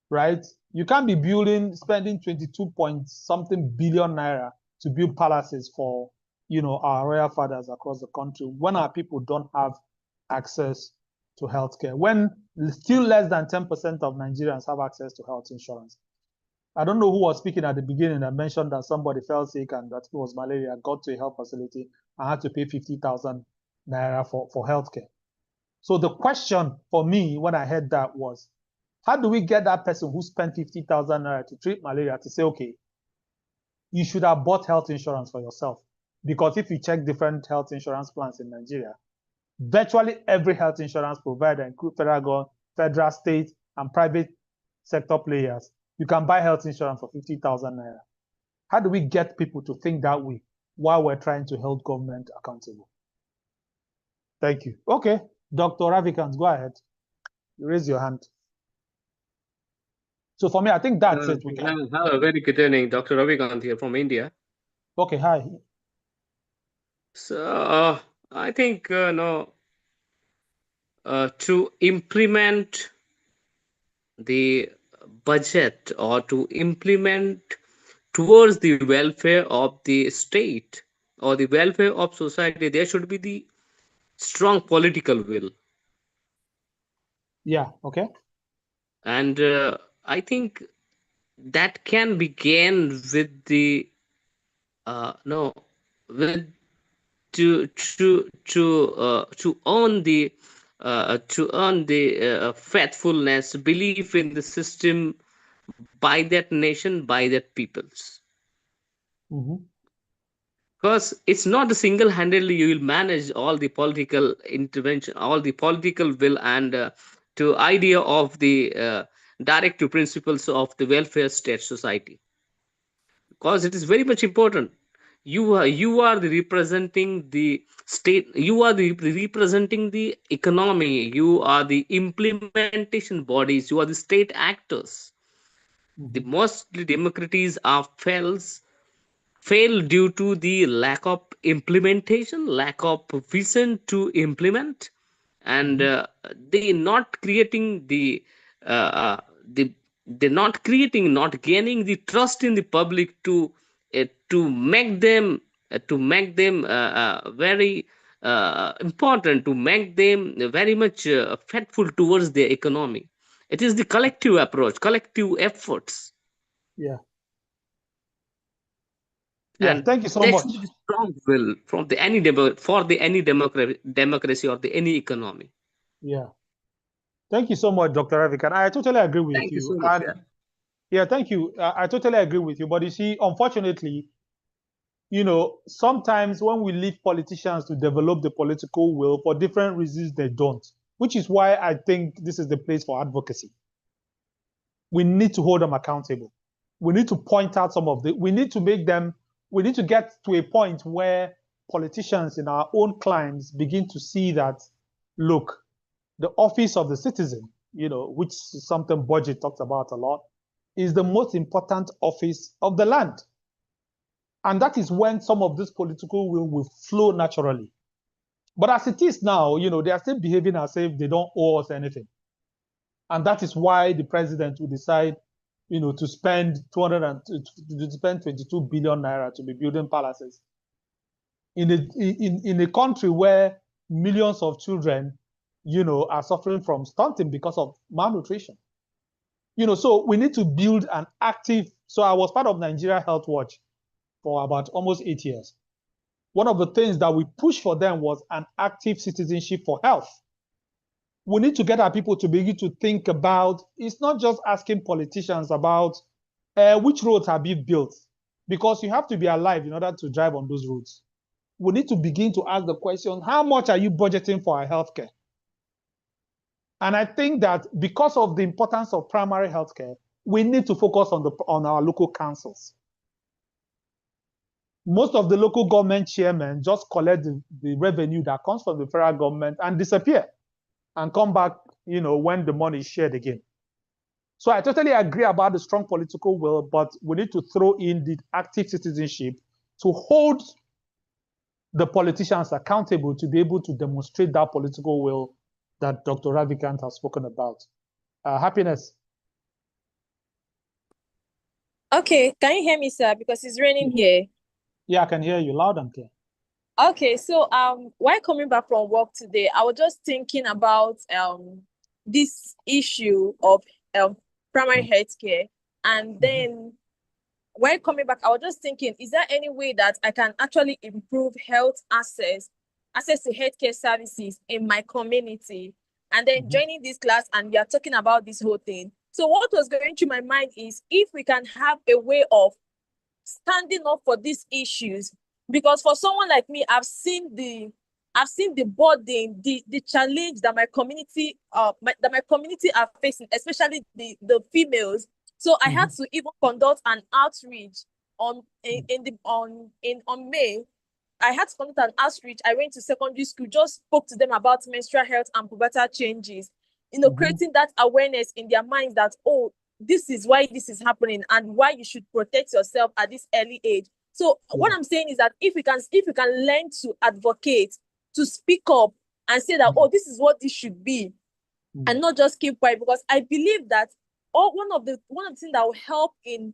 S12: right? You can't be spending 22 point something billion naira to build palaces for, our royal fathers across the country when our people don't have access to healthcare, when still less than 10% of Nigerians have access to health insurance. I don't know who was speaking at the beginning and mentioned that somebody fell sick and that it was malaria, got to a health facility and had to pay 50,000 naira for healthcare. So the question for me when I heard that was, how do we get that person who spent 50,000 naira to treat malaria to say, okay, you should have bought health insurance for yourself? Because if you check different health insurance plans in Nigeria, virtually every health insurance provider, including federal, state, and private sector players, you can buy health insurance for 50,000 naira. How do we get people to think that way while we're trying to hold government accountable? Thank you. Okay, Dr. Ravikant, go ahead. You raise your hand. So for me, I think that's it.
S21: Hello, very good evening. Dr. Ravikant here from India.
S12: Okay, hi.
S21: So I think to implement the budget or to implement towards the welfare of the state or the welfare of society, there should be the strong political will.
S12: Yeah, okay.
S21: And I think that can be gained with the with to earn the faithfulness, belief in the system by that nation, by that peoples. Because it's not single-handedly you will manage all the political intervention, all the political will, and to idea of the directive principles of the welfare state society. Because it is very much important. You are the representing the state, you are the representing the economy, you are the implementation bodies, you are the state actors. The mostly democracies are fail due to the lack of implementation, lack of vision to implement, and they not creating the they're not creating, not gaining the trust in the public to make them very important, to make them very much faithful towards the economy. It is the collective approach, collective efforts.
S12: Yeah. Yeah,
S21: And
S12: thank you so
S21: there
S12: much.
S21: should be strong will from the any democracy or the any economy.
S12: Yeah. Thank you so much, Dr. Ravikant. I totally agree with
S21: Thank you
S12: you.
S21: so much.
S12: Yeah, thank you. I totally agree with you. But you see, unfortunately, sometimes when we leave politicians to develop the political will, for different reasons, they don't, which is why I think this is the place for advocacy. We need to hold them accountable. We need to point out we need to get to a point where politicians in our own climes begin to see that, look, the office of the citizen, which is something Budget talks about a lot, is the most important office of the land. And that is when some of this political will flow naturally. But as it is now, they are still behaving as if they don't owe us anything. And that is why the president will decide, to spend 22 billion naira to be building palaces in a country where millions of children, are suffering from stunting because of malnutrition. So we need to build an active. So I was part of Nigeria Health Watch for about almost 8 years. One of the things that we pushed for them was an active citizenship for health. We need to get our people to begin to think about, it's not just asking politicians about which roads have you built, because you have to be alive in order to drive on those roads. We need to begin to ask the question, how much are you budgeting for our healthcare? And I think that because of the importance of primary healthcare, we need to focus on our local councils. Most of the local government chairmen just collect the revenue that comes from the federal government and disappear and come back, when the money is shared again. So I totally agree about the strong political will, but we need to throw in the active citizenship to hold the politicians accountable to be able to demonstrate that political will that Dr. Ravikant has spoken about. Happiness.
S15: Okay, can you hear me, sir? Because it's raining here.
S12: Yeah, I can hear you loud and clear.
S15: Okay, so while coming back from work today, I was just thinking about this issue of primary health care. And then while coming back, I was just thinking, is there any way that I can actually improve health access to healthcare services in my community? And then joining this class, and we are talking about this whole thing. So what was going through my mind is if we can have a way of standing up for these issues, because for someone like me, I've seen the burden, the challenge that my community are facing, especially the females. So I had to even conduct an outreach on May. I had to conduct an outreach. I went to secondary school, just spoke to them about menstrual health and pubertal changes, creating that awareness in their minds that, oh, this is why this is happening and why you should protect yourself at this early age. So what I'm saying is that if we can learn to advocate, to speak up and say that, oh, this is what this should be, and not just keep quiet, because I believe that one of the things that will help in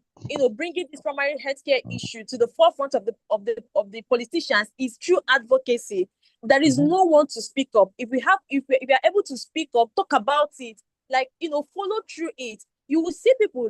S15: bringing this primary healthcare issue to the forefront of the politicians is through advocacy. There is no one to speak up. If we are able to speak up, talk about it, follow through it, you will see people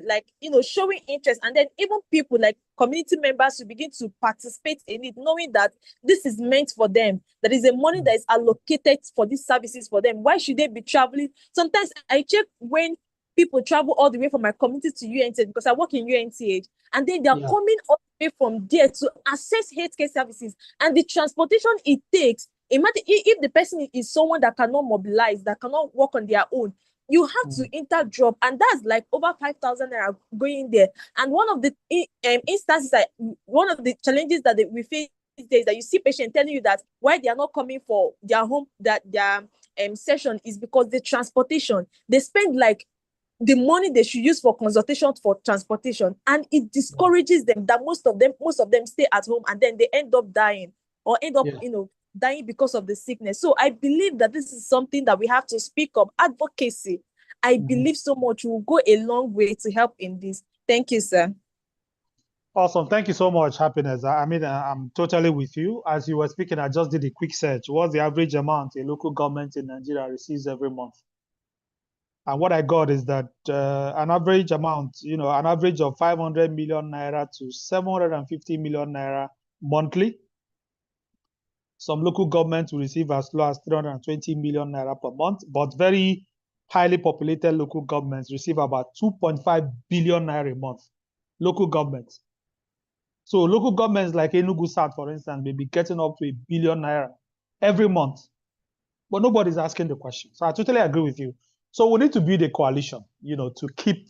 S15: showing interest, and then even people like community members will begin to participate in it, knowing that this is meant for them. There is a money that is allocated for these services for them. Why should they be traveling? Sometimes I check when people travel all the way from my community to UNTH, because I work in UNTH, and then they're coming all the way from there to access healthcare services, and the transportation it takes. Imagine if the person is someone that cannot mobilize, that cannot work on their own, you have to interdrop, and that's like over 5,000 naira going there. And one of the instances, one of the challenges that we face these days, that you see patients telling you that why they are not coming for their home, that their session is because the transportation, they spend like the money they should use for consultation for transportation, and it discourages them that most of them stay at home, and then they end up dying, or end up dying because of the sickness. So I believe that this is something that we have to speak up. Advocacy, I believe so much, will go a long way to help in this. Thank you, sir.
S12: Awesome. Thank you so much, Happiness. I mean, I'm totally with you. As you were speaking, I just did a quick search. What's the average amount a local government in Nigeria receives every month? And what I got is that an average amount, an average of 500 million naira to 750 million naira monthly. Some local governments will receive as low as 320 million naira per month, but very highly populated local governments receive about 2.5 billion naira a month. Local governments. So local governments like Enugu South, for instance, may be getting up to 1 billion naira every month, but nobody's asking the question. So I totally agree with you. So we need to build a coalition, to keep,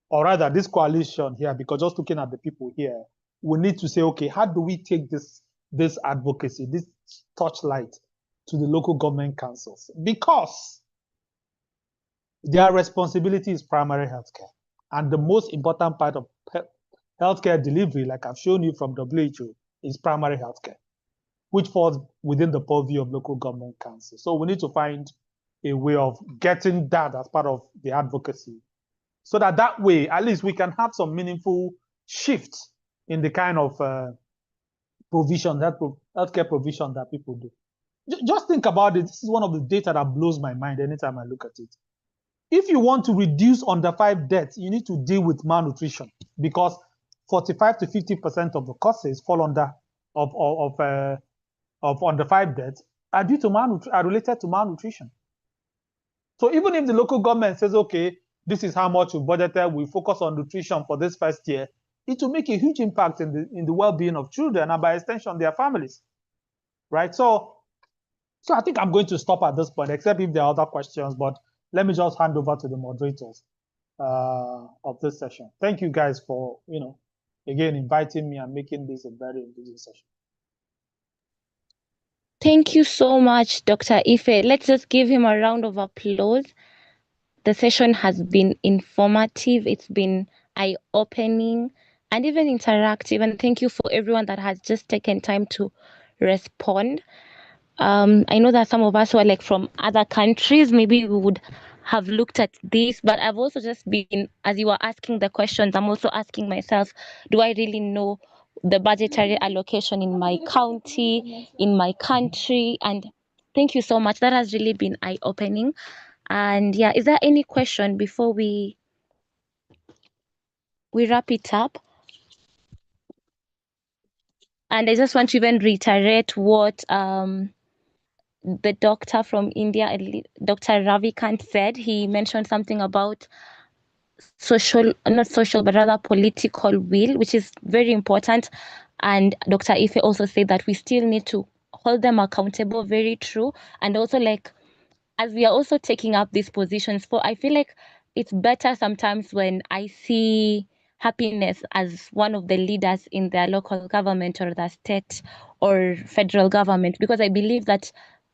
S12: or rather this coalition here, because just looking at the people here, we need to say, okay, how do we take this advocacy, this torchlight to the local government councils? Because their responsibility is primary healthcare. And the most important part of healthcare delivery, like I've shown you from WHO, is primary healthcare, which falls within the purview of local government council. So we need to find a way of getting that as part of the advocacy, so that way, at least we can have some meaningful shifts in the kind of provision, healthcare provision that people do. Just think about it. This is one of the data that blows my mind anytime I look at it. If you want to reduce under 5 deaths, you need to deal with malnutrition, because 45 to 50% of the causes fall under of under 5 deaths are related to malnutrition. So even if the local government says, okay, this is how much we budgeted, we focus on nutrition for this first year, it will make a huge impact in the well-being of children and by extension their families, right? So I think I'm going to stop at this point, except if there are other questions, but let me just hand over to the moderators of this session. Thank you guys for, again, inviting me and making this a very engaging session.
S11: Thank you so much, Dr. Ife. Let's just give him a round of applause. the session has been informative. It's been eye-opening and even interactive. And thank you for everyone that has just taken time to respond. I know that some of us who are like from other countries, maybe we would have looked at this, but I've also just been, as you were asking the questions, I'm also asking myself, do I really know the budgetary allocation in my county, in my country? And thank you so much. That has really been eye-opening. And yeah, is there any question before we wrap it up? And I just want to even reiterate what the doctor from India, Dr. Ravikant, said. He mentioned something about not social, but rather political will, which is very important. And Dr. Ife also said that we still need to hold them accountable, very true. And also, like, as we are also taking up these positions, I feel like it's better sometimes when I see happiness as one of the leaders in their local government or the state or federal government, because I believe that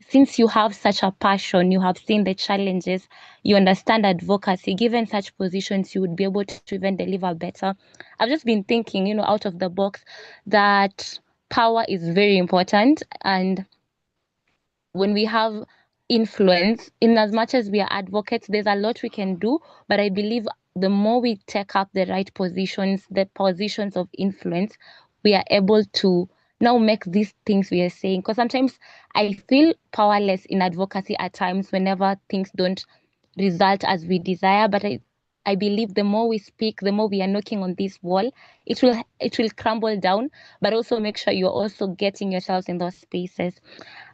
S11: since you have such a passion, you have seen the challenges, you understand advocacy, given such positions, you would be able to even deliver better. I've just been thinking, out of the box, that power is very important. And when we have influence, in as much as we are advocates, there's a lot we can do. But I believe the more we take up the right positions, the positions of influence, we are able to now make these things we are saying. Because sometimes I feel powerless in advocacy at times whenever things don't result as we desire. But I believe the more we speak, the more we are knocking on this wall, it will crumble down. But also make sure you're also getting yourselves in those spaces.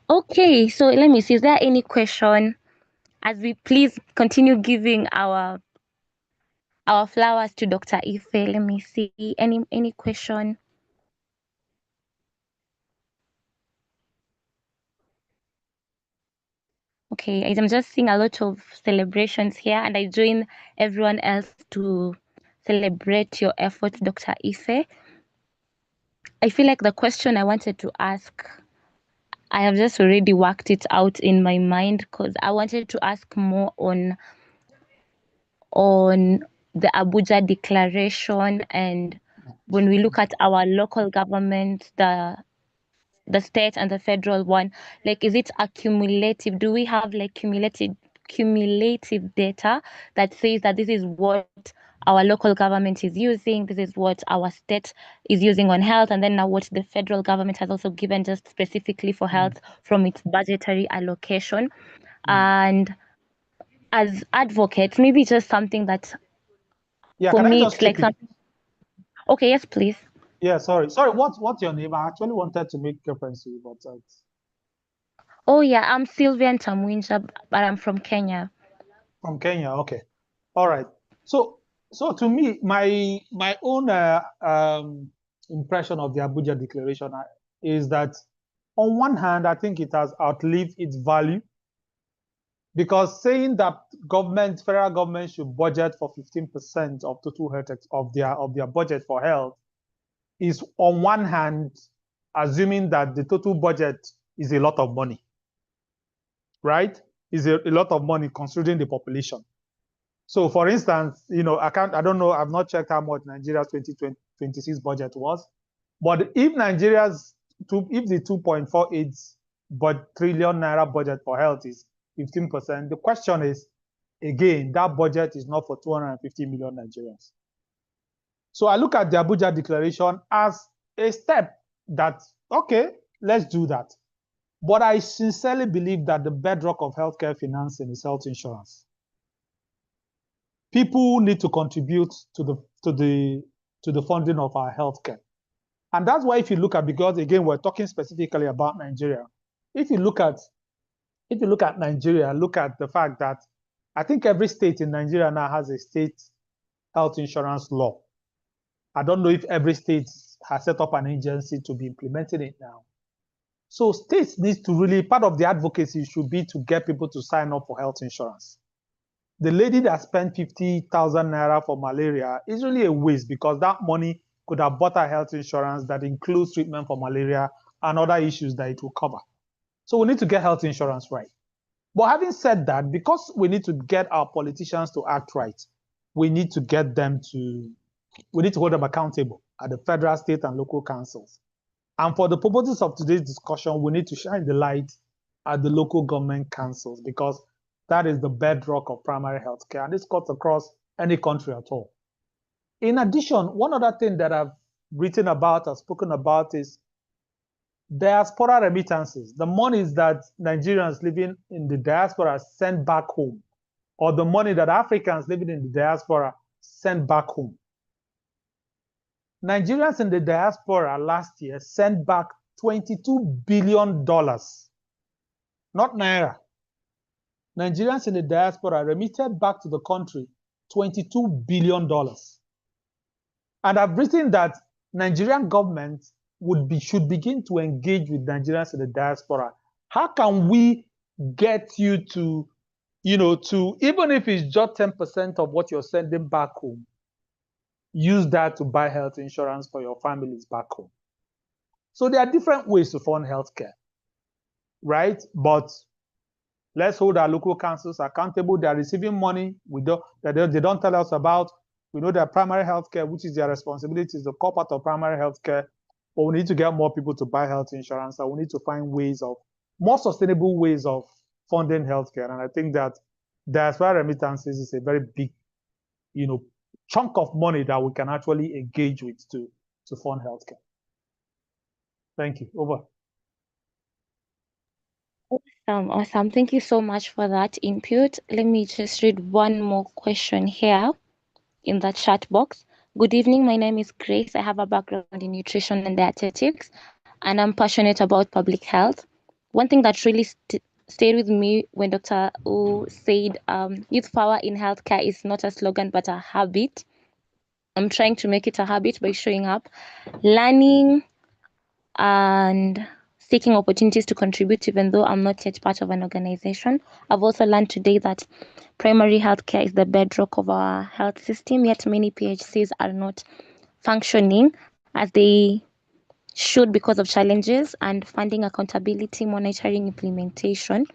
S11: Okay, so let me see. Is there any question? As we please continue giving our flowers to Dr. Ife. Let me see. Any question? Okay, I'm just seeing a lot of celebrations here, and I join everyone else to celebrate your efforts, Dr. Ife. I feel like the question I wanted to ask, I have just already worked it out in my mind, because I wanted to ask more on the Abuja Declaration, and when we look at our local government, the state and the federal one, like, is it accumulative? Do we have like cumulative data that says that this is what our local government is using, this is what our state is using on health, and then now what the federal government has also given just specifically for health from its budgetary allocation? And as advocates, maybe just something that for
S12: can I
S11: me
S12: just
S11: it's like
S12: chip in?
S11: something. Okay, yes, please.
S12: Yeah, sorry. What's your name? I actually wanted to make reference to you, but
S11: Oh yeah, I'm Sylvian Tamwinja, but I'm from Kenya.
S12: From Kenya, okay. All right. So to me, my own impression of the Abuja Declaration is that on one hand, I think it has outlived its value, because saying that federal government should budget for 15% of total health of their budget for health is on one hand assuming that the total budget is a lot of money, right? Is a lot of money considering the population. So for instance, I don't know, I've not checked how much Nigeria's 2026 budget was, but if the 2.48 trillion naira budget for health is 15%, the question is, again, that budget is not for 250 million Nigerians. So I look at the Abuja Declaration as a step that, okay, let's do that. But I sincerely believe that the bedrock of healthcare financing is health insurance. People need to contribute to the funding of our healthcare. And that's why if you look at, because again, we're talking specifically about Nigeria. If you look at Nigeria, look at the fact that I think every state in Nigeria now has a state health insurance law. I don't know if every state has set up an agency to be implementing it now. So states need to really, part of the advocacy should be to get people to sign up for health insurance. The lady that spent 50,000 naira for malaria is really a waste, because that money could have bought her health insurance that includes treatment for malaria and other issues that it will cover. So we need to get health insurance right. But having said that, because we need to get our politicians to act right, we need to get them to, we need to hold them accountable at the federal, state, and local councils. And for the purposes of today's discussion, we need to shine the light at the local government councils because that is the bedrock of primary health care, and this cuts across any country at all. In addition, one other thing that I've written about or spoken about is diaspora remittances, the monies that Nigerians living in the diaspora send back home, or the money that Africans living in the diaspora send back home. Nigerians in the diaspora last year sent back $22 billion, not naira. Nigerians in the diaspora remitted back to the country $22 billion. And I've written that Nigerian government should begin to engage with Nigerians in the diaspora. How can we get you to, to, even if it's just 10% of what you're sending back home, use that to buy health insurance for your families back home? So there are different ways to fund healthcare, right? But let's hold our local councils accountable. They are receiving money they don't tell us about. We know that primary healthcare, which is their responsibility, is the core part of primary healthcare. But we need to get more people to buy health insurance, and we need to find more sustainable ways of funding healthcare. And I think that diaspora remittances is a very big, chunk of money that we can actually engage with to fund healthcare. Thank you. Over.
S11: Awesome. Thank you so much for that input. Let me just read one more question here in the chat box. Good evening. My name is Grace. I have a background in nutrition and dietetics, and I'm passionate about public health. One thing that really stayed with me when Dr. U said youth power in healthcare is not a slogan but a habit. I'm trying to make it a habit by showing up, learning, and seeking opportunities to contribute even though I'm not yet part of an organization. I've also learned today that primary healthcare is the bedrock of our health system, yet many PHCs are not functioning as they should because of challenges and funding, accountability, monitoring, implementation,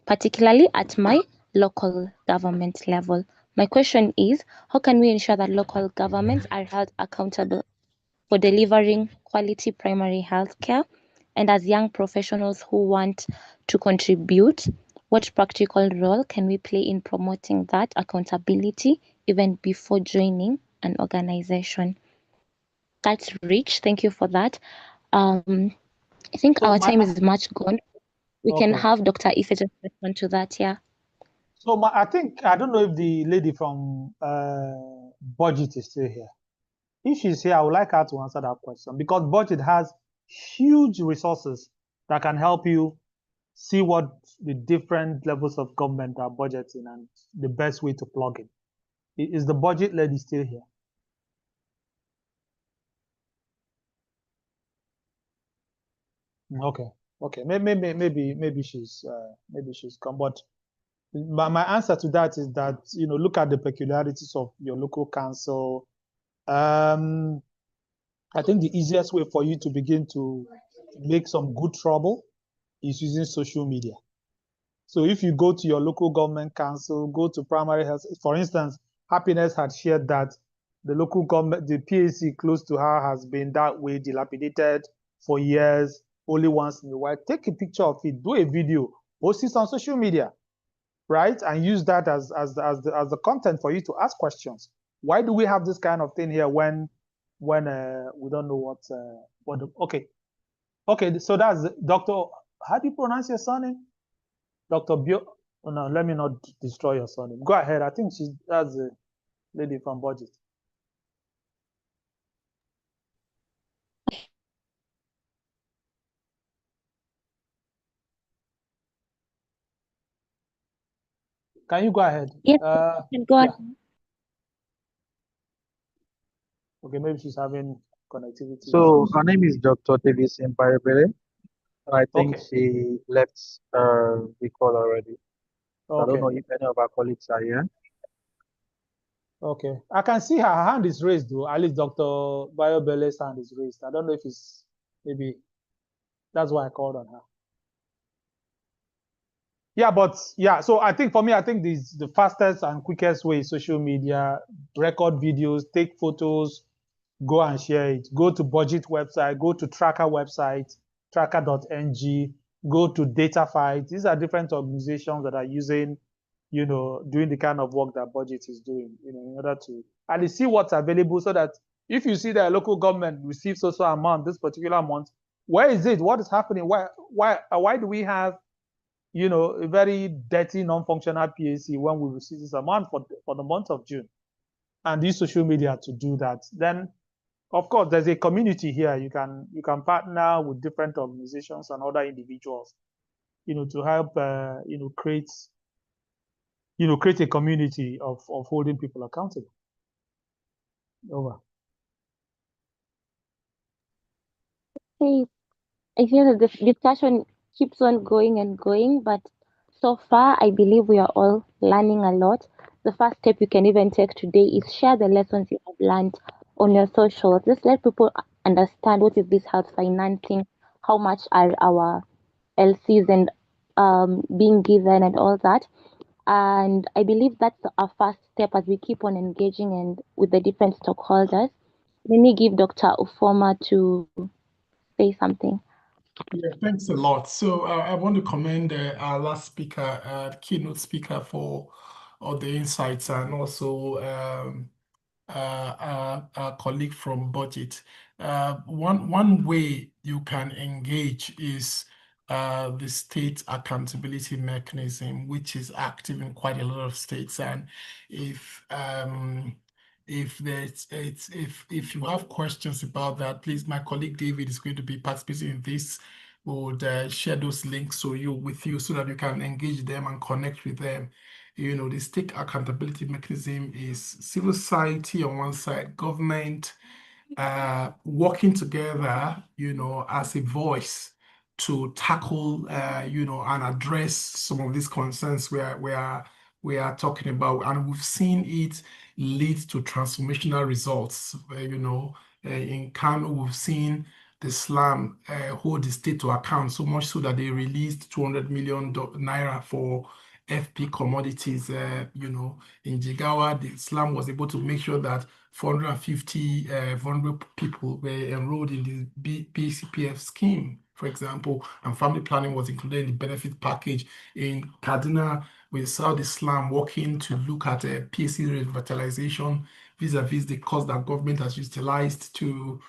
S11: particularly at my local government level. My question is, how can we ensure that local governments are held accountable for delivering quality primary health care? And as young professionals who want to contribute, what practical role can we play in promoting that accountability even before joining an organization? That's rich. Thank you for that. I think our time is much gone. We can have Dr. Ife just respond to that, yeah.
S12: So I don't know if the lady from budget is still here. If she's here, I would like her to answer that question because budget has huge resources that can help you see what the different levels of government are budgeting and the best way to plug in. Is the budget lady still here? Okay. Maybe she's come. But my answer to that is that look at the peculiarities of your local council. I think the easiest way for you to begin to make some good trouble is using social media. So if you go to your local government council, go to primary health, for instance, Happiness had shared that the local government, the PAC close to her has been that way, dilapidated for years, only once in a while. Take a picture of it, do a video, post it on social media, right? And use that as the content for you to ask questions. Why do we have this kind of thing here when we don't know okay, so that's Dr. How do you pronounce your surname? Dr. Bio. Oh, no, let me not destroy your surname. Go ahead. I think that's the lady from budget. Can you go ahead?
S11: Yes, go ahead.
S12: Yeah. Okay, maybe she's having connectivity.
S2: So her name is Dr. Davis Mbayebele. I think she left the call already. So I don't know if any of our colleagues are here.
S12: Okay. I can see her hand is raised though. At least Dr. Bayobele's hand is raised. I don't know if it's maybe that's why I called on her. Yeah, but yeah, so I think for me, I think the fastest and quickest way is social media, record videos, take photos, go and share it. Go to budget website, go to tracker website, tracker.ng, go to data fight. These are different organizations that are using, doing the kind of work that budget is doing, in order to and you see what's available so that if you see that a local government receives social amount this particular month, where is it? What is happening? Why do we have a very dirty, non-functional PAC when we receive this amount for the month of June, and use social media to do that? Then, of course, there's a community here. You can partner with different organizations and other individuals, to help, create a community of holding people accountable. Over.
S11: Hey, I feel that this discussion keeps on going and going, but so far I believe we are all learning a lot. The first step you can even take today is share the lessons you have learned on your socials. Just let people understand what is this health financing, how much are our LCs and being given and all that. And I believe that's our first step as we keep on engaging and with the different stakeholders. Let me give Dr. Ufoma to say something.
S9: Yeah, thanks a lot. So I want to commend our last speaker, keynote speaker, for all the insights, and also our colleague from budget. One way you can engage is the state accountability mechanism, which is active in quite a lot of states. And if you have questions about that, please, my colleague David is going to be participating in this. We would share those links with you so that you can engage them and connect with them. The state accountability mechanism is civil society on one side, government working together, as a voice to tackle, and address some of these concerns we are talking about. And we've seen it lead to transformational results. In Kano, we've seen the slum hold the state to account, so much so that they released 200 million naira for FP commodities. In Jigawa, the slum was able to make sure that 450 vulnerable people were enrolled in the BCPF scheme, for example, and family planning was included in the benefit package. In Kaduna, we saw the slum working to look at a PAC revitalization vis-a-vis the cost that government has utilized to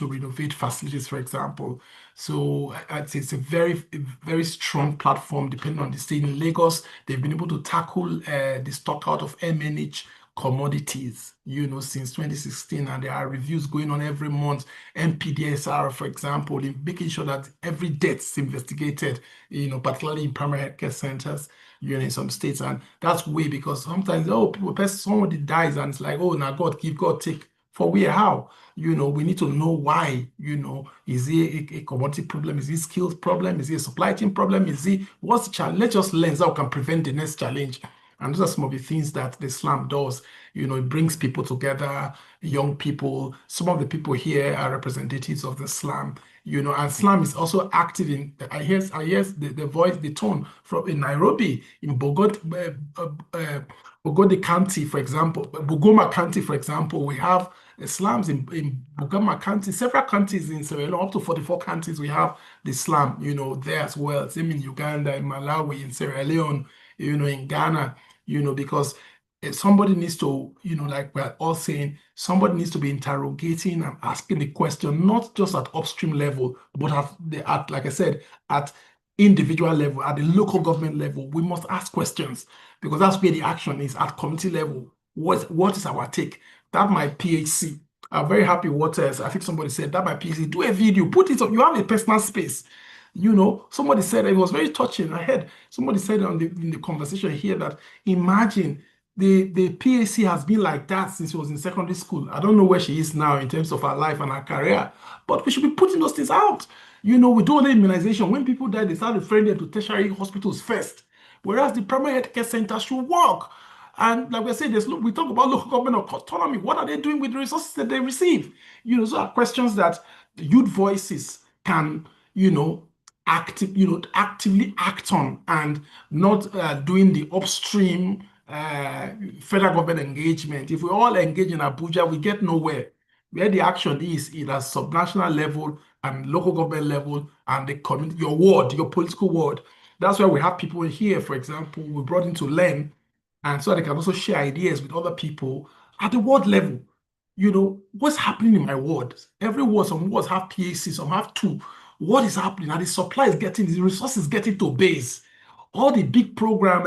S9: renovate facilities, for example. So I'd say it's a very, very strong platform depending on the state. In Lagos, they've been able to tackle the stock out of MNH commodities, since 2016, and there are reviews going on every month. MPDSR, for example, in making sure that every death is investigated, particularly in primary care centers, in some states. And that's way because sometimes, somebody dies and it's like, oh, now God give, God take. For where, how? We need to know why. Is it a commodity problem? Is it a skills problem? Is it a supply chain problem? What's the challenge? Let's just learn so we can prevent the next challenge. And those are some of the things that the slum does. It brings people together, young people. Some of the people here are representatives of the slum. And slum is also active in. I hear the voice, the tone from in Nairobi, in Bogode County, for example, Bugoma County, for example. We have slums in Bugoma County, several counties in Sierra Leone, up to 44 counties. We have the slum, there as well. Same in Uganda, in Malawi, in Sierra Leone, in Ghana. Because somebody needs to, like we're all saying, somebody needs to be interrogating and asking the question, not just at upstream level, but like I said, at individual level, at the local government level. We must ask questions because that's where the action is at community level. What is our take? That my PHC. I'm very happy what I think somebody said that my PHC. Do a video, put it up. You have a personal space. Somebody said it was very touching. I heard somebody said in the conversation here that imagine the PAC has been like that since she was in secondary school. I don't know where she is now in terms of her life and her career, but we should be putting those things out. We do the immunization. When people die, they start referring them to tertiary hospitals first, whereas the primary health care center should work. And like we said, we talk about local government autonomy. What are they doing with the resources that they receive? So are questions that youth voices can, actively act on and not doing the upstream federal government engagement. If we all engage in Abuja, we get nowhere. Where the action is at subnational level and local government level and the community, your ward, your political ward. That's why we have people here, for example, we brought in to learn, and so they can also share ideas with other people at the ward level. What's happening in my ward? Every ward, some wards have PAC, some have two. What is happening? And the supply is getting, the resources getting to base. All the big program,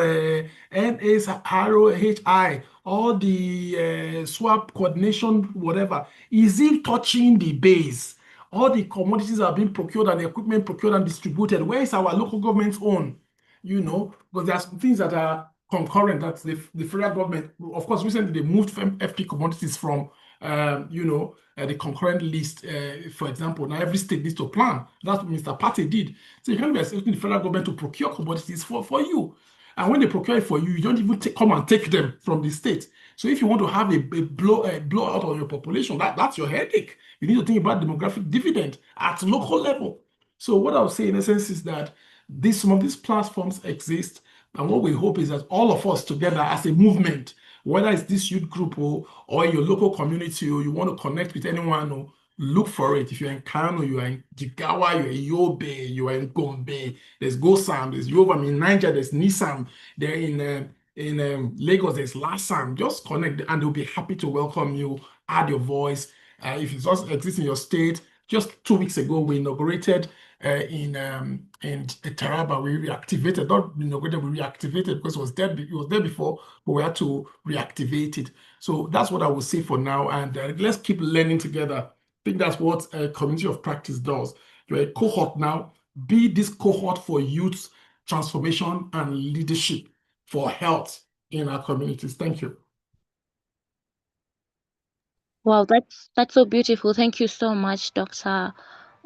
S9: NAS, ROHI, all the swap coordination, whatever, is it touching the base? All the commodities are being procured and the equipment procured and distributed. Where is our local government's own? Because there are some things that are concurrent. That's the federal government. Of course, recently they moved FP commodities from the concurrent list. For example, now every state needs to plan. That's what Mr. Pate did. So you can't be expecting the federal government to procure commodities for you. And when they procure it for you, you don't even come and take them from the state. So if you want to have a blowout on your population, that's your headache. You need to think about demographic dividend at local level. So what I would say in essence is that some of these platforms exist, and what we hope is that all of us together as a movement, whether it's this youth group or your local community, or you want to connect with anyone, or look for it. If you're in Kano, you are in Jigawa, you're in Yobe, you are in Gombe, there's Gosam, there's Yovam, in Niger, there's Nisam, they're in Lagos, there's Lasam. Just connect and they'll be happy to welcome you, add your voice. If it doesn't exist in your state, just 2 weeks ago, we inaugurated in Taraba, we reactivated, not inaugurated, we reactivated because it was there before, but we had to reactivate it. So that's what I would say for now. And let's keep learning together. I think that's what a community of practice does. You're a cohort now. Be this cohort for youth transformation and leadership for health in our communities. Thank you.
S11: Wow, that's so beautiful. Thank you so much, Dr.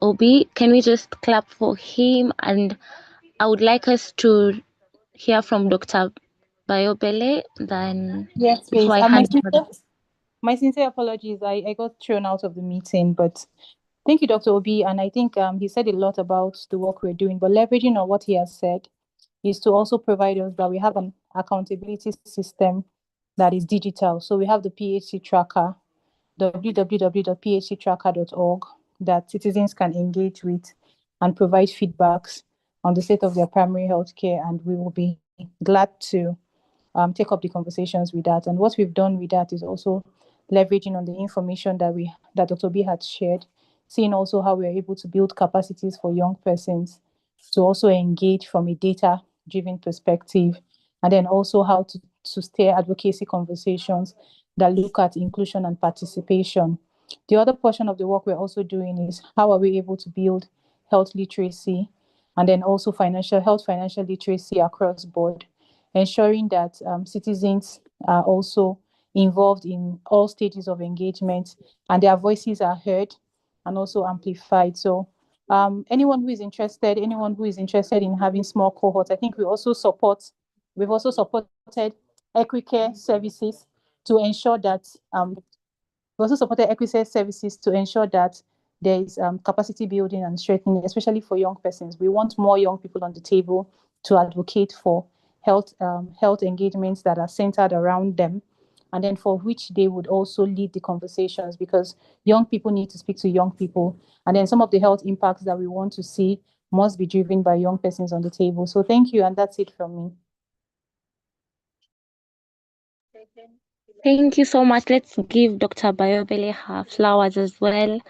S11: Obi. Can we just clap for him? And I would like us to hear from Dr. Bayobele, then
S10: Yes, please.
S11: before I hand over.
S10: My sincere apologies. I got thrown out of the meeting, but thank you, Dr. Obi. And I think he said a lot about the work we're doing, but leveraging on what he has said is to also provide us that we have an accountability system that is digital. So we have the PHC tracker, www.phctracker.org, that citizens can engage with and provide feedbacks on the state of their primary health care. And we will be glad to take up the conversations with that. And what we've done with that is also leveraging on the information that Dr. B had shared, seeing also how we're able to build capacities for young persons to also engage from a data-driven perspective, and then also how to steer advocacy conversations that look at inclusion and participation. The other portion of the work we're also doing is how are we able to build health literacy and then also financial literacy across board, ensuring that citizens are also involved in all stages of engagement and their voices are heard and also amplified. So anyone who is interested in having small cohorts, I think we've also supported EquiCare services to ensure that there is capacity building and strengthening, especially for young persons. We want more young people on the table to advocate for health engagements that are centered around them, and then for which they would also lead the conversations, because young people need to speak to young people, and then some of the health impacts that we want to see must be driven by young persons on the table. So thank you, and that's it from me.
S11: Thank you so much. Let's give Dr. Bayobele her flowers as well.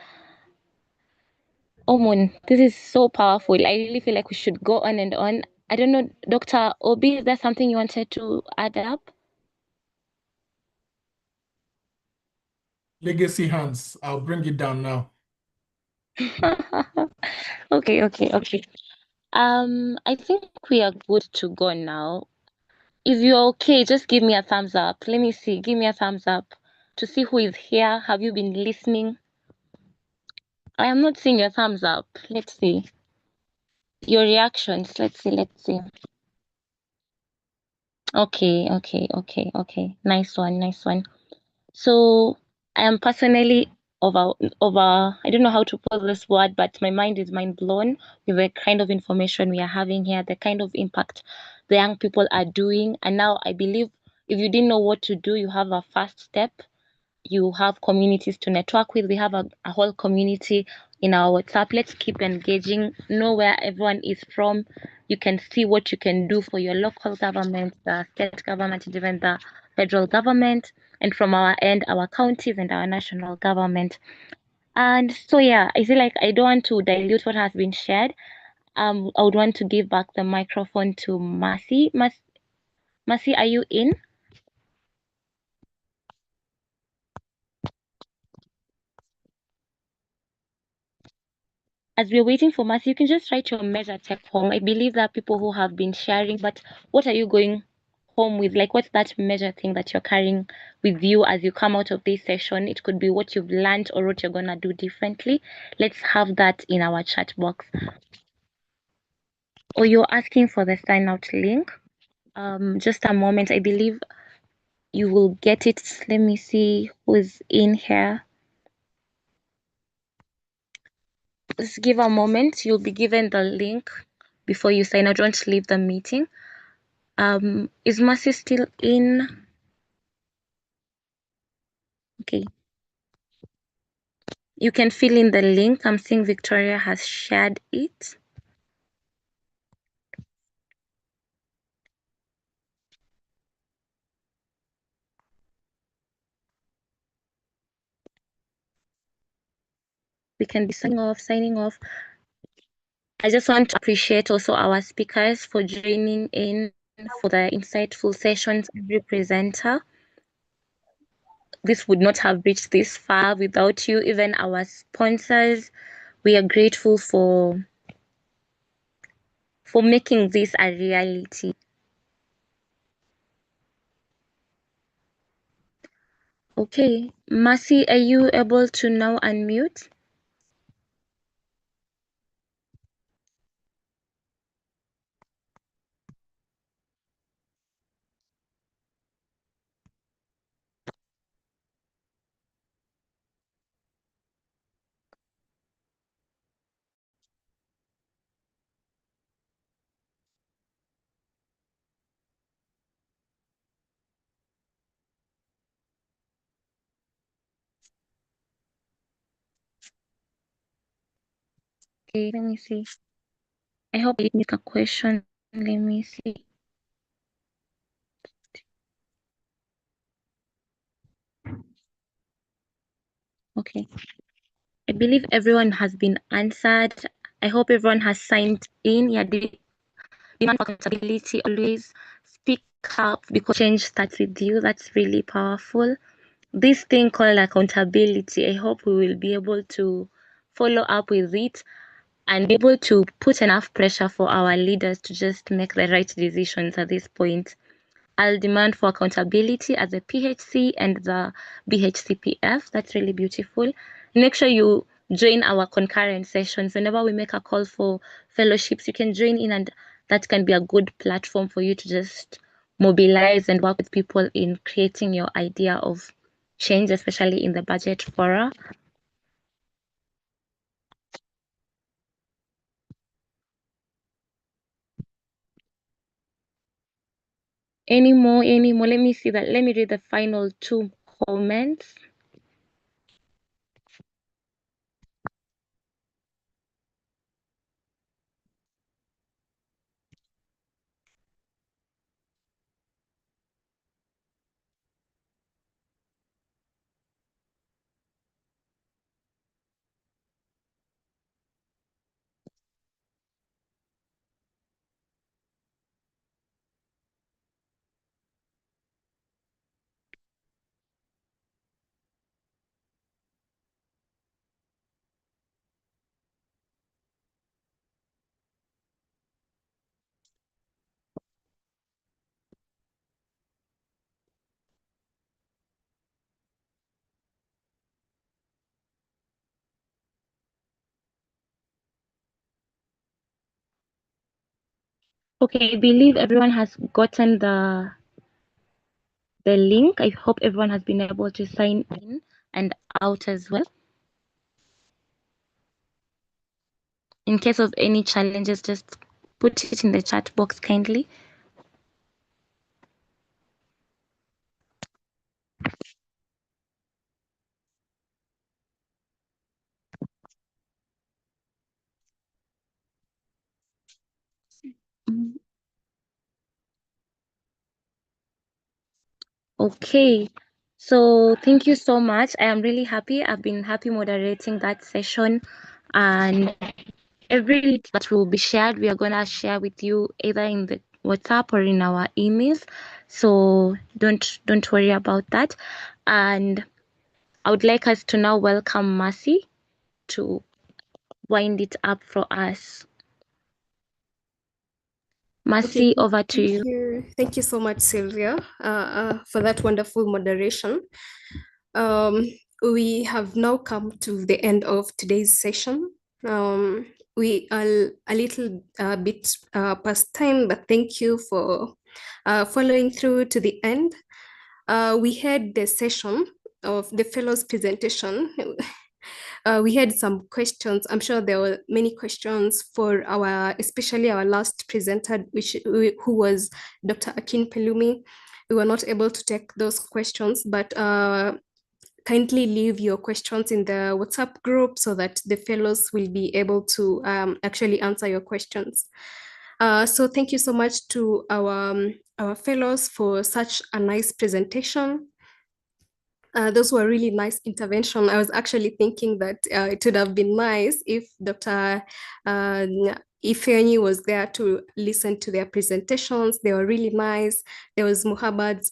S11: Omun, this is so powerful. I really feel like we should go on and on. I don't know, Dr. Obi, is there something you wanted to add up?
S9: Legacy hands. I'll bring it down now.
S11: Okay. I think we are good to go now. If you're okay, just give me a thumbs up. Let me see. Give me a thumbs up to see who is here. Have you been listening? I am not seeing your thumbs up. Let's see. Your reactions. Let's see. Okay. Nice one. So I am personally I don't know how to put this word, but my mind is mind blown with the kind of information we are having here, the kind of impact the young people are doing. And now I believe if you didn't know what to do, you have a first step. You have communities to network with. We have a whole community in our WhatsApp. Let's keep engaging, know where everyone is from. You can see what you can do for your local government, the state government, and even the federal government, and from our end, our counties and our national government. And so, yeah, I feel like I don't want to dilute what has been shared. I would want to give back the microphone to Mercy. Mercy, are you in? As we're waiting for Mercy, you can just write your measure take home. I believe there are people who have been sharing, but what are you going home with? Like, what's that measure thing that you're carrying with you as you come out of this session? It could be what you've learned or what you're going to do differently. Let's have that in our chat box. Or you're asking for the sign out link. Just a moment. I believe you will get it. Let me see who's in here. Just give a moment. You'll be given the link before you sign out. Don't leave the meeting. Is Mercy still in? Okay. You can fill in the link. I'm seeing Victoria has shared it. We can be signing off. I just want to appreciate also our speakers for joining in for the insightful sessions, every presenter. This would not have reached this far without you, even our sponsors. We are grateful for making this a reality. Okay, Mercy, are you able to now unmute? Okay, let me see. I hope I didn't make a question. Let me see. Okay. I believe everyone has been answered. I hope everyone has signed in. Yeah, demand for accountability. Always speak up because change starts with you. That's really powerful. This thing called accountability, I hope we will be able to follow up with it and be able to put enough pressure for our leaders to just make the right decisions at this point. I'll demand for accountability as a PHC and the BHCPF. That's really beautiful. Make sure you join our concurrent sessions. Whenever we make a call for fellowships, you can join in, and that can be a good platform for you to just mobilize and work with people in creating your idea of change, especially in the budget fora. Any more? Let me see that. Let me read the final two comments. Okay, I believe everyone has gotten the link. I hope everyone has been able to sign in and out as well. in case of any challenges, just put it in the chat box kindly. Okay, so thank you so much. I am really happy. I've been happy moderating that session, and every link that will be shared, we are gonna share with you either in the WhatsApp or in our emails. So don't worry about that. And I would like us to now welcome Mercy to wind it up for us. Mercy,
S1: Okay,
S11: over to you.
S1: Thank you so much, Sylvia, for that wonderful moderation. We have now come to the end of today's session. We are a little bit past time, but thank you for following through to the end. We had the session of the fellows presentation. We had some questions. I'm sure there were many questions for especially our last presenter, who was Dr. Akin Pelumi. We were not able to take those questions, but kindly leave your questions in the WhatsApp group so that the fellows will be able to actually answer your questions. So thank you so much to our fellows for such a nice presentation. Those were really nice intervention. I was actually thinking that it would have been nice if Dr. Ifeanyi was there to listen to their presentations. They were really nice. There was Muhammad's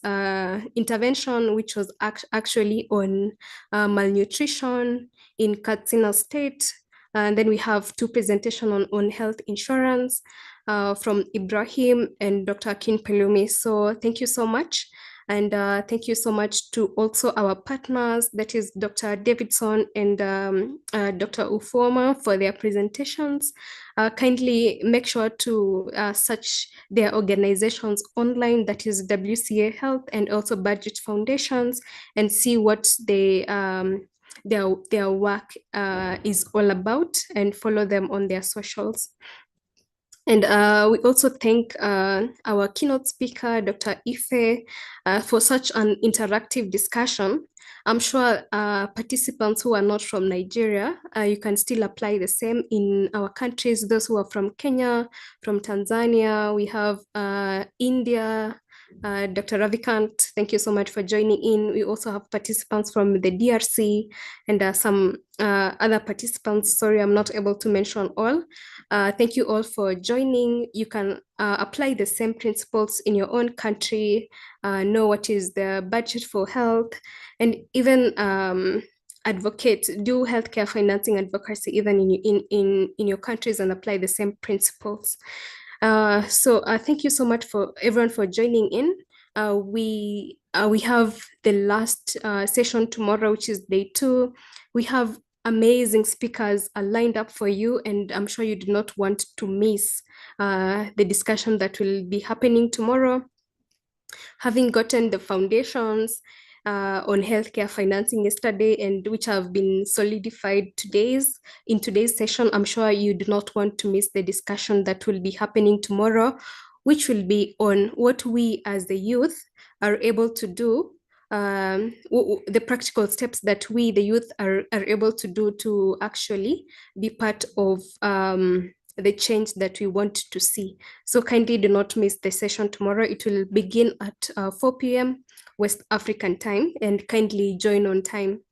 S1: intervention, which was actually on malnutrition in Katsina State. And then we have two presentations on health insurance from Ibrahim and Dr. Akin Pelumi. So thank you so much. And thank you so much to also our partners, that is Dr. Davidson and Dr. Ufoma, for their presentations. Kindly make sure to search their organizations online, that is WCA Health and also Budget Foundations, and see what their work is all about, and follow them on their socials. And we also thank our keynote speaker, Dr. Ife, for such an interactive discussion. I'm sure participants who are not from Nigeria, you can still apply the same in our countries. Those who are from Kenya, from Tanzania, we have India, Dr. Ravikant, thank you so much for joining in. We also have participants from the DRC and some other participants. Sorry, I'm not able to mention all. Thank you all for joining. You can apply the same principles in your own country, know what is the budget for health, and even advocate, do healthcare financing advocacy even in your countries, and apply the same principles. So thank you so much for everyone for joining in. We have the last session tomorrow, which is day 2. We have amazing speakers are lined up for you, and I'm sure you do not want to miss the discussion that will be happening tomorrow. Having gotten the foundations on healthcare financing yesterday, and which have been solidified in today's session, I'm sure you do not want to miss the discussion that will be happening tomorrow, which will be on what we as the youth are able to do, the practical steps that we, the youth, are able to do to actually be part of the change that we want to see. So kindly do not miss the session tomorrow. It will begin at 4 p.m. West African time, and kindly join on time.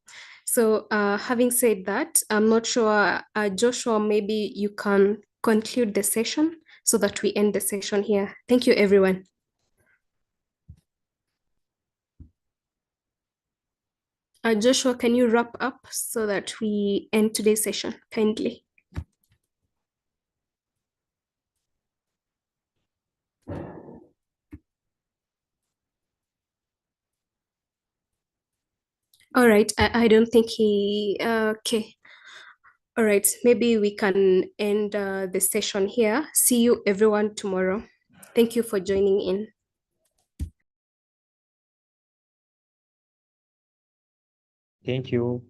S1: So having said that, I'm not sure, Joshua, maybe you can conclude the session so that we end the session here. Thank you, everyone. Joshua, can you wrap up so that we end today's session, kindly? All right, I don't think he, okay. All right, maybe we can end the session here. See you everyone tomorrow. Thank you for joining in.
S5: Thank you.